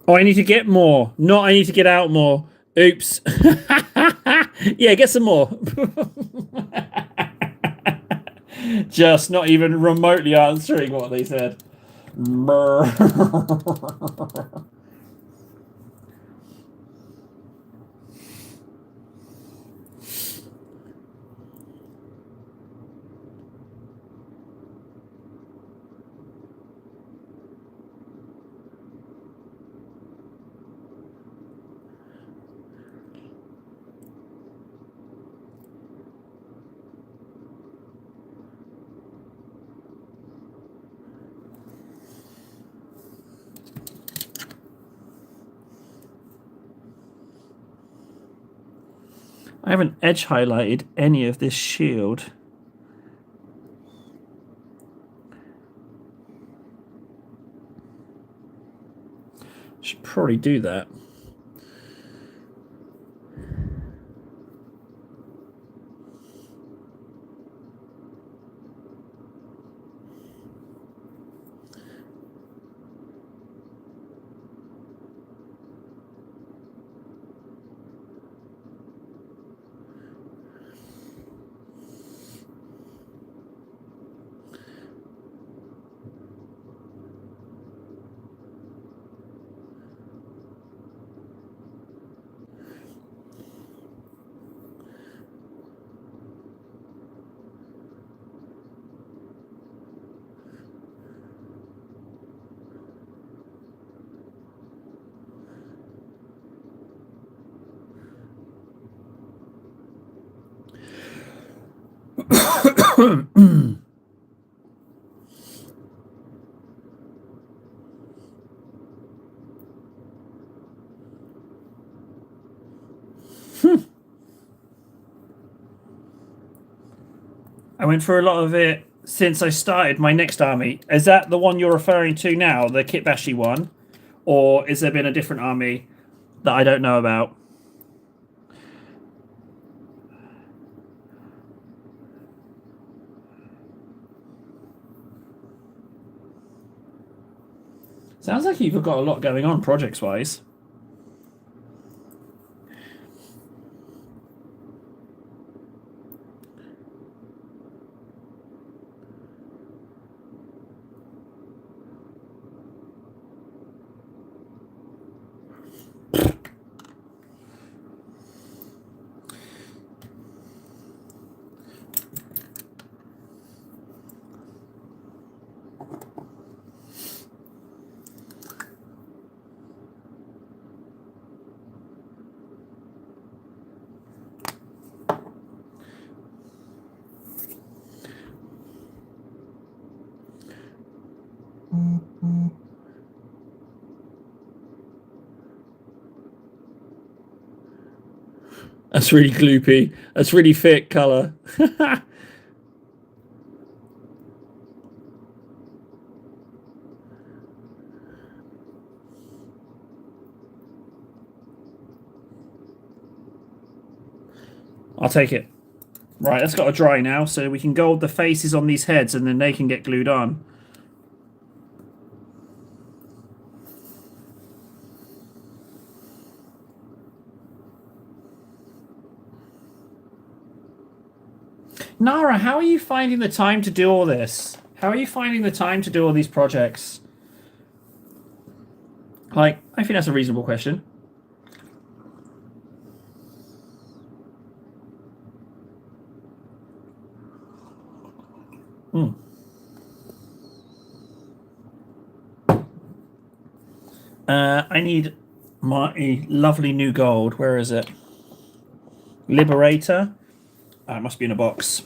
Oh, I need to get more. Not I need to get out more. Oops. Yeah, get some more. Just not even remotely answering what they said. I haven't edge highlighted any of this shield. Should probably do that. I went through a lot of it since I started my next army. Is that the one you're referring to now, the Kitbashi one? Or has there been a different army that I don't know about? Sounds like you've got a lot going on projects-wise. That's really gloopy. That's really thick colour. I'll take it. Right, that's got to dry now, so we can gold the faces on these heads and then they can get glued on. Nara, how are you finding the time to do all this? How are you finding the time to do all these projects? Like, I think that's a reasonable question. I need my lovely new gold. Where is it? Liberator. It must be in a box.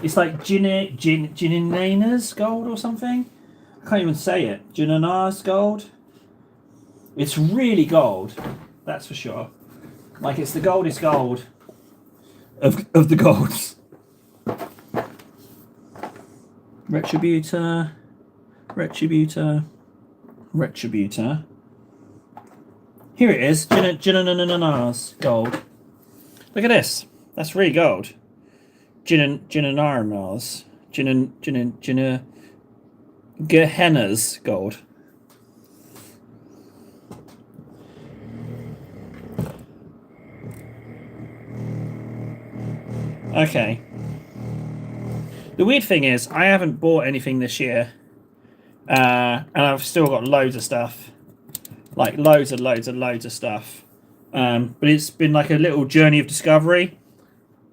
It's like Ginina's gold or something. I can't even say it. Ginina's gold. It's really gold. That's for sure. Like it's the goldest gold of the golds. Retributor. Here it is. Ginina's gold. Look at this. That's really gold. Ginina's. Gehenna's gold. Okay. The weird thing is, I haven't bought anything this year. And I've still got loads of stuff. Like loads of stuff. But it's been like a little journey of discovery.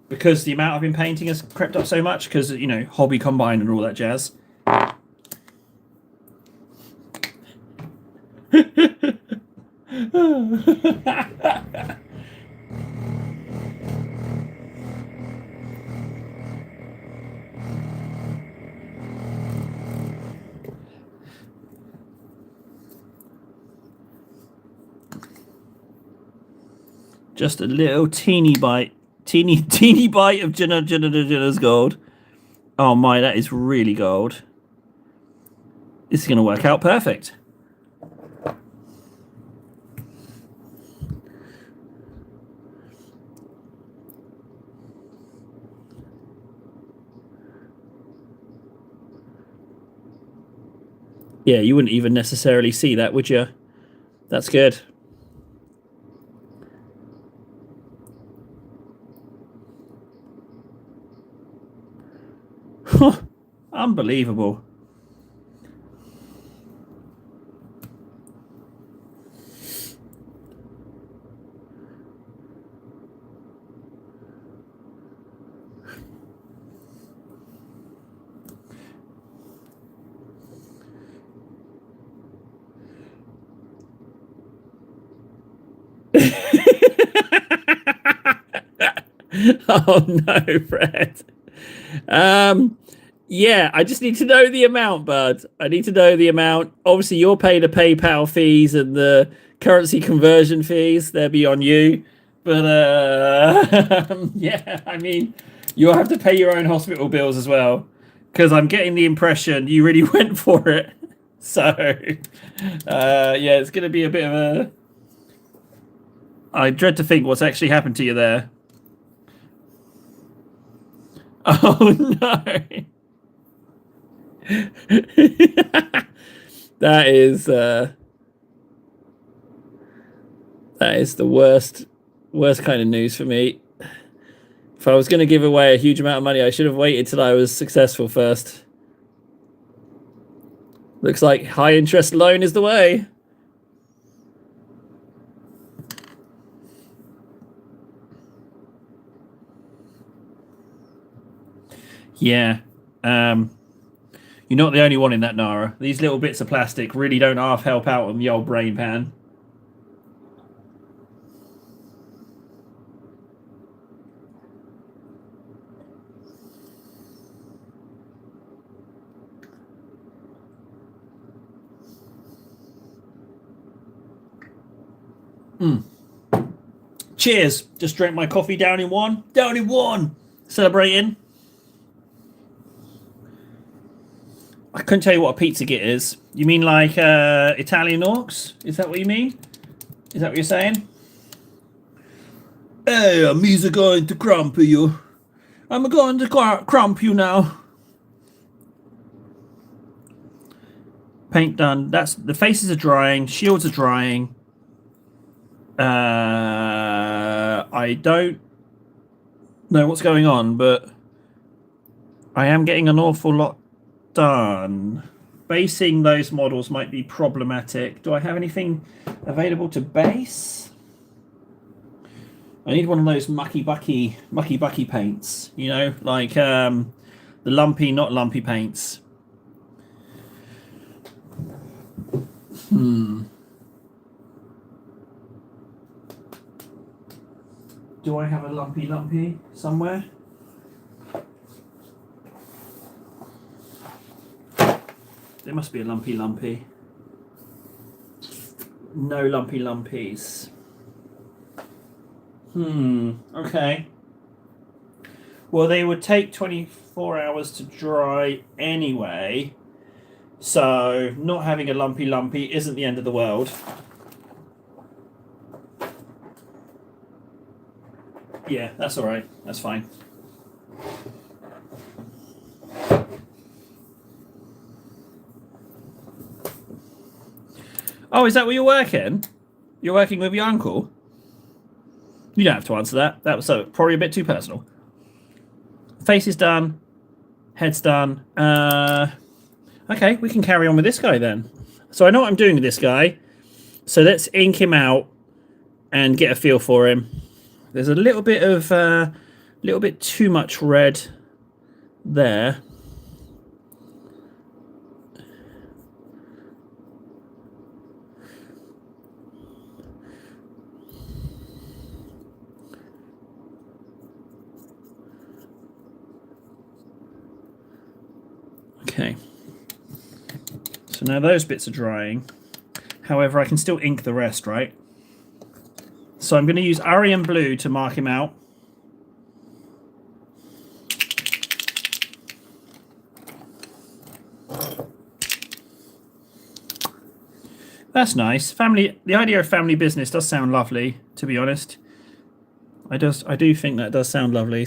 Because the amount I've been painting has crept up so much. Because, you know, hobby combined and all that jazz. Just a little teeny bite of Jenna's gold. Oh my, that is really gold. This is going to work out perfect. Yeah, you wouldn't even necessarily see that, would you? That's good. Unbelievable. Oh no, Fred. Yeah, I just need to know the amount, bud. I need to know the amount. Obviously, you're paying the PayPal fees and the currency conversion fees. They'll be on you. But, yeah, I mean, you'll have to pay your own hospital bills as well. Because I'm getting the impression you really went for it. So, yeah, it's going to be a bit of a... I dread to think what's actually happened to you there. Oh, no. That is the worst kind of news for me. If I was going to give away a huge amount of money, I should have waited till I was successful first. Looks like high interest loan is the way. Yeah. You're not the only one in that, Nara. These little bits of plastic really don't half help out on the old brain pan. Cheers. Just drank my coffee down in one. Down in one. Celebrating. I couldn't tell you what a pizza git is. You mean like Italian orcs? Is that what you mean? Is that what you're saying? Hey, I'm going to crump you. I'm going to crump you now. Paint done. That's the faces are drying. Shields are drying. I don't know what's going on, but I am getting an awful lot done. Basing those models might be problematic. Do I have anything available to base? I need one of those mucky bucky paints, you know, like the lumpy, not lumpy paints. Do I have a lumpy somewhere? There must be a lumpy. No lumpies. Okay. Well, they would take 24 hours to dry anyway, so not having a lumpy isn't the end of the world. Yeah, that's all right. That's fine. Oh, is that where you're working? You're working with your uncle? You don't have to answer that. That was probably a bit too personal. Face is done. Head's done. Okay, we can carry on with this guy then. So I know what I'm doing with this guy. So let's ink him out and get a feel for him. There's a little bit too much red there. Okay. So now those bits are drying. However, I can still ink the rest, right? So I'm going to use Arium Blue to mark him out. That's nice. The idea of family business does sound lovely, to be honest. I do think that does sound lovely.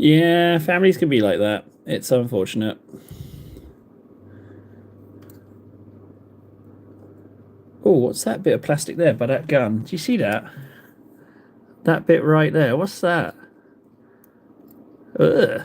Yeah, families can be like that. It's unfortunate. Oh, what's that bit of plastic there by that gun? Do you see that? That bit right there. What's that? Ugh.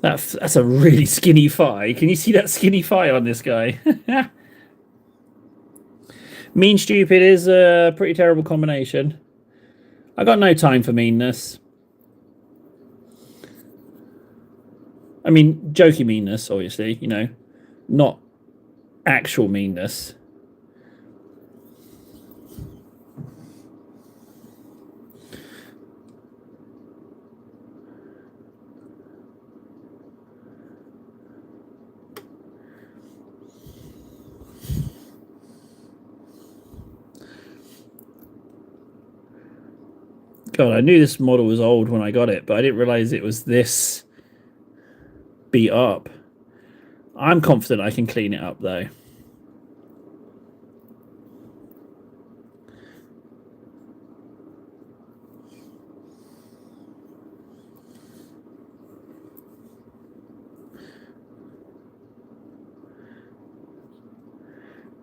That's a really skinny thigh. Can you see that skinny thigh on this guy? Mean stupid is a pretty terrible combination. I got no time for meanness. I mean, jokey meanness, obviously, you know, not actual meanness. God, I knew this model was old when I got it, but I didn't realize it was this beat up. I'm confident I can clean it up, though.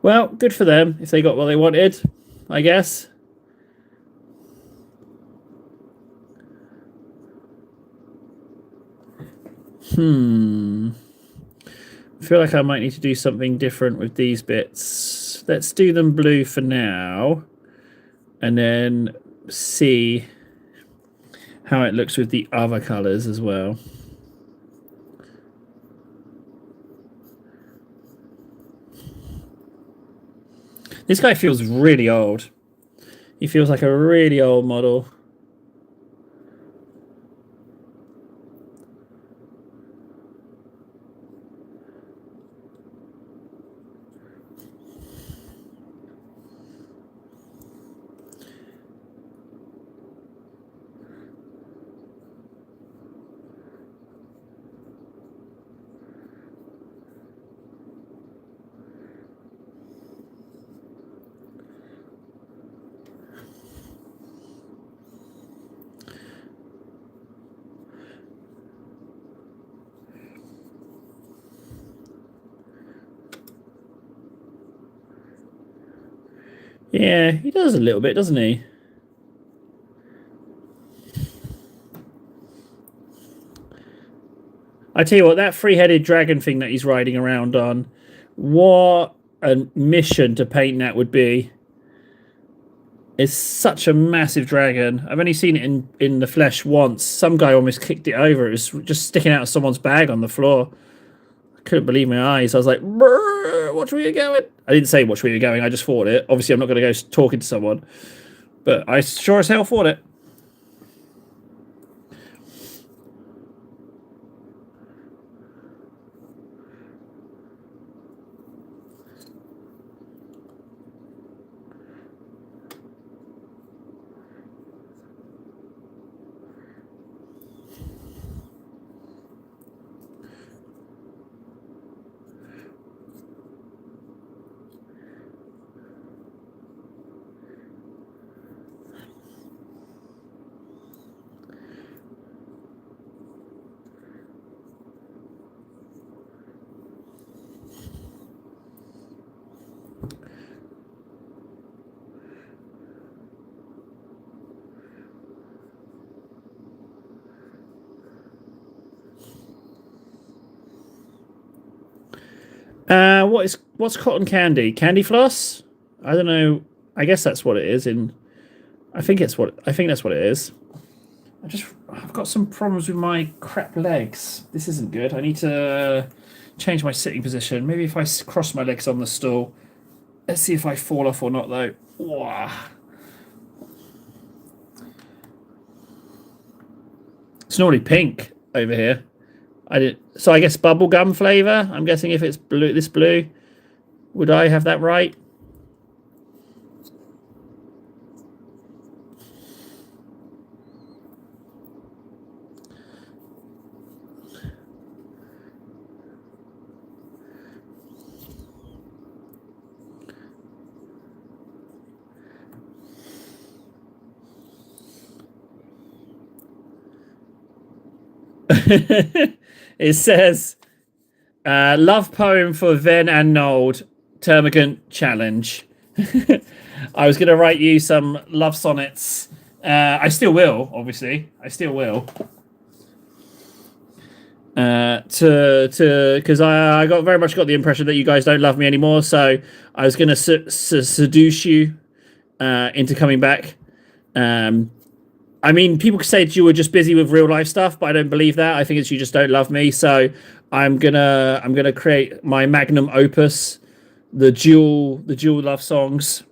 Well, good for them if they got what they wanted, I guess. I feel like I might need to do something different with these bits. Let's do them blue for now, and then see how it looks with the other colours as well. This guy feels really old. He feels like a really old model. Yeah, he does a little bit, doesn't he? I tell you what, that three-headed dragon thing that he's riding around on, what a mission to paint that would be. It's such a massive dragon. I've only seen it in the flesh once. Some guy almost kicked it over. It was just sticking out of someone's bag on the floor. I couldn't believe my eyes. I was like, watch where you're going. I didn't say watch where you're going. I just thought it. Obviously, I'm not going to go talking to someone. But I sure as hell thought it. What's cotton candy? Candy floss? I don't know. I guess that's what it is. I think that's what it is. I've got some problems with my crap legs. This isn't good. I need to change my sitting position. Maybe if I cross my legs on the stool. Let's see if I fall off or not, though. Wow. It's normally pink over here. So I guess bubblegum flavour. I'm guessing if it's blue, this blue. Would I have that right? It says, love poem for Ven and Nold, Termagant challenge. I was going to write you some love sonnets. I still will, obviously. I still will. Because I got very much got the impression that you guys don't love me anymore. So I was going to seduce you into coming back. I mean, people say that you were just busy with real life stuff, but I don't believe that. I think it's you just don't love me. So I'm gonna create my magnum opus, the dual love songs.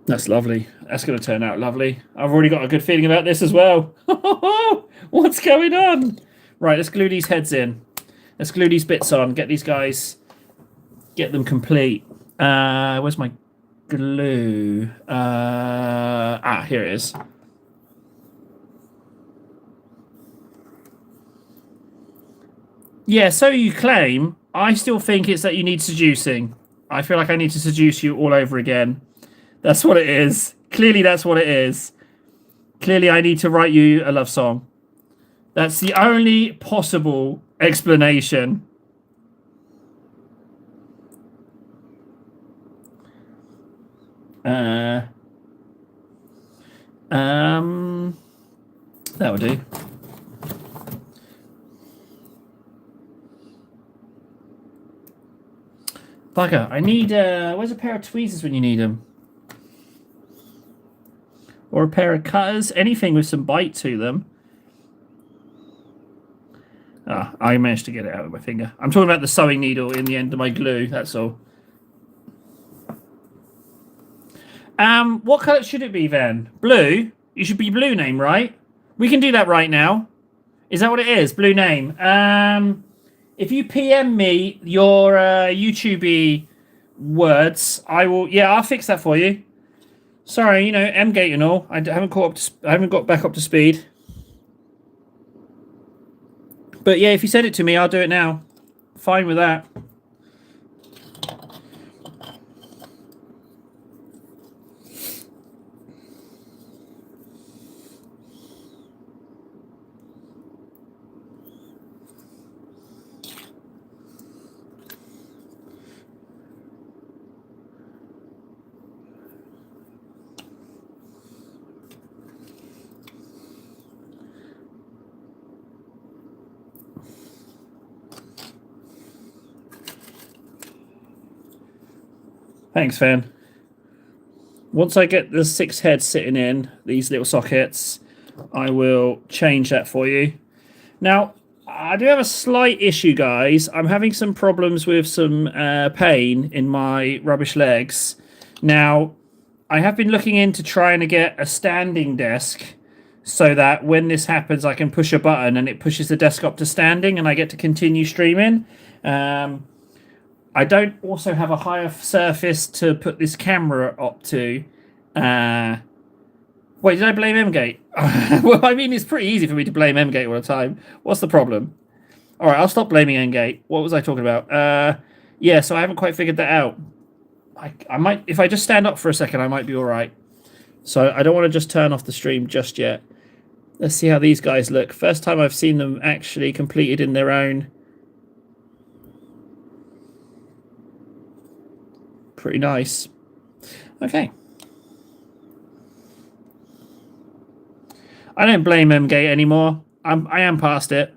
That's lovely. That's going to turn out lovely. I've already got a good feeling about this as well. What's going on? Right, let's glue these heads in. Let's glue these bits on. Get these guys, get them complete. Where's my glue? Here it is. Yeah, so you claim. I still think it's that you need seducing. I feel like I need to seduce you all over again. That's what it is. Clearly, that's what it is. Clearly, I need to write you a love song. That's the only possible explanation. Uh, that would do. Bugger, I need, where's a pair of tweezers when you need them? Or a pair of cutters, anything with some bite to them. Ah, I managed to get it out with my finger. I'm talking about the sewing needle in the end of my glue, that's all. What colour should it be then? Blue? You should be blue name, right? We can do that right now. Is that what it is? Blue name. If you PM me your YouTube words, I will. Yeah, I'll fix that for you. Sorry, you know, M-Gate and all. I haven't caught up. I haven't got back up to speed. But yeah, if you send it to me, I'll do it now. Fine with that. Thanks, Fan. Once I get the 6 heads sitting in these little sockets, I will change that for you. Now, I do have a slight issue, guys. I'm having some problems with some pain in my rubbish legs. Now, I have been looking into trying to get a standing desk so that when this happens, I can push a button and it pushes the desk up to standing and I get to continue streaming. I don't also have a higher surface to put this camera up to. Wait, did I blame M-Gate? Well, I mean, it's pretty easy for me to blame M-Gate all the time. What's the problem? All right, I'll stop blaming M-Gate. What was I talking about? Yeah, so I haven't quite figured that out. I might, if I just stand up for a second, I might be all right. So I don't want to just turn off the stream just yet. Let's see how these guys look. First time I've seen them actually completed in their own. Pretty nice. Okay. I don't blame M-Gate anymore. I am past it.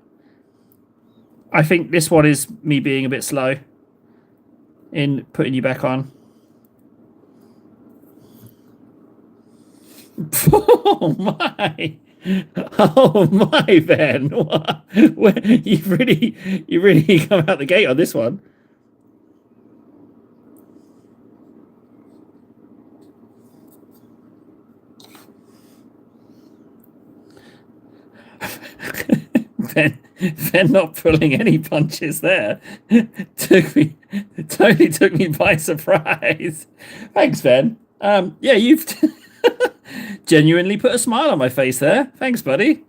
I think this one is me being a bit slow in putting you back on. Oh my! Oh my, Ben! You really come out the gate on this one. Ben not pulling any punches there totally took me by surprise. Thanks, Ben. Yeah, you've genuinely put a smile on my face there. Thanks, buddy.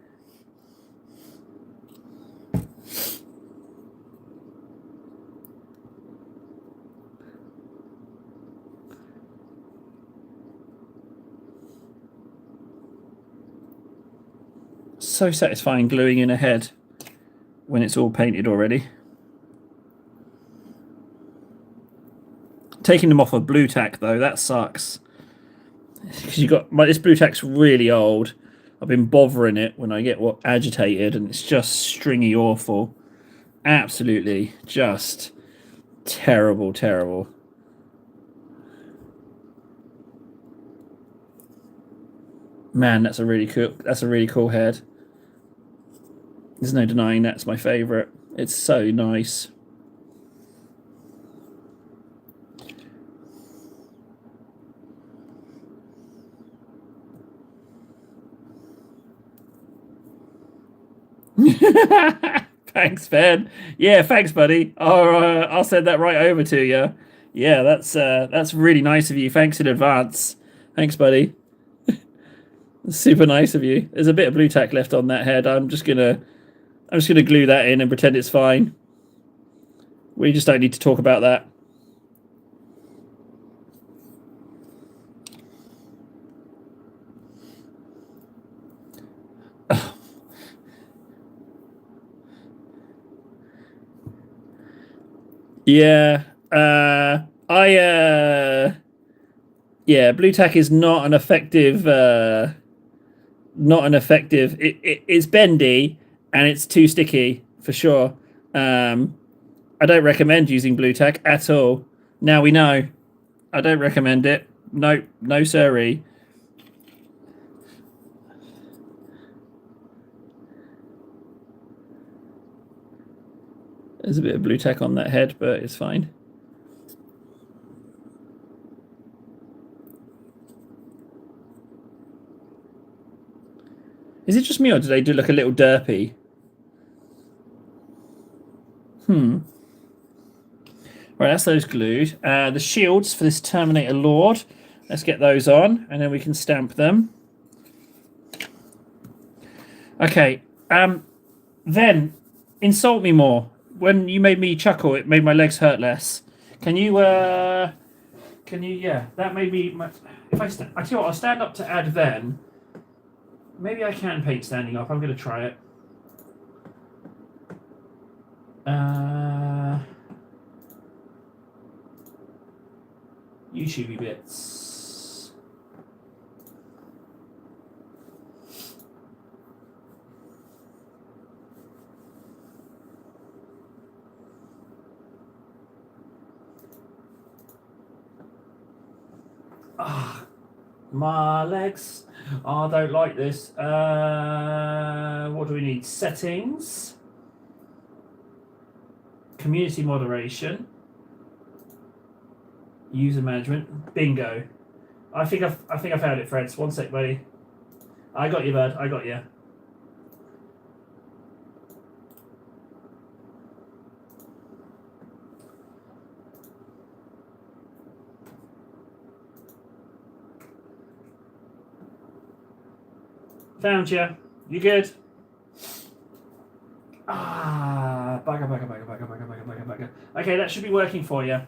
So satisfying gluing in a head when it's all painted already. Taking them off of blue tack though, that sucks. Because you got this blue tack's really old. I've been bothering it when I get agitated, and it's just stringy awful. Absolutely, just terrible, terrible. Man, that's a really cool head. There's no denying that's my favorite. It's so nice. Thanks, Ben. Yeah, thanks, buddy. I'll send that right over to you. Yeah, that's really nice of you. Thanks in advance. Thanks, buddy. Super nice of you. There's a bit of blue tack left on that head. I'm just gonna glue that in and pretend it's fine. We just don't need to talk about that. Yeah. Yeah, blue tack is not an effective not an effective it's bendy and it's too sticky for sure. Um I don't recommend using blue tack at all. Now we know. I don't recommend it. No, no siree. There's a bit of blue tack on that head, but it's fine. Is it just me or do they do look a little derpy? Right, that's those glued. The shields for this Terminator Lord. Let's get those on, and then we can stamp them. Okay. Then insult me more. When you made me chuckle, it made my legs hurt less. Can you? Can you? Yeah, that made me. If I tell you what, I'll stand up to add then. Maybe I can paint standing up. I'm going to try it. YouTubey bits. Ah, my legs. Oh, I don't like this. What do we need? Settings. Community moderation. User management. Bingo. I think I found it, Freds. One sec, buddy. I got you, bud. I got you. Found you. You good? Ah, bugger. Okay, that should be working for you.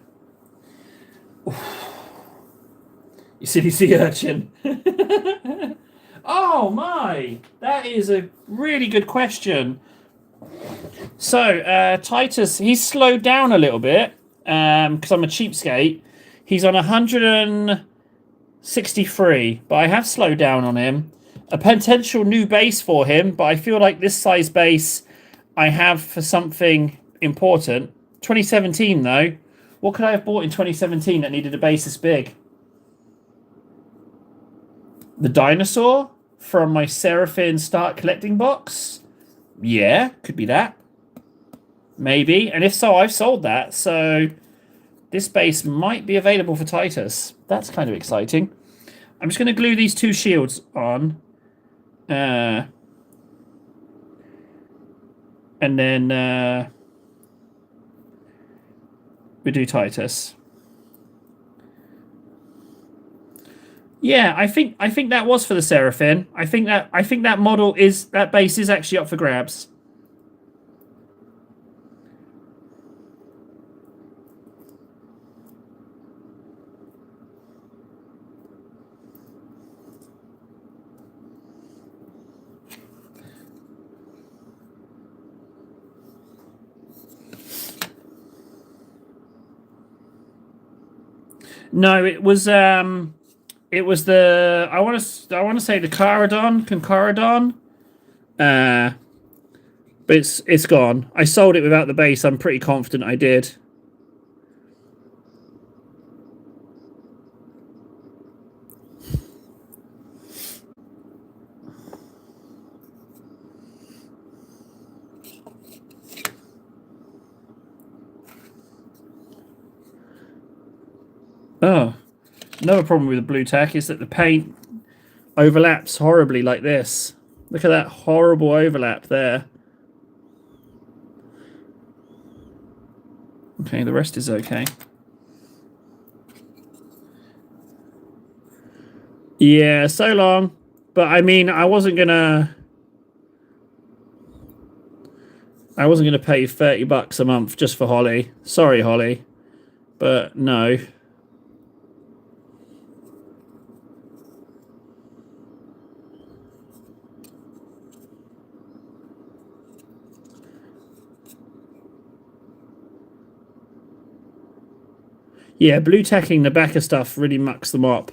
You silly sea urchin. Oh my, that is a really good question. So Titus, he's slowed down a little bit because I'm a cheapskate. He's on 163, but I have slowed down on him. A potential new base for him, but I feel like this size base I have for something important. 2017 though. What could I have bought in 2017 that needed a base this big? The dinosaur from my Seraphim Start Collecting box? Yeah, could be that. Maybe. And if so, I've sold that. So this base might be available for Titus. That's kind of exciting. I'm just going to glue these two shields on. And then we do Titus. Yeah, I think that was for the Seraphim. I think that model is that base is actually up for grabs. No, it was the I want to say the Concaradon. But it's gone. I sold it without the base. I'm pretty confident I did. Oh, another problem with the blue tack is that the paint overlaps horribly like this. Look at that horrible overlap there. Okay, the rest is okay. Yeah, so long. But I mean, I wasn't gonna pay $30 a month just for Holly. Sorry, Holly, but no. Yeah, blue tacking the back of stuff really mucks them up.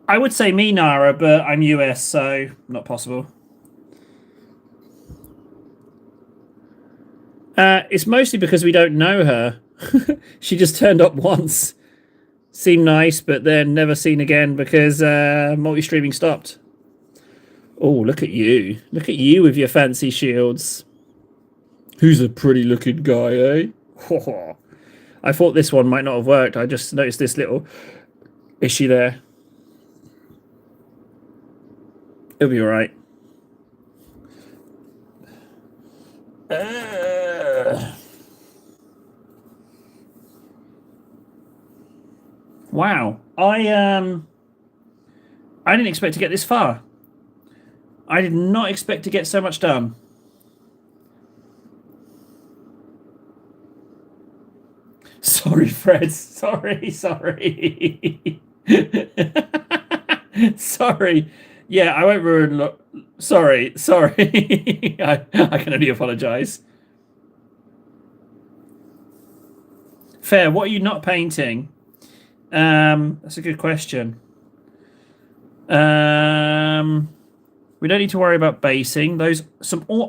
I would say me, Nara, but I'm US, so not possible. It's mostly because we don't know her. She just turned up once. Seemed nice, but then never seen again because multi-streaming stopped. Oh, look at you. Look at you with your fancy shields. Who's a pretty looking guy, eh? I thought this one might not have worked. I just noticed this little issue there. It'll be alright. Wow. I didn't expect to get this far. I did not expect to get so much done. Sorry, Fred. Sorry. Sorry. Yeah, I won't ruin. Sorry. I can only apologise. Fair. What are you not painting? That's a good question. We don't need to worry about basing those.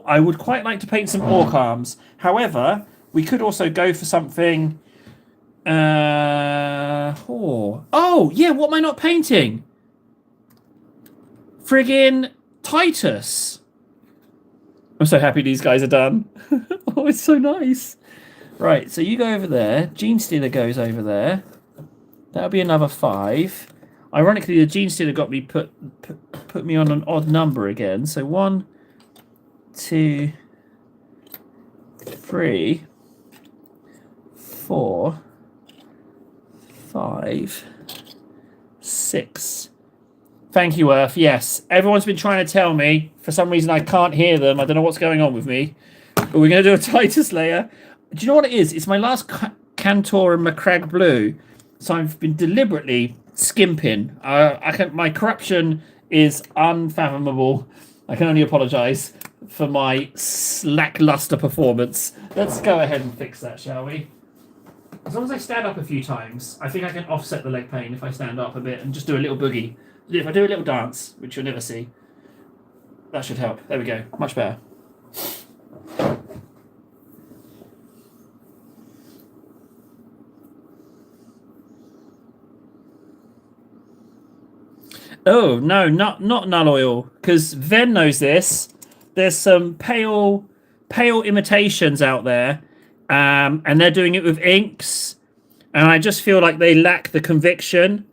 I would quite like to paint some orc arms. However, we could also go for something. Oh yeah. What am I not painting? Friggin' Titus. I'm so happy these guys are done. Oh, it's so nice. Right, so you go over there. Genestealer goes over there. That'll be another 5. Ironically, the Genestealer got me put me on an odd number again. So 1, 2, 3, 4, 5, 6. Thank you, Earth. Yes, everyone's been trying to tell me. For some reason, I can't hear them. I don't know what's going on with me. But we're going to do a Titus layer. Do you know what it is? It's my last Cantor and Macragge Blue. So I've been deliberately skimping. My corruption is unfathomable. I can only apologise for my lackluster performance. Let's go ahead and fix that, shall we? As long as I stand up a few times, I think I can offset the leg pain if I stand up a bit and just do a little boogie. If I do a little dance, which you'll never see, that should help. There we go. Much better. Oh, no, not null oil, because Ven knows this. There's some pale imitations out there, and they're doing it with inks, and I just feel like they lack the conviction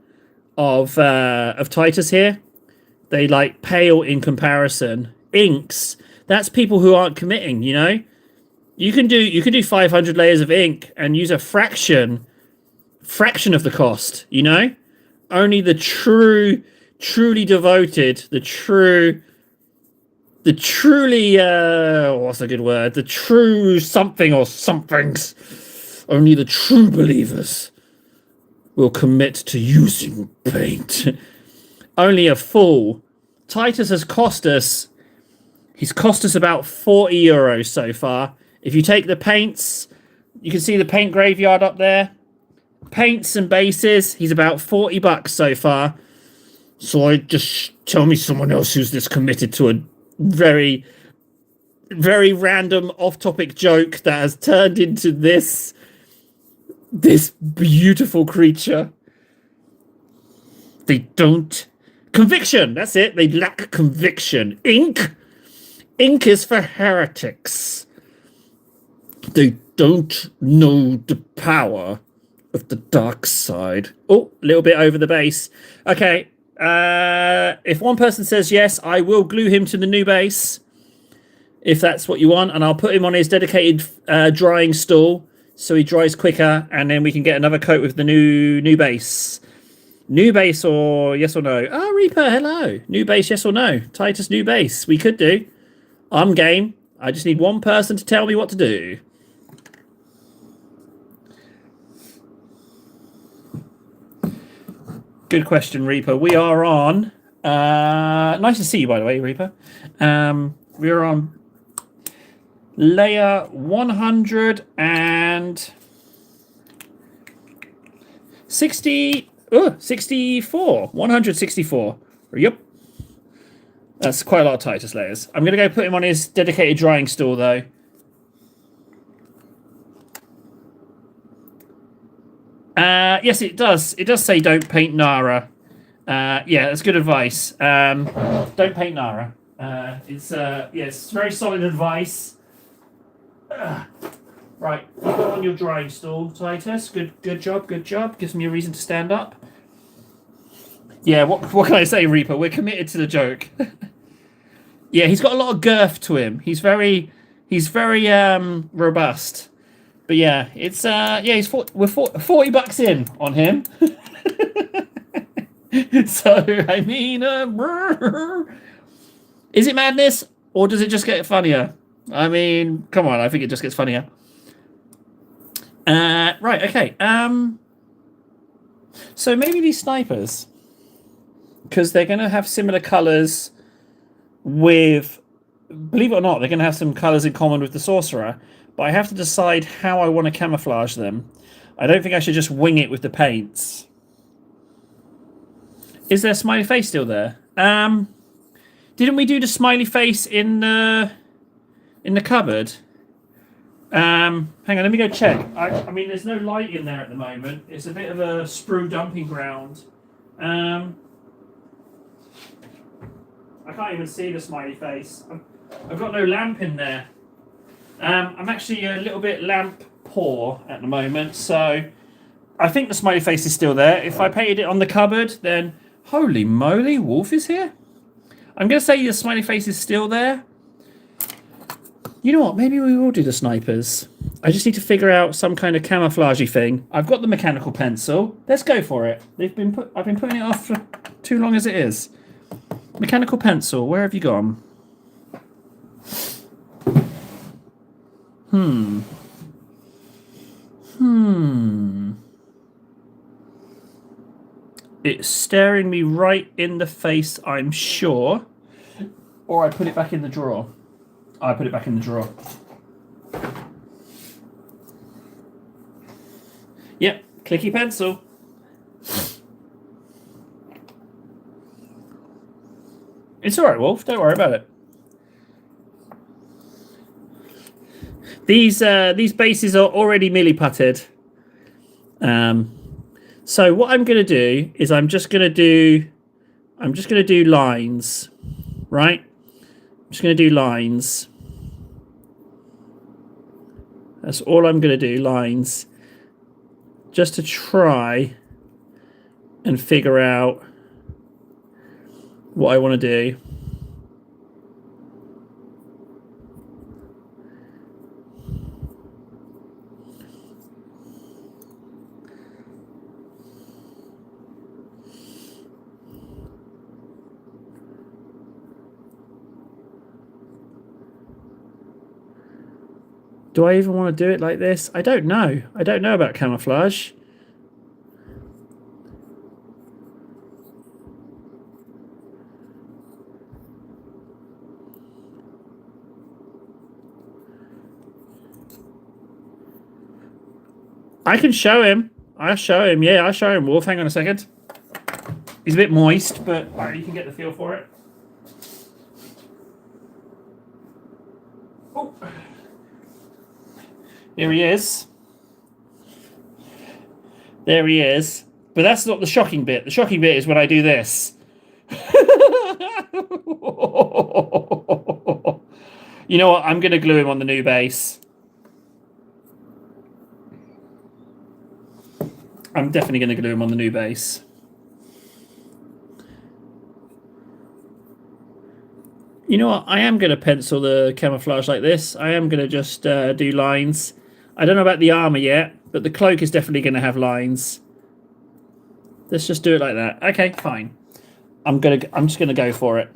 of Titus here. They like pale in comparison. Inks, that's people who aren't committing, you know? You can do 500 layers of ink and use a fraction of the cost, you know? Only the truly devoted, the truly what's a good word? The true something or somethings. Only the true believers will commit to using paint. Only a fool. Titus has cost us. He's cost us about €40 so far. If you take the paints, you can see the paint graveyard up there. Paints and bases, he's about $40 so far. So I just tell me someone else who's this committed to a very, very random off-topic joke that has turned into this beautiful creature. They don't... Conviction! That's it. They lack conviction. Ink is for heretics. They don't know the power of the dark side. Oh, a little bit over the base. Okay. If one person says yes, I will glue him to the new base. If that's what you want. And I'll put him on his dedicated drying stool so he dries quicker. And then we can get another coat with the new base. New base or yes or no? Oh, Reaper, hello. New base, yes or no? Titus, new base. We could do. I'm game. I just need one person to tell me what to do. Good question, Reaper. We are on... nice to see you, by the way, Reaper. We are on layer 164. 164. Yep. That's quite a lot of Titus layers. I'm going to go put him on his dedicated drying stool, though. Yes, it does. It does say don't paint Nara. Yeah, that's good advice. Don't paint Nara. It's very solid advice. Right, you got on your drying stool, Titus. Good job. Gives me a reason to stand up. Yeah, what can I say, Reaper? We're committed to the joke. Yeah, he's got a lot of girth to him. He's very robust. But yeah, it's we're 40 bucks in on him. So I mean, is it madness or does it just get funnier? I mean, come on, I think it just gets funnier. Right, okay. So maybe these snipers, because they're going to have similar colors with, believe it or not, they're going to have some colors in common with the sorcerer. But I have to decide how I want to camouflage them. I don't think I should just wing it with the paints. Is there a smiley face still there? Didn't we do the smiley face in the cupboard? Hang on, let me go check. I mean, there's no light in there at the moment. It's a bit of a sprue dumping ground. I can't even see the smiley face. I've got no lamp in there. I'm actually a little bit lamp poor at the moment, so I think the smiley face is still there. If I painted it on the cupboard, then holy moly, Wolf is here. I'm going to say the smiley face is still there. You know what? Maybe we will do the snipers. I just need to figure out some kind of camouflagey thing. I've got the mechanical pencil. Let's go for it. I've been putting it off for too long as it is. Mechanical pencil, where have you gone? It's staring me right in the face, I'm sure. Or I put it back in the drawer. I put it back in the drawer. Yep, clicky pencil. It's alright, Wolf. Don't worry about it. These bases are already milli-putted. So what I'm going to do is I'm just going to do lines, right? I'm just going to do lines. That's all I'm going to do, lines. Just to try and figure out what I want to do. Do I even want to do it like this? I don't know. I don't know about camouflage. I can show him. I'll show him. Yeah, I'll show him, Wolf. Hang on a second. He's a bit moist, but you can get the feel for it. Oh. Here he is. There he is. But that's not the shocking bit. The shocking bit is when I do this. You know what? I'm going to glue him on the new base. I'm definitely going to glue him on the new base. You know what? I am going to pencil the camouflage like this. I am going to just do lines. I don't know about the armor yet, but the cloak is definitely going to have lines. Let's just do it like that. Okay, fine. I'm just going to go for it.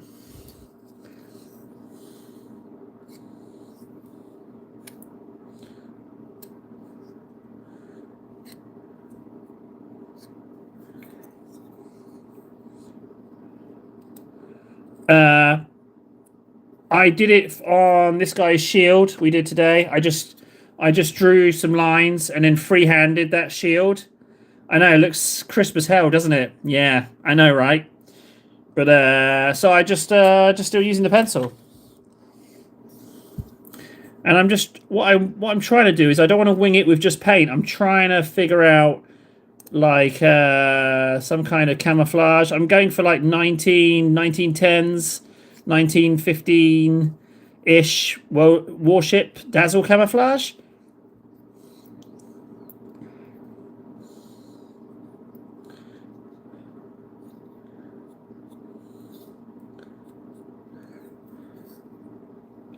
I did it on this guy's shield. We did today. I just drew some lines and then freehanded that shield. I know, it looks crisp as hell, doesn't it? Yeah, I know, right? But so I just still using the pencil. And I'm just what I'm trying to do is I don't want to wing it with just paint. I'm trying to figure out like some kind of camouflage. I'm going for like 1910s, 1915-ish warship dazzle camouflage.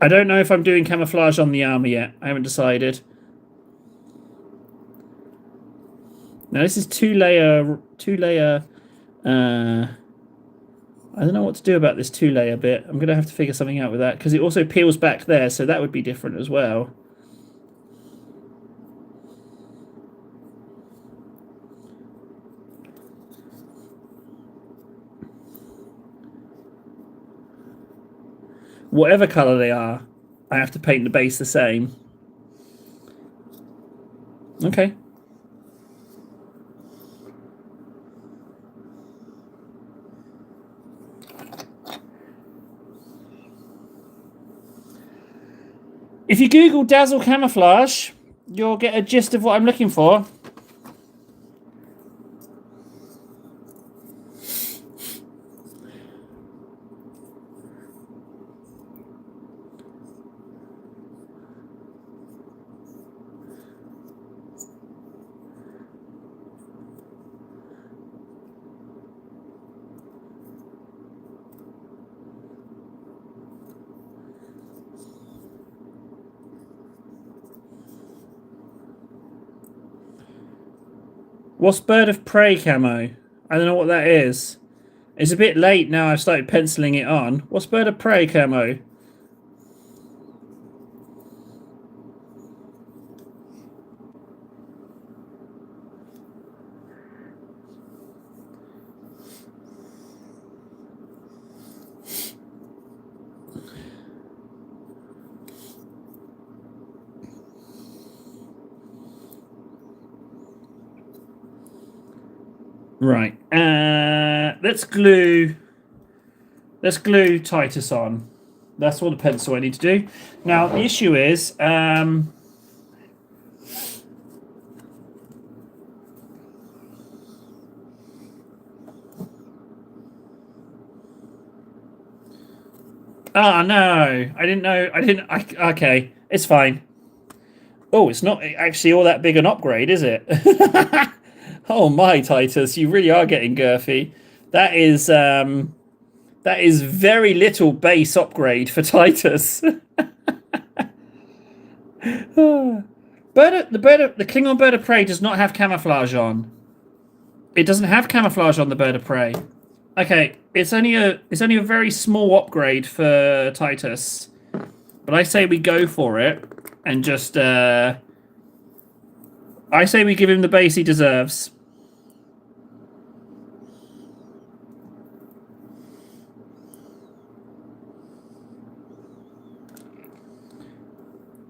I don't know if I'm doing camouflage on the armor yet. I haven't decided. Now this is two layer. I don't know what to do about this 2-layer bit. I'm going to have to figure something out with that because it also peels back there, so that would be different as well. Whatever color they are, I have to paint the base the same. Okay. If you Google Dazzle Camouflage, you'll get a gist of what I'm looking for. What's Bird of Prey camo? I don't know what that is. It's a bit late now. I've started penciling it on. What's Bird of Prey camo? Right. Let's glue Titus on. That's all the pencil I need to do. Now the issue is oh no, I didn't know. Okay, it's fine. Oh, it's not actually all that big an upgrade, is it? Oh my, Titus, you really are getting girthy. That is very little base upgrade for Titus. The Klingon Bird of Prey does not have camouflage on. It doesn't have camouflage on the Bird of Prey. Okay, it's only a very small upgrade for Titus, but I say we go for it and just I say we give him the base he deserves.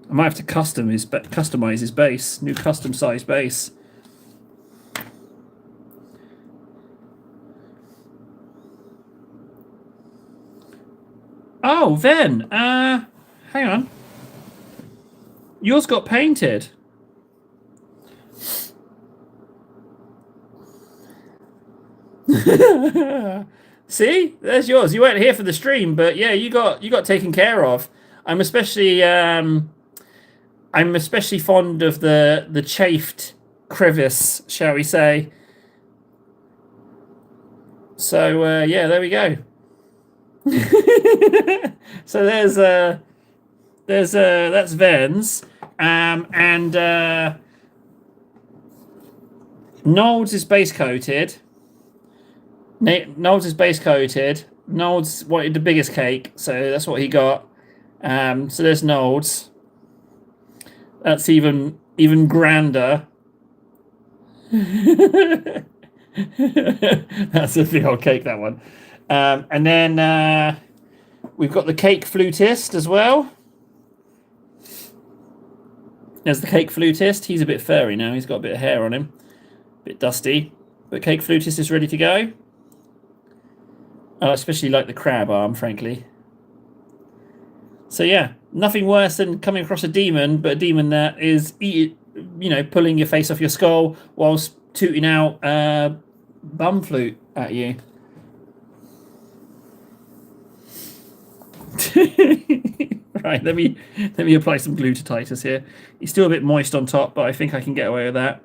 I might have to customize his base, new custom size base. Oh, Ven, hang on. Yours got painted. See, there's yours. You weren't here for the stream, but yeah, you got taken care of. I'm especially fond of the chafed crevice, shall we say? So yeah, there we go. So that's Ven's, and Nold's is base coated. Nold's is base coated. Nold's wanted the biggest cake, so that's what he got. So there's Nold's. That's even grander. That's a big old cake, that one. And then We've got the cake flutist as well. There's the cake flutist. He's a bit furry now. He's got a bit of hair on him. A bit dusty. But cake flutist is ready to go. I especially like the crab arm, frankly. So yeah, nothing worse than coming across a demon, but a demon that is, pulling your face off your skull whilst tooting out bum flute at you. Right, let me apply some glue to Titus here. He's still a bit moist on top, but I think I can get away with that.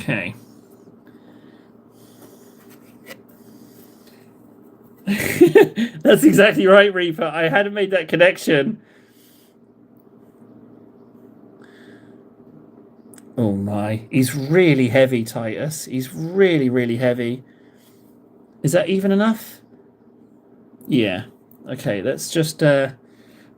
Okay. That's exactly right, Reaper. I hadn't made that connection. Oh my. He's really heavy, Titus. He's really, really heavy. Is that even enough? Yeah. Okay, let's just... I'm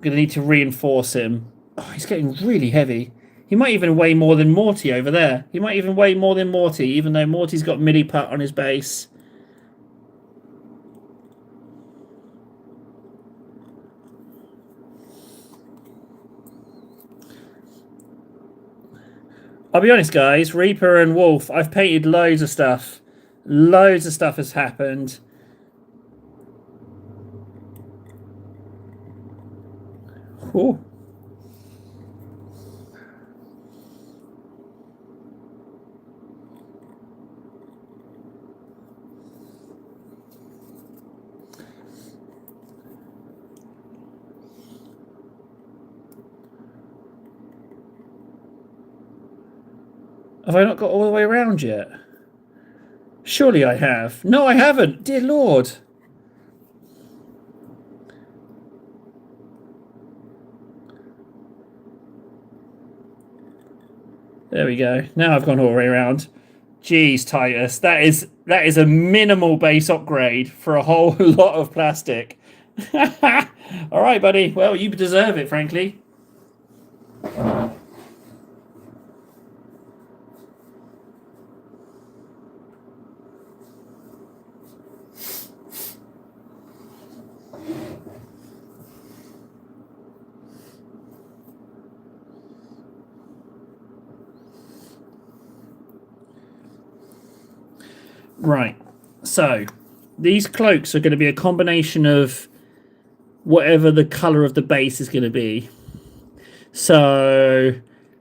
going to need to reinforce him. Oh, he's getting really heavy. He might even weigh more than Morty over there. He might even weigh more than Morty, even though Morty's got Milliput on his base. I'll be honest, guys. Reaper and Wolf, I've painted loads of stuff. Loads of stuff has happened. Ooh. Have I not got all the way around yet? Surely I have. No, I haven't. Dear Lord. There we go. Now I've gone all the way around. Jeez, Titus. That is a minimal base upgrade for a whole lot of plastic. All right, buddy. Well, you deserve it, frankly. Right, so these cloaks are going to be a combination of whatever the colour of the base is going to be. So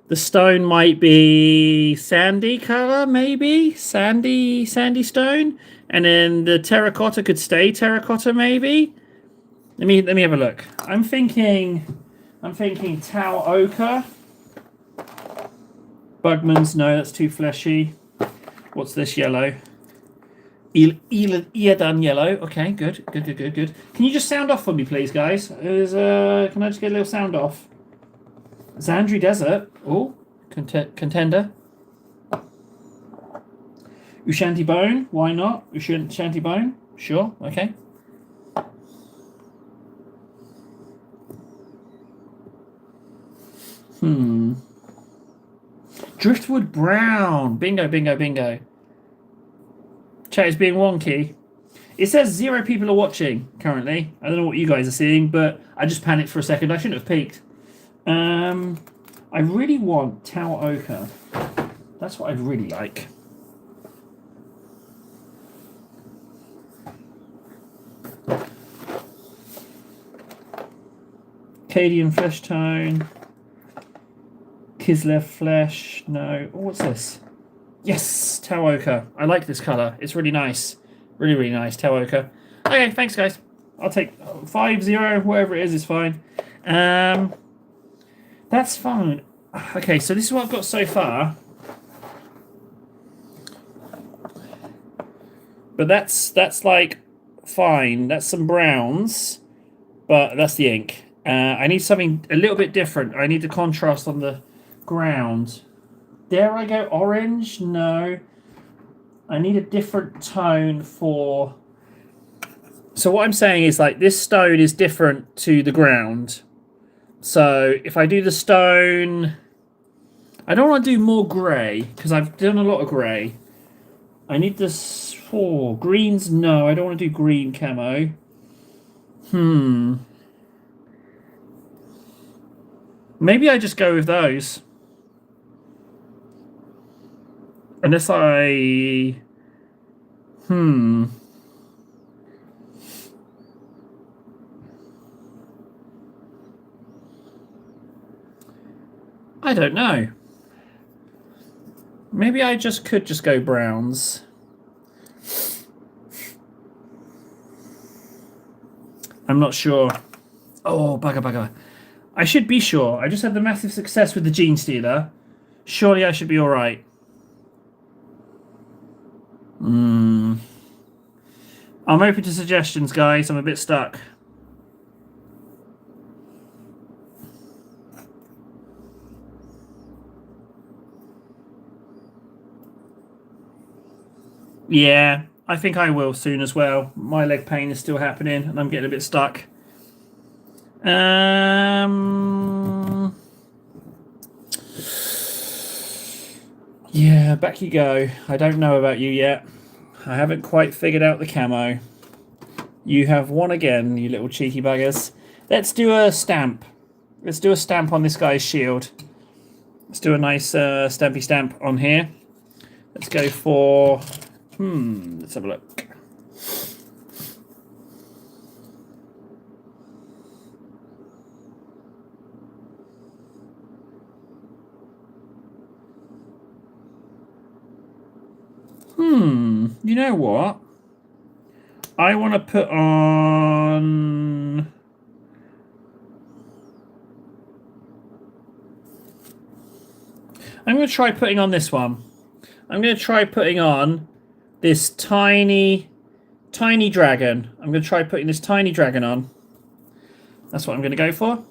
the stone might be sandy colour, maybe sandy stone, and then the terracotta could stay terracotta, maybe. Let me have a look. I'm thinking Tau ochre. Bugman's, no, that's too fleshy. What's this yellow? Eardan yellow. Okay, good. Can you just sound off for me, please, guys? Can I just get a little sound off? Zandri Desert. Oh, contender. Ushanti Bone. Why not? Ushanti Bone. Sure. Okay. Driftwood Brown. Bingo. Chat is being wonky. It says 0 people are watching currently. I don't know what you guys are seeing, but I just panicked for a second. I shouldn't have peeked. I really want Tau ochre. That's what I'd really like. Cadian flesh tone. Kislev flesh. No. Oh, what's this? Yes, Tau ochre. I like this colour. It's really nice. Really nice, Tau ochre. Okay, thanks, guys. I'll take 5-0, whatever it is fine. That's fine. Okay, so this is what I've got so far. But that's like fine. That's some browns, but that's the ink. I need something a little bit different. I need the contrast on the ground. Dare I go orange? No. I need a different tone for... So what I'm saying is, like, this stone is different to the ground. So if I do the stone... I don't want to do more grey, because I've done a lot of grey. I need this... Oh, greens? No, I don't want to do green camo. Maybe I just go with those. Unless I... I don't know. Maybe I could just go browns. I'm not sure. Oh, bugger. I should be sure. I just had the massive success with the Gene Stealer. Surely I should be alright. I'm open to suggestions, guys. I'm a bit stuck. Yeah, I think I will soon as well. My leg pain is still happening and I'm getting a bit stuck. Yeah, back you go. I don't know about you yet. I haven't quite figured out the camo. You have won again, you little cheeky buggers. Let's do a stamp. Let's do a stamp on this guy's shield. Let's do a nice stampy stamp on here. Let's go for... let's have a look. You know what? I want to put on... I'm going to try putting on this one. I'm going to try putting on this tiny dragon. I'm going to try putting this tiny dragon on. That's what I'm going to go for.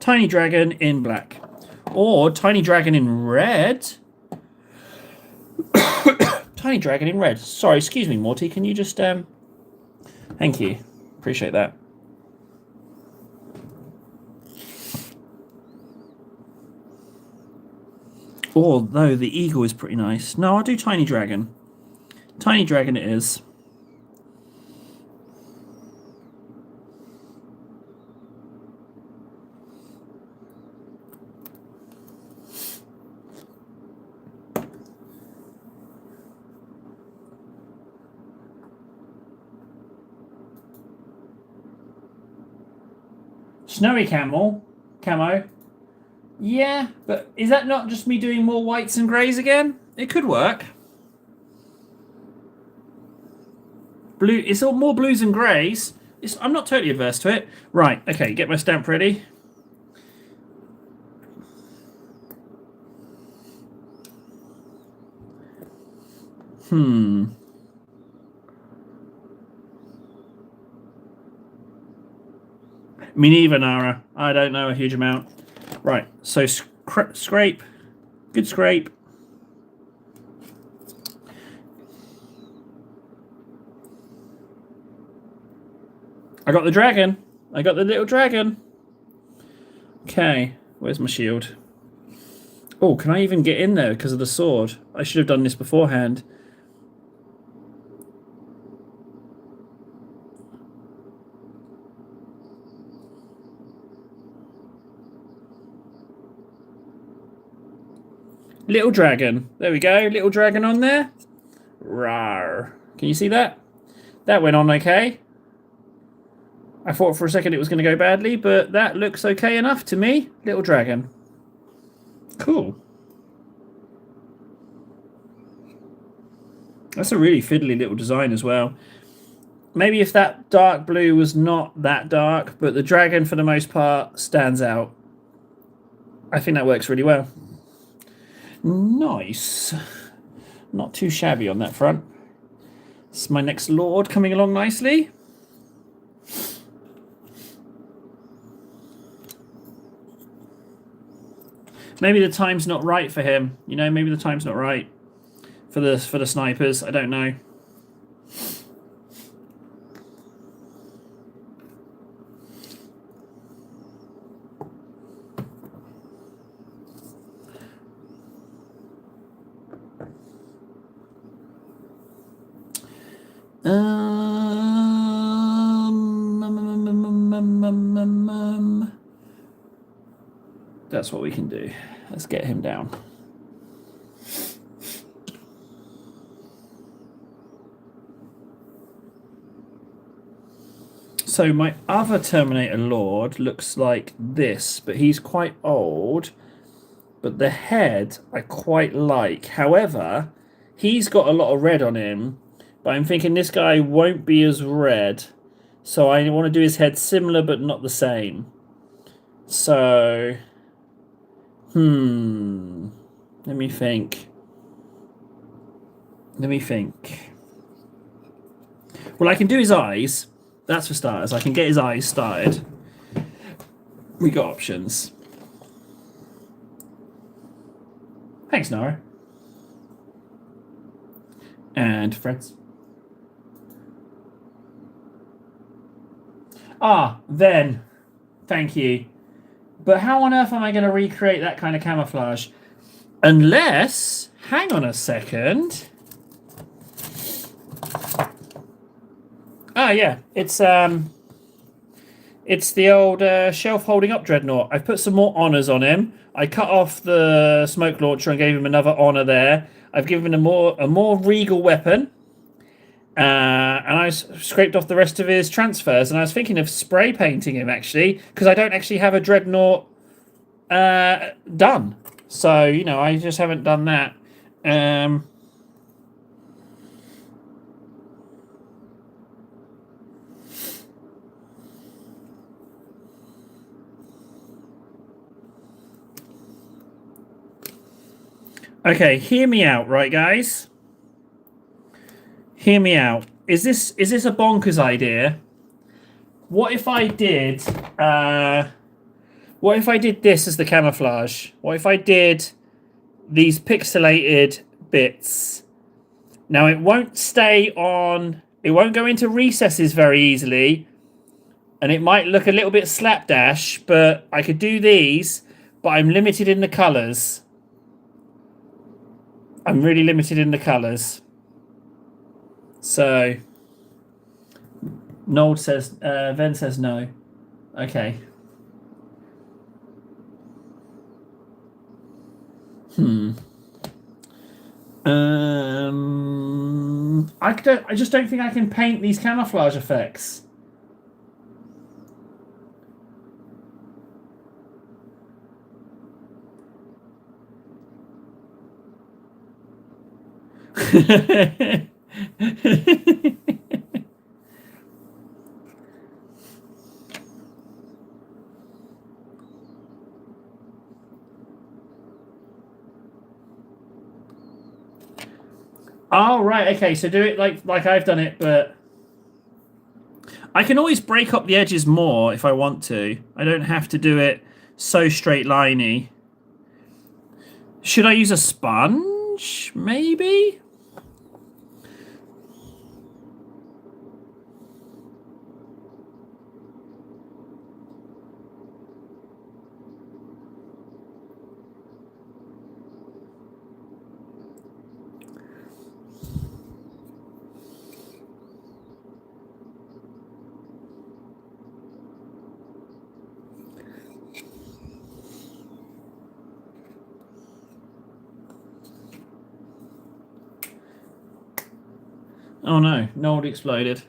Tiny dragon in black. Or tiny dragon in red. Tiny dragon in red. Sorry, excuse me, Morty. Can you just... Thank you. Appreciate that. Although the eagle is pretty nice. No, I'll do tiny dragon. Tiny dragon it is. Snowy camo. Yeah, but is that not just me doing more whites and greys again? It could work. Blue. It's all more blues and greys. I'm not totally averse to it. Right. Okay. Get my stamp ready. Me neither, Nara. I don't know a huge amount. Right, so scrape. Good scrape. I got the dragon. I got the little dragon. Okay, where's my shield? Oh, can I even get in there because of the sword? I should have done this beforehand. Little dragon. There we go. Little dragon on there. Rawr. Can you see that? That went on okay. I thought for a second it was going to go badly, but that looks okay enough to me. Little dragon. Cool. That's a really fiddly little design as well. Maybe if that dark blue was not that dark, but the dragon for the most part stands out. I think that works really well. Nice. Not too shabby on that front. This is my next lord coming along nicely. Maybe the time's not right for him. You know, maybe the time's not right for the snipers. I don't know. That's what we can do. Let's get him down. So my other Terminator Lord looks like this, but he's quite old. But the head I quite like. However, he's got a lot of red on him. But I'm thinking this guy won't be as red. So I want to do his head similar but not the same. So... Let me think. Well, I can do his eyes. That's for starters. I can get his eyes started. We got options. Thanks, Nara. And Freds. Then. Thank you. But how on earth am I going to recreate that kind of camouflage? Unless... Hang on a second. Yeah. It's the old shelf holding up dreadnought. I've put some more honours on him. I cut off the smoke launcher and gave him another honour there. I've given him a more regal weapon. And I scraped off the rest of his transfers. And I was thinking of spray painting him, actually. Because I don't actually have a dreadnought done. So, you know, I just haven't done that. Okay, hear me out, right, guys? Hear me out. Is this a bonkers idea? What if I did this as the camouflage? What if I did these pixelated bits? Now it won't stay on, it won't go into recesses very easily, and it might look a little bit slapdash, but I could do these, but I'm limited in the colours. I'm really limited in the colours. So, Nold says, Ven says no. Okay. I just don't think I can paint these camouflage effects. Oh, right, okay, so do it like I've done it, but I can always break up the edges more if I want to. I don't have to do it so straight-liney. Should I use a sponge, maybe? Oh no, Nold exploded.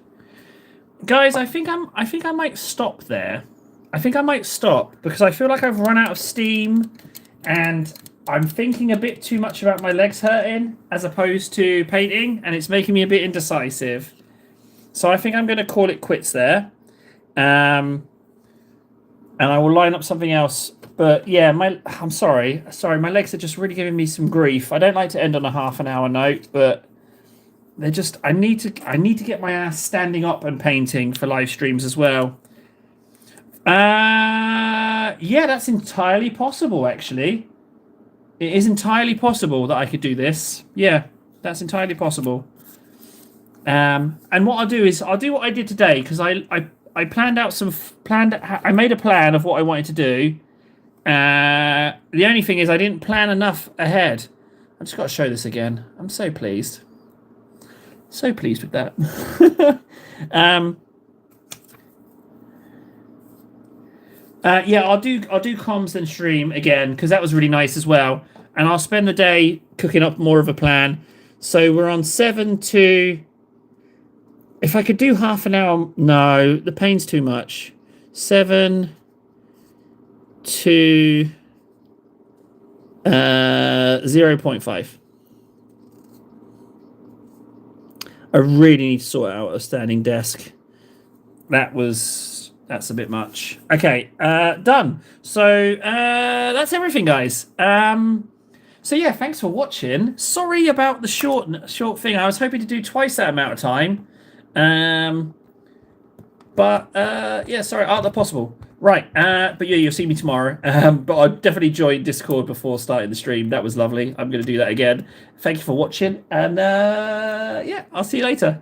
Guys, I think I might stop there. I think I might stop because I feel like I've run out of steam and I'm thinking a bit too much about my legs hurting as opposed to painting, and it's making me a bit indecisive. So I think I'm going to call it quits there. And I will line up something else. But yeah, I'm sorry. Sorry, my legs are just really giving me some grief. I don't like to end on a half-an-hour note, but they're just I need to get my ass standing up and painting for live streams as well. Yeah, that's entirely possible, actually. It is entirely possible that I could do this. Yeah, that's entirely possible. And what I'll do is I'll do what I did today because I planned out I made a plan of what I wanted to do. The only thing is I didn't plan enough ahead. I just got to show this again. I'm so pleased. So pleased with that. Yeah, I'll do comms and stream again because that was really nice as well. And I'll spend the day cooking up more of a plan. So we're on 7 to. If I could do half an hour, no, the pain's too much. 7 to 0.5. I really need to sort out a standing desk. That's a bit much. Okay, done. So that's everything, guys. So yeah, thanks for watching. Sorry about the short thing. I was hoping to do twice that amount of time. But yeah, sorry, art the possible. Right, but yeah, you'll see me tomorrow. But I definitely joined Discord before starting the stream. That was lovely. I'm going to do that again. Thank you for watching, and yeah, I'll see you later.